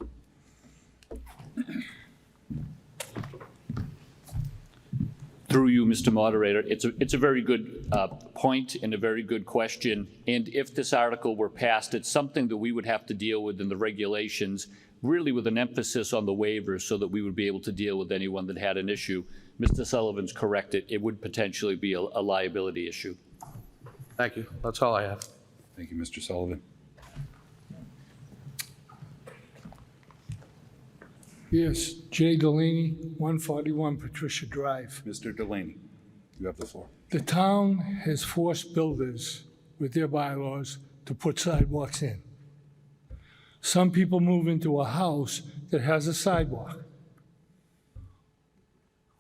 Through you, Mr. Moderator, it's a very good point and a very good question. And if this article were passed, it's something that we would have to deal with in the regulations, really with an emphasis on the waivers so that we would be able to deal with anyone that had an issue. Mr. Sullivan's correct. It would potentially be a liability issue. Thank you. That's all I have. Thank you, Mr. Sullivan. Yes, Jay Delaney, 141 Patricia Drive. Mr. Delaney, you have the floor. The town has forced builders with their bylaws to put sidewalks in. Some people move into a house that has a sidewalk.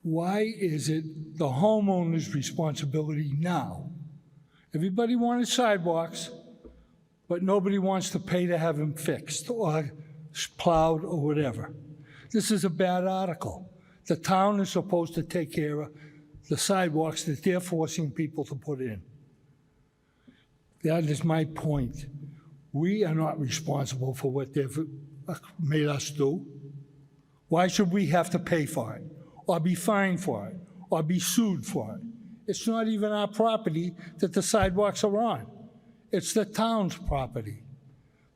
Why is it the homeowner's responsibility now? Everybody wanted sidewalks, but nobody wants to pay to have them fixed or plowed or whatever. This is a bad article. The town is supposed to take care of the sidewalks that they're forcing people to put in. That is my point. We are not responsible for what they've made us do. Why should we have to pay for it, or be fined for it, or be sued for it? It's not even our property that the sidewalks are on. It's the town's property.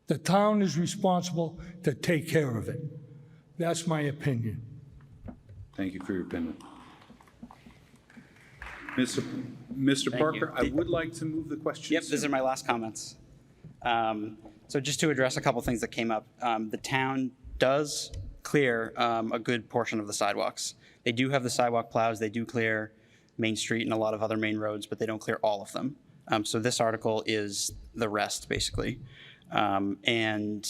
The town is responsible to take care of it. That's my opinion. Thank you for your opinion. Mr. Parker, I would like to move the question. Yep, these are my last comments. So just to address a couple things that came up, the town does clear a good portion of the sidewalks. They do have the sidewalk plows, they do clear Main Street and a lot of other main roads, but they don't clear all of them. So this article is the rest, basically. And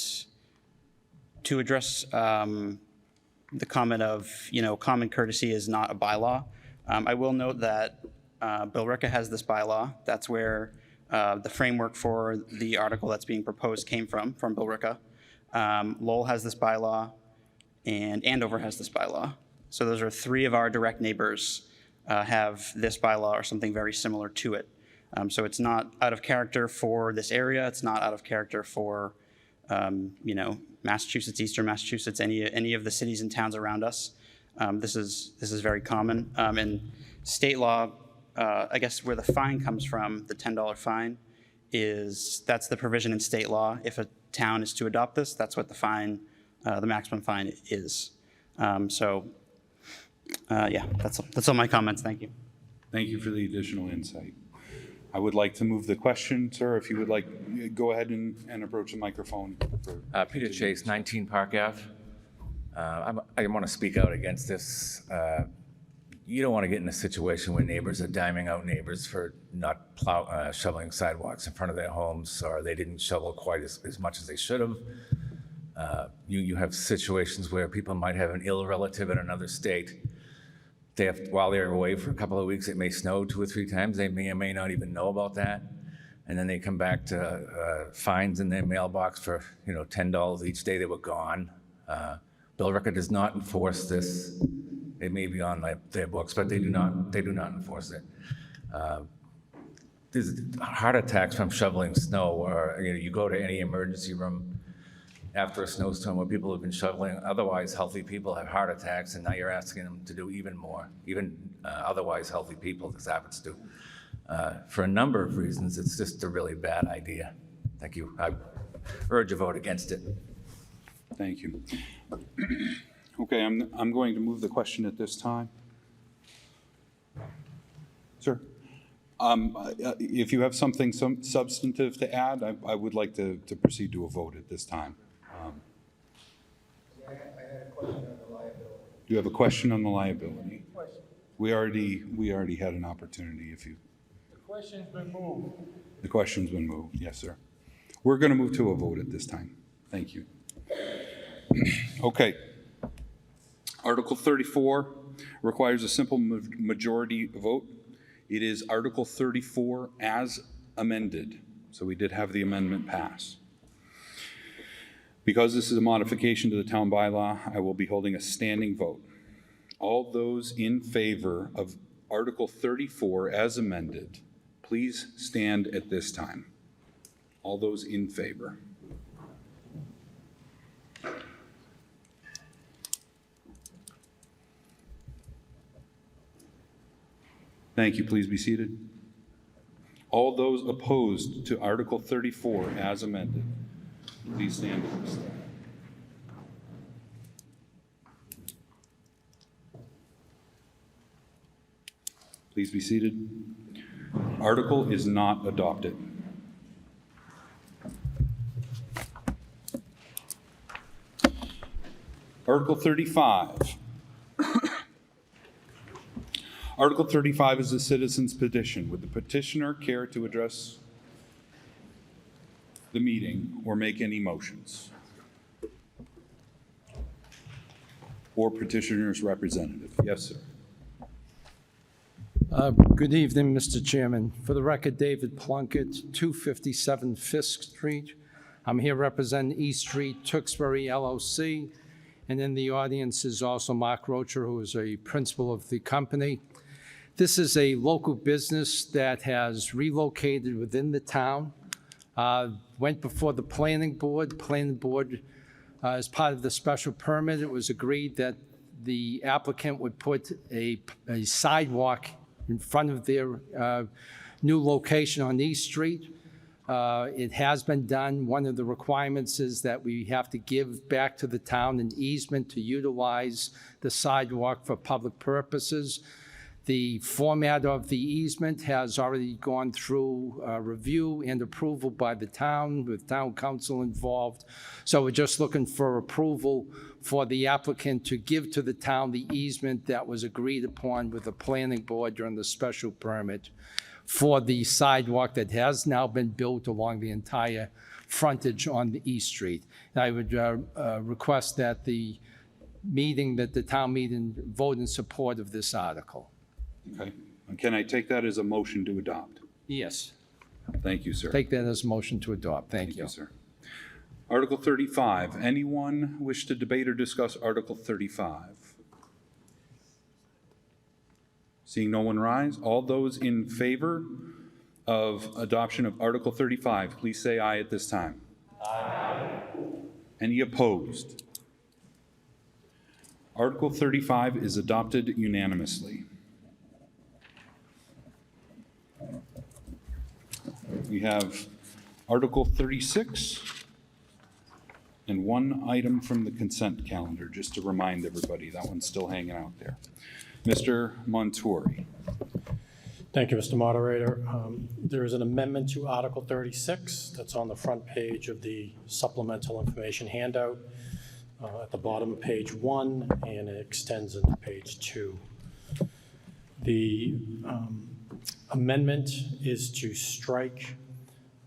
to address the comment of, you know, common courtesy is not a bylaw, I will note that Billerica has this bylaw. That's where the framework for the article that's being proposed came from Billerica. Lowell has this bylaw, and Andover has this bylaw. So those are three of our direct neighbors have this bylaw or something very similar to it. So it's not out of character for this area. It's not out of character for, you know, Massachusetts, Eastern Massachusetts, any of the cities and towns around us. This is very common. And state law, I guess where the fine comes from, the $10 fine, that's the provision in state law. If a town is to adopt this, that's what the fine, the maximum fine is. Yeah, that's all my comments. Thank you. Thank you for the additional insight. I would like to move the question, sir. If you would like, go ahead and approach the microphone. Peter Chase, 19 Park Ave. I want to speak out against this. You don't want to get in a situation where neighbors are diming out neighbors for not shoveling sidewalks in front of their homes, or they didn't shovel quite as much as they should have. You have situations where people might have an ill relative in another state. While they're away for a couple of weeks, it may snow 2 or 3 times. They may or may not even know about that. And then they come back to fines in their mailbox for, you know, $10 each day they were gone. Billerica does not enforce this. It may be on their books, but they do not enforce it. there's heart attacks from shoveling snow, or you go to any emergency room after a snowstorm where people have been shoveling, otherwise healthy people have heart attacks, and now you're asking them to do even more, even otherwise healthy people this happens to. For a number of reasons, it's just a really bad idea. Thank you. I urge a vote against it. Thank you. Okay, I'm going to move the question at this time. Sir? If you have something substantive to add, I would like to proceed to a vote at this time. I had a question on the liability. Do you have a question on the liability? We already had an opportunity. If you. The question's been moved. The question's been moved. Yes, sir. We're going to move to a vote at this time. Thank you. Okay. Article 34 requires a simple majority vote. It is Article 34 as amended. So we did have the amendment pass. Because this is a modification to the town bylaw, I will be holding a standing vote. All those in favor of Article 34 as amended, please stand at this time. All those in favor. Thank you. Please be seated. All those opposed to Article 34 as amended, please stand at this time. Please be seated. Article is not adopted. Article 35. Article 35 is a citizen's petition. Would the petitioner care to address the meeting or make any motions? Or petitioner's representative? Yes, sir. Good evening, Mr. Chairman. For the record, David Plunkett, 257 Fisk Street. I'm here representing East Street Tewksbury LLC. And in the audience is also Mark Rocher, who is a principal of the company. This is a local business that has relocated within the town, went before the planning board. Planning board, as part of the special permit, it was agreed that the applicant would put a sidewalk in front of their new location on East Street. It has been done. One of the requirements is that we have to give back to the town an easement to utilize the sidewalk for public purposes. The format of the easement has already gone through review and approval by the town, with town council involved. So we're just looking for approval for the applicant to give to the town the easement that was agreed upon with the planning board during the special permit for the sidewalk that has now been built along the entire frontage on the East Street. And I would request that the town meeting vote in support of this article. Okay. And can I take that as a motion to adopt? Yes. Thank you, sir. Take that as a motion to adopt. Thank you. Sir. Article 35. Anyone wish to debate or discuss Article 35? Seeing no one rise, all those in favor of adoption of Article 35, please say aye at this time. Aye. Any opposed? Article 35 is adopted unanimously. We have Article 36 and one item from the consent calendar, just to remind everybody. That one's still hanging out there. Mr. Montori. Thank you, Mr. Moderator. There is an amendment to Article 36 that's on the front page of the supplemental information handout, at the bottom of page 1, and it extends into page 2. The amendment is to strike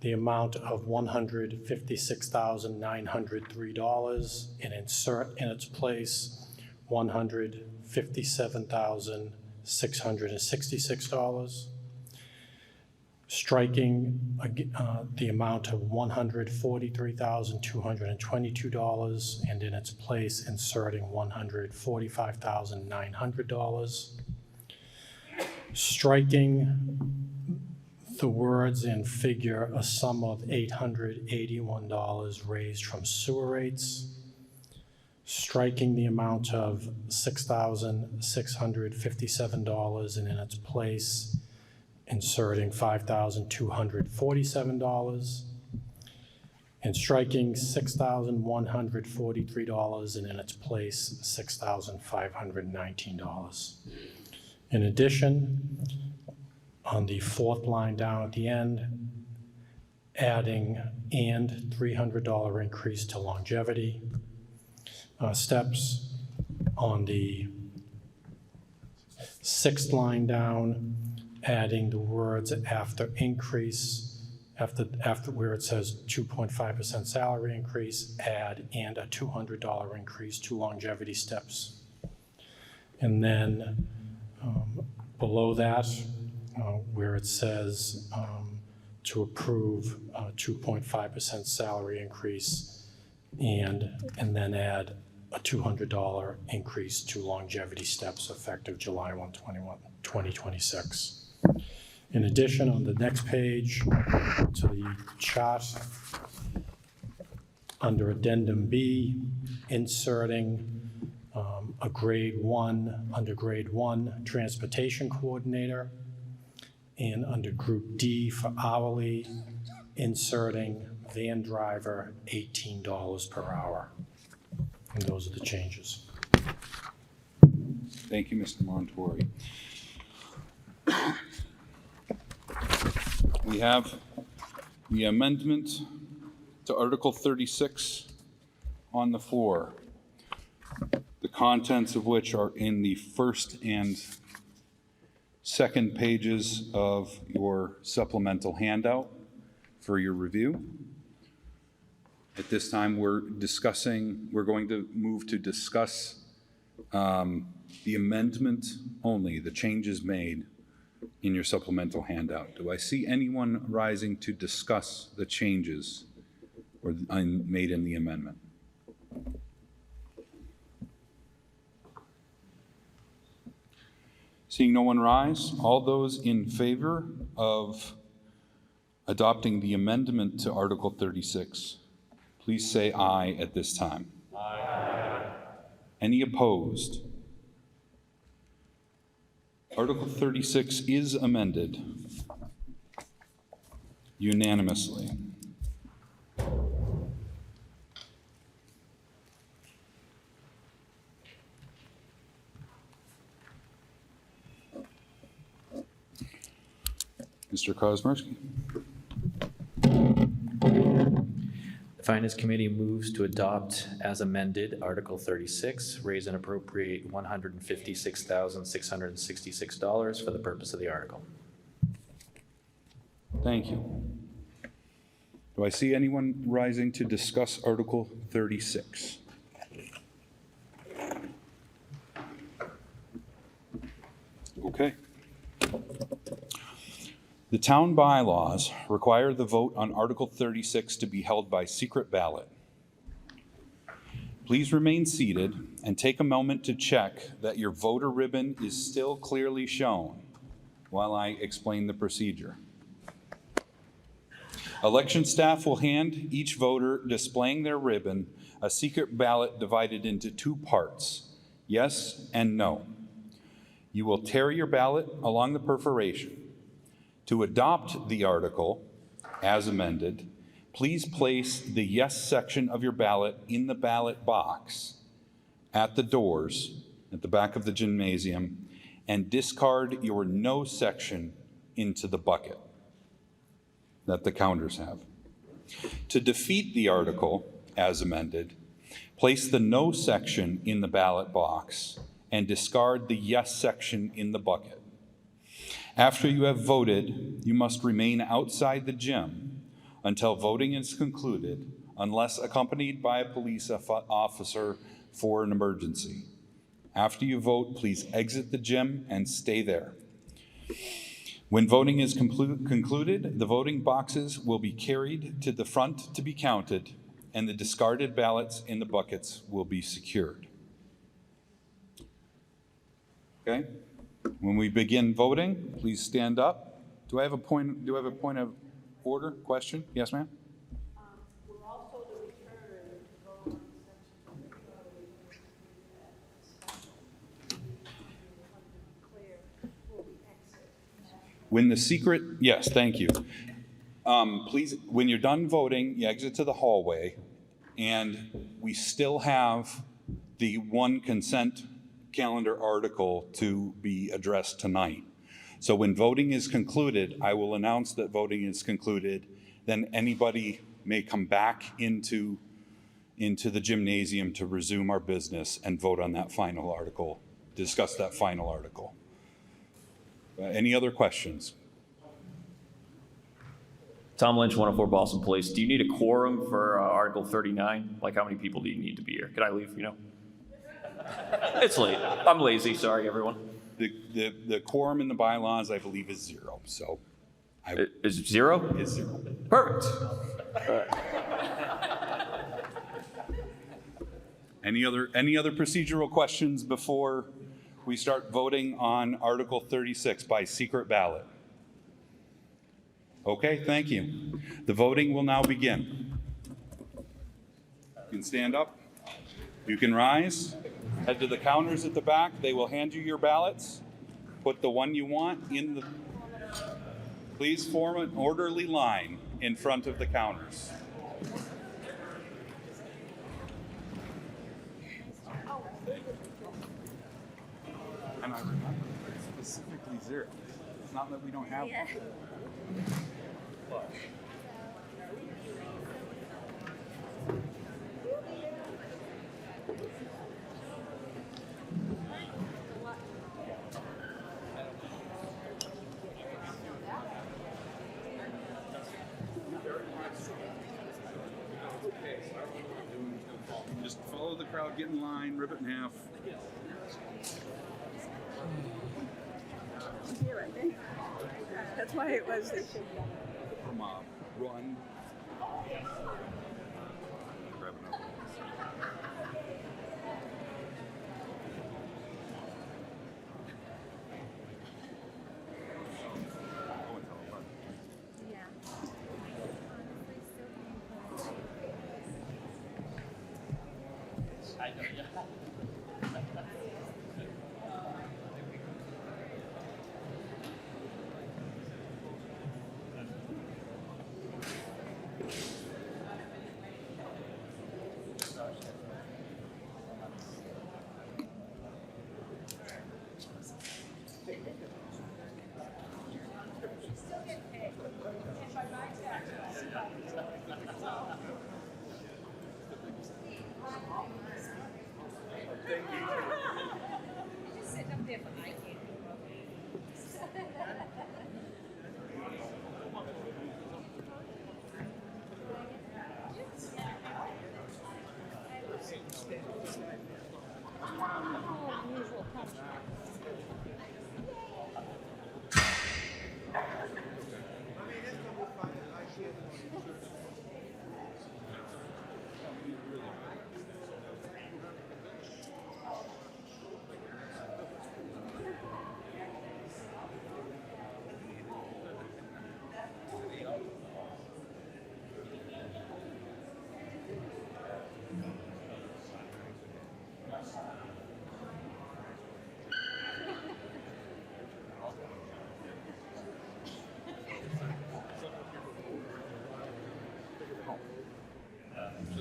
the amount of $156,903 and insert in its place $157,666. Striking the amount of $143,222 and in its place inserting $145,900. Striking the words and figure a sum of $881 raised from sewer rates, striking the amount of $6,657 and in its place inserting $5,247, and striking $6,143 and in its place $6,519. In addition, on the fourth line down at the end, adding and $300 increase to longevity steps. On the sixth line down, adding the words after increase, after where it says 2.5% salary increase, add and a $200 increase to longevity steps. And then below that, where it says to approve 2.5% salary increase and then add a $200 increase to longevity steps effective July 1, 2026. In addition, on the next page to the chart, under Addendum B, inserting a grade 1, under grade 1, transportation coordinator, and under Group D for hourly, inserting van driver, $18 per hour. And those are the changes. Thank you, Mr. Montori. We have the amendment to Article 36 on the floor, the contents of which are in the first and second pages of your supplemental handout for your review. At this time, we're going to move to discuss the amendment only, the changes made in your supplemental handout. Do I see anyone rising to discuss the changes made in the amendment? Seeing no one rise, all those in favor of adopting the amendment to Article 36, please say aye at this time. Aye. Any opposed? Article 36 is amended unanimously. Mr. Kosmersky. The Finance Committee moves to adopt as amended Article 36, raise and appropriate $156,666 for the purpose of the article. Thank you. Do I see anyone rising to discuss Article 36? Okay. The town bylaws require the vote on Article 36 to be held by secret ballot. Please remain seated and take a moment to check that your voter ribbon is still clearly shown while I explain the procedure. Election staff will hand each voter displaying their ribbon a secret ballot divided into two parts, yes and no. You will tear your ballot along the perforation. To adopt the article as amended, please place the yes section of your ballot in the ballot box at the doors at the back of the gymnasium and discard your no section into the bucket that the counters have. To defeat the article as amended, place the no section in the ballot box and discard the yes section in the bucket. After you have voted, you must remain outside the gym until voting is concluded, unless accompanied by a police officer for an emergency. After you vote, please exit the gym and stay there. When voting is concluded, the voting boxes will be carried to the front to be counted, and the discarded ballots in the buckets will be secured. Okay? When we begin voting, please stand up Do I have a point of order, question? Yes, ma'am? When the secret, yes, thank you. Please, when you're done voting, you exit to the hallway, and we still have the one consent calendar article to be addressed tonight. So when voting is concluded, I will announce that voting is concluded. Then anybody may come back into the gymnasium to resume our business and vote on that final article, discuss that final article. Any other questions? Tom Lynch, 104 Boston Place. Do you need a quorum for Article 39? Like, how many people do you need to be here? Can I leave, you know? It's late. I'm lazy. Sorry, everyone. The quorum in the bylaws, I believe, is 0, so. Is it 0? Is 0. Perfect. Any other procedural questions before we start voting on Article 36 by secret ballot? Okay, thank you. The voting will now begin. You can stand up. You can rise. Head to the counters at the back. They will hand you your ballots. Put the one you want in the... Please form an orderly line in front of the counters. And I remember it's specifically 0. It's not that we don't have one. Just follow the crowd, get in line, rip it in half. That's why it was. From run. Grab another.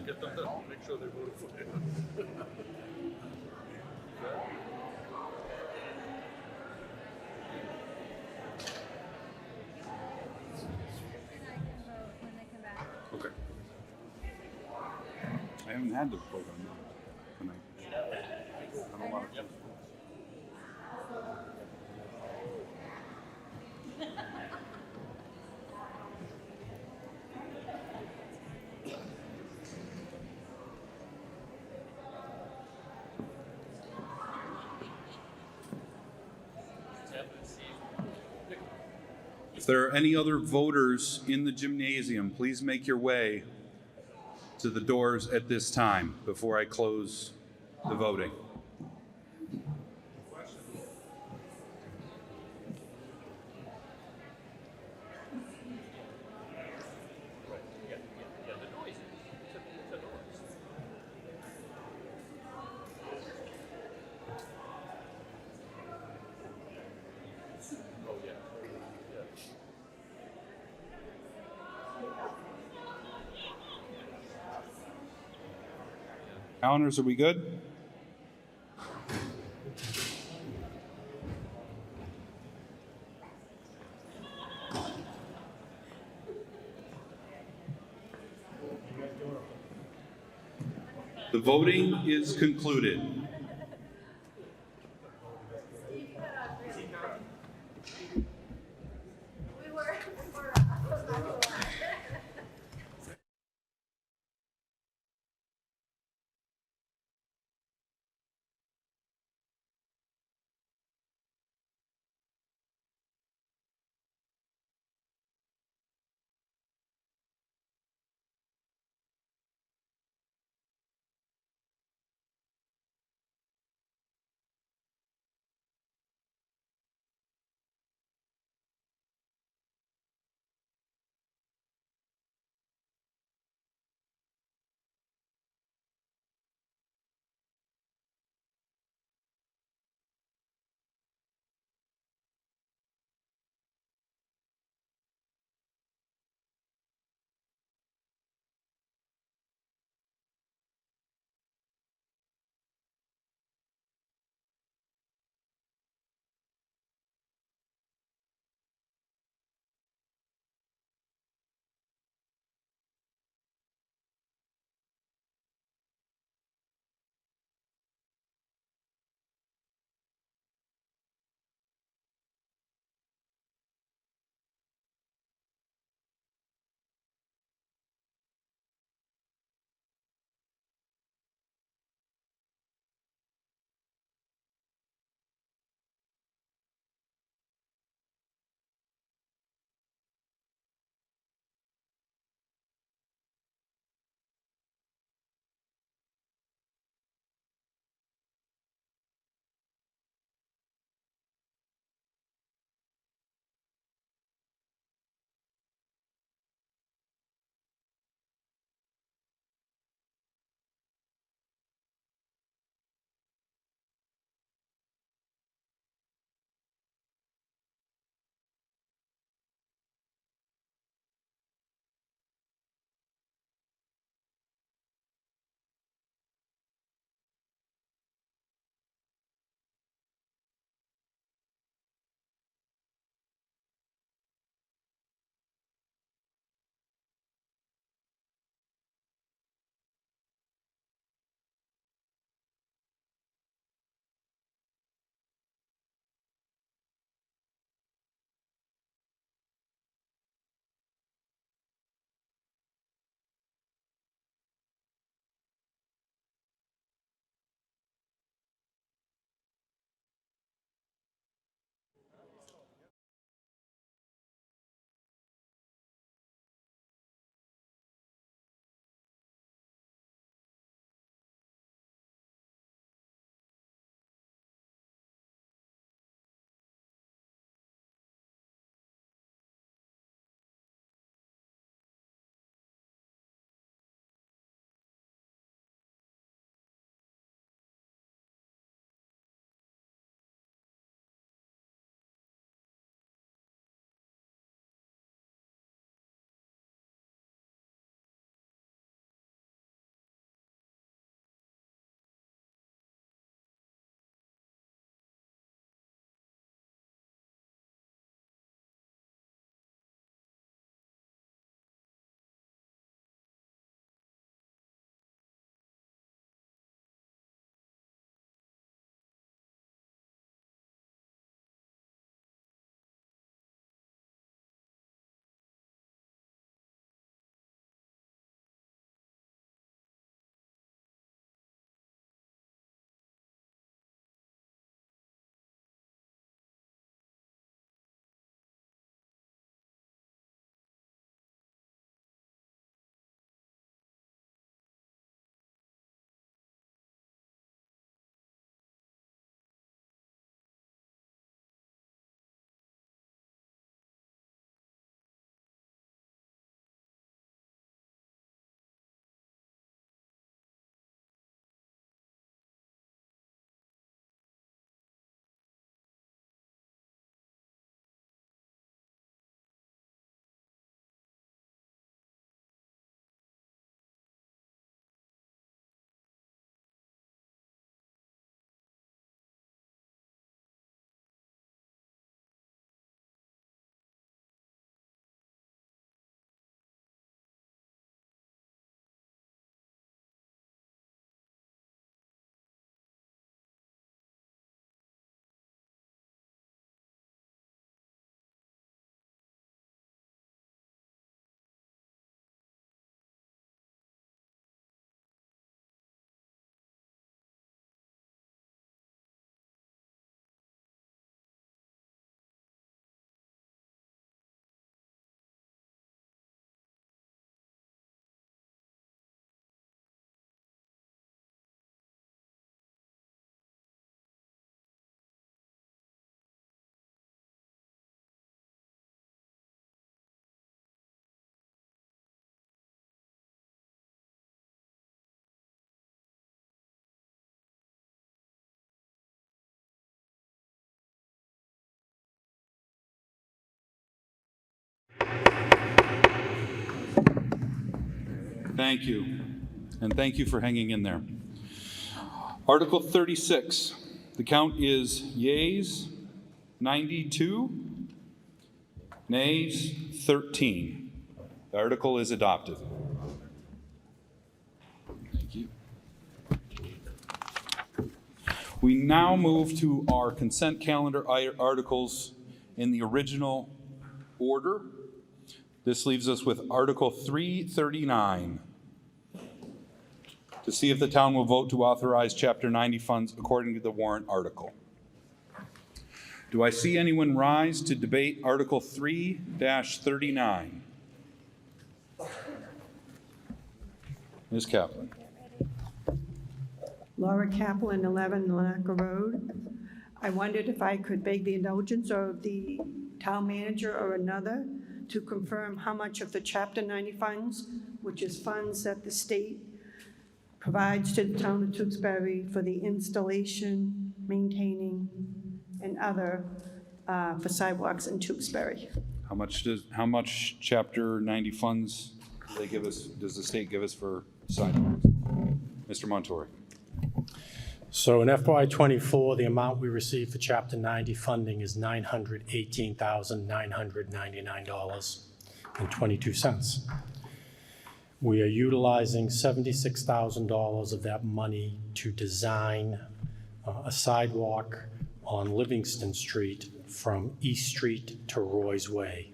Get them done, make sure they voted for it. Okay. I haven't had to vote on that tonight. I don't want to. If there are any other voters in the gymnasium, please make your way to the doors at this time before I close the voting. Calendars, are we good? The voting is concluded. Thank you. And thank you for hanging in there. Article 36. The count is yeas 92, nays 13. The article is adopted. Thank you. We now move to our consent calendar articles in the original order. This leaves us with Article 339. To see if the town will vote to authorize Chapter 90 funds according to the warrant article. Do I see anyone rise to debate Article 3-39? Ms. Kaplan. Laura Kaplan, 11 Lanaka Road. I wondered if I could beg the indulgence of the town manager or another to confirm how much of the Chapter 90 funds, which is funds that the state provides to the town of Tewksbury for the installation, maintaining, and other for sidewalks in Tewksbury. How much Chapter 90 funds do they give us, does the state give us for sidewalks? Mr. Montori. So in FY '24, the amount we received for Chapter 90 funding is $918,999.22. We are utilizing $76,000 of that money to design a sidewalk on Livingston Street from East Street to Roy's Way.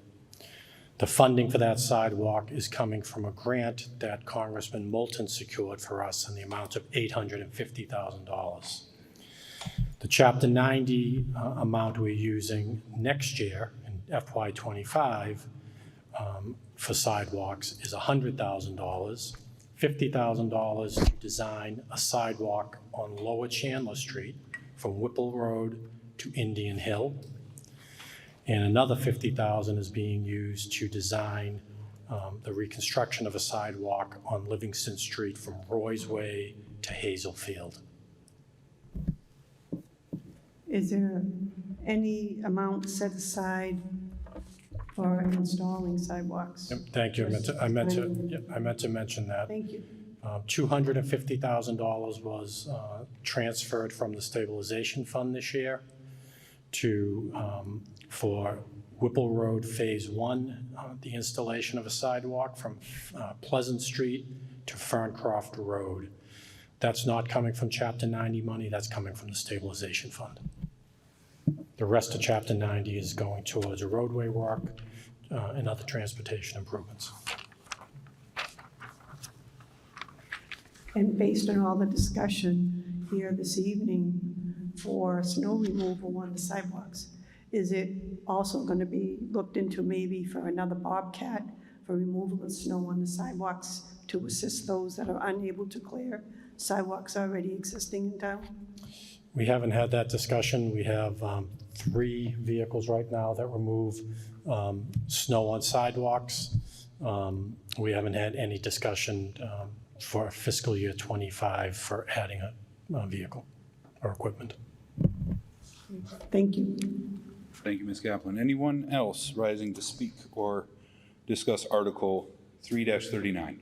The funding for that sidewalk is coming from a grant that Congressman Moulton secured for us in the amount of $850,000. The Chapter 90 amount we're using next year in FY '25 for sidewalks is $100,000, $50,000 to design a sidewalk on Lower Chandler Street from Whipple Road to Indian Hill. And another $50,000 is being used to design the reconstruction of a sidewalk on Livingston Street from Roy's Way to Hazelfield. Is there any amount set aside for installing sidewalks? Yep, thank you. I meant to mention that. Thank you. $250,000 was transferred from the stabilization fund this year to for Whipple Road Phase 1, the installation of a sidewalk from Pleasant Street to Ferncroft Road. That's not coming from Chapter 90 money, that's coming from the stabilization fund. The rest of Chapter 90 is going towards roadway work and other transportation improvements. And based on all the discussion here this evening for snow removal on the sidewalks, is it also going to be looked into maybe for another bobcat for removal of snow on the sidewalks to assist those that are unable to clear sidewalks already existing in town? We haven't had that discussion. We have 3 vehicles right now that remove snow on sidewalks. We haven't had any discussion for fiscal year '25 for adding a vehicle or equipment. Thank you. Thank you, Ms. Kaplan. Anyone else rising to speak or discuss Article 3-39?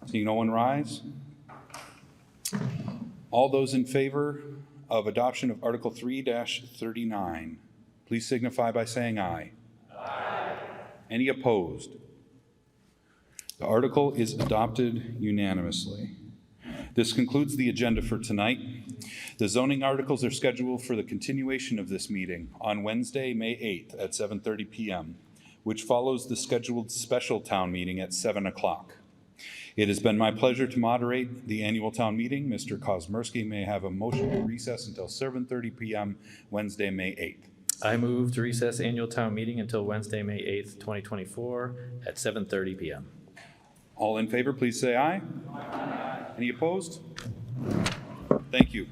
Seeing no one rise? All those in favor of adoption of Article 3-39, please signify by saying aye. Aye. Any opposed? The article is adopted unanimously. This concludes the agenda for tonight. The zoning articles are scheduled for the continuation of this meeting on Wednesday, May 8th at 7:30 p.m., which follows the scheduled special town meeting at 7 o'clock. It has been my pleasure to moderate the annual town meeting. Mr. Kosmersky may have a motion to recess until 7:30 p.m. Wednesday, May 8th. I move to recess annual town meeting until Wednesday, May 8th, 2024 at 7:30 p.m. All in favor, please say aye. Aye. Any opposed? Thank you.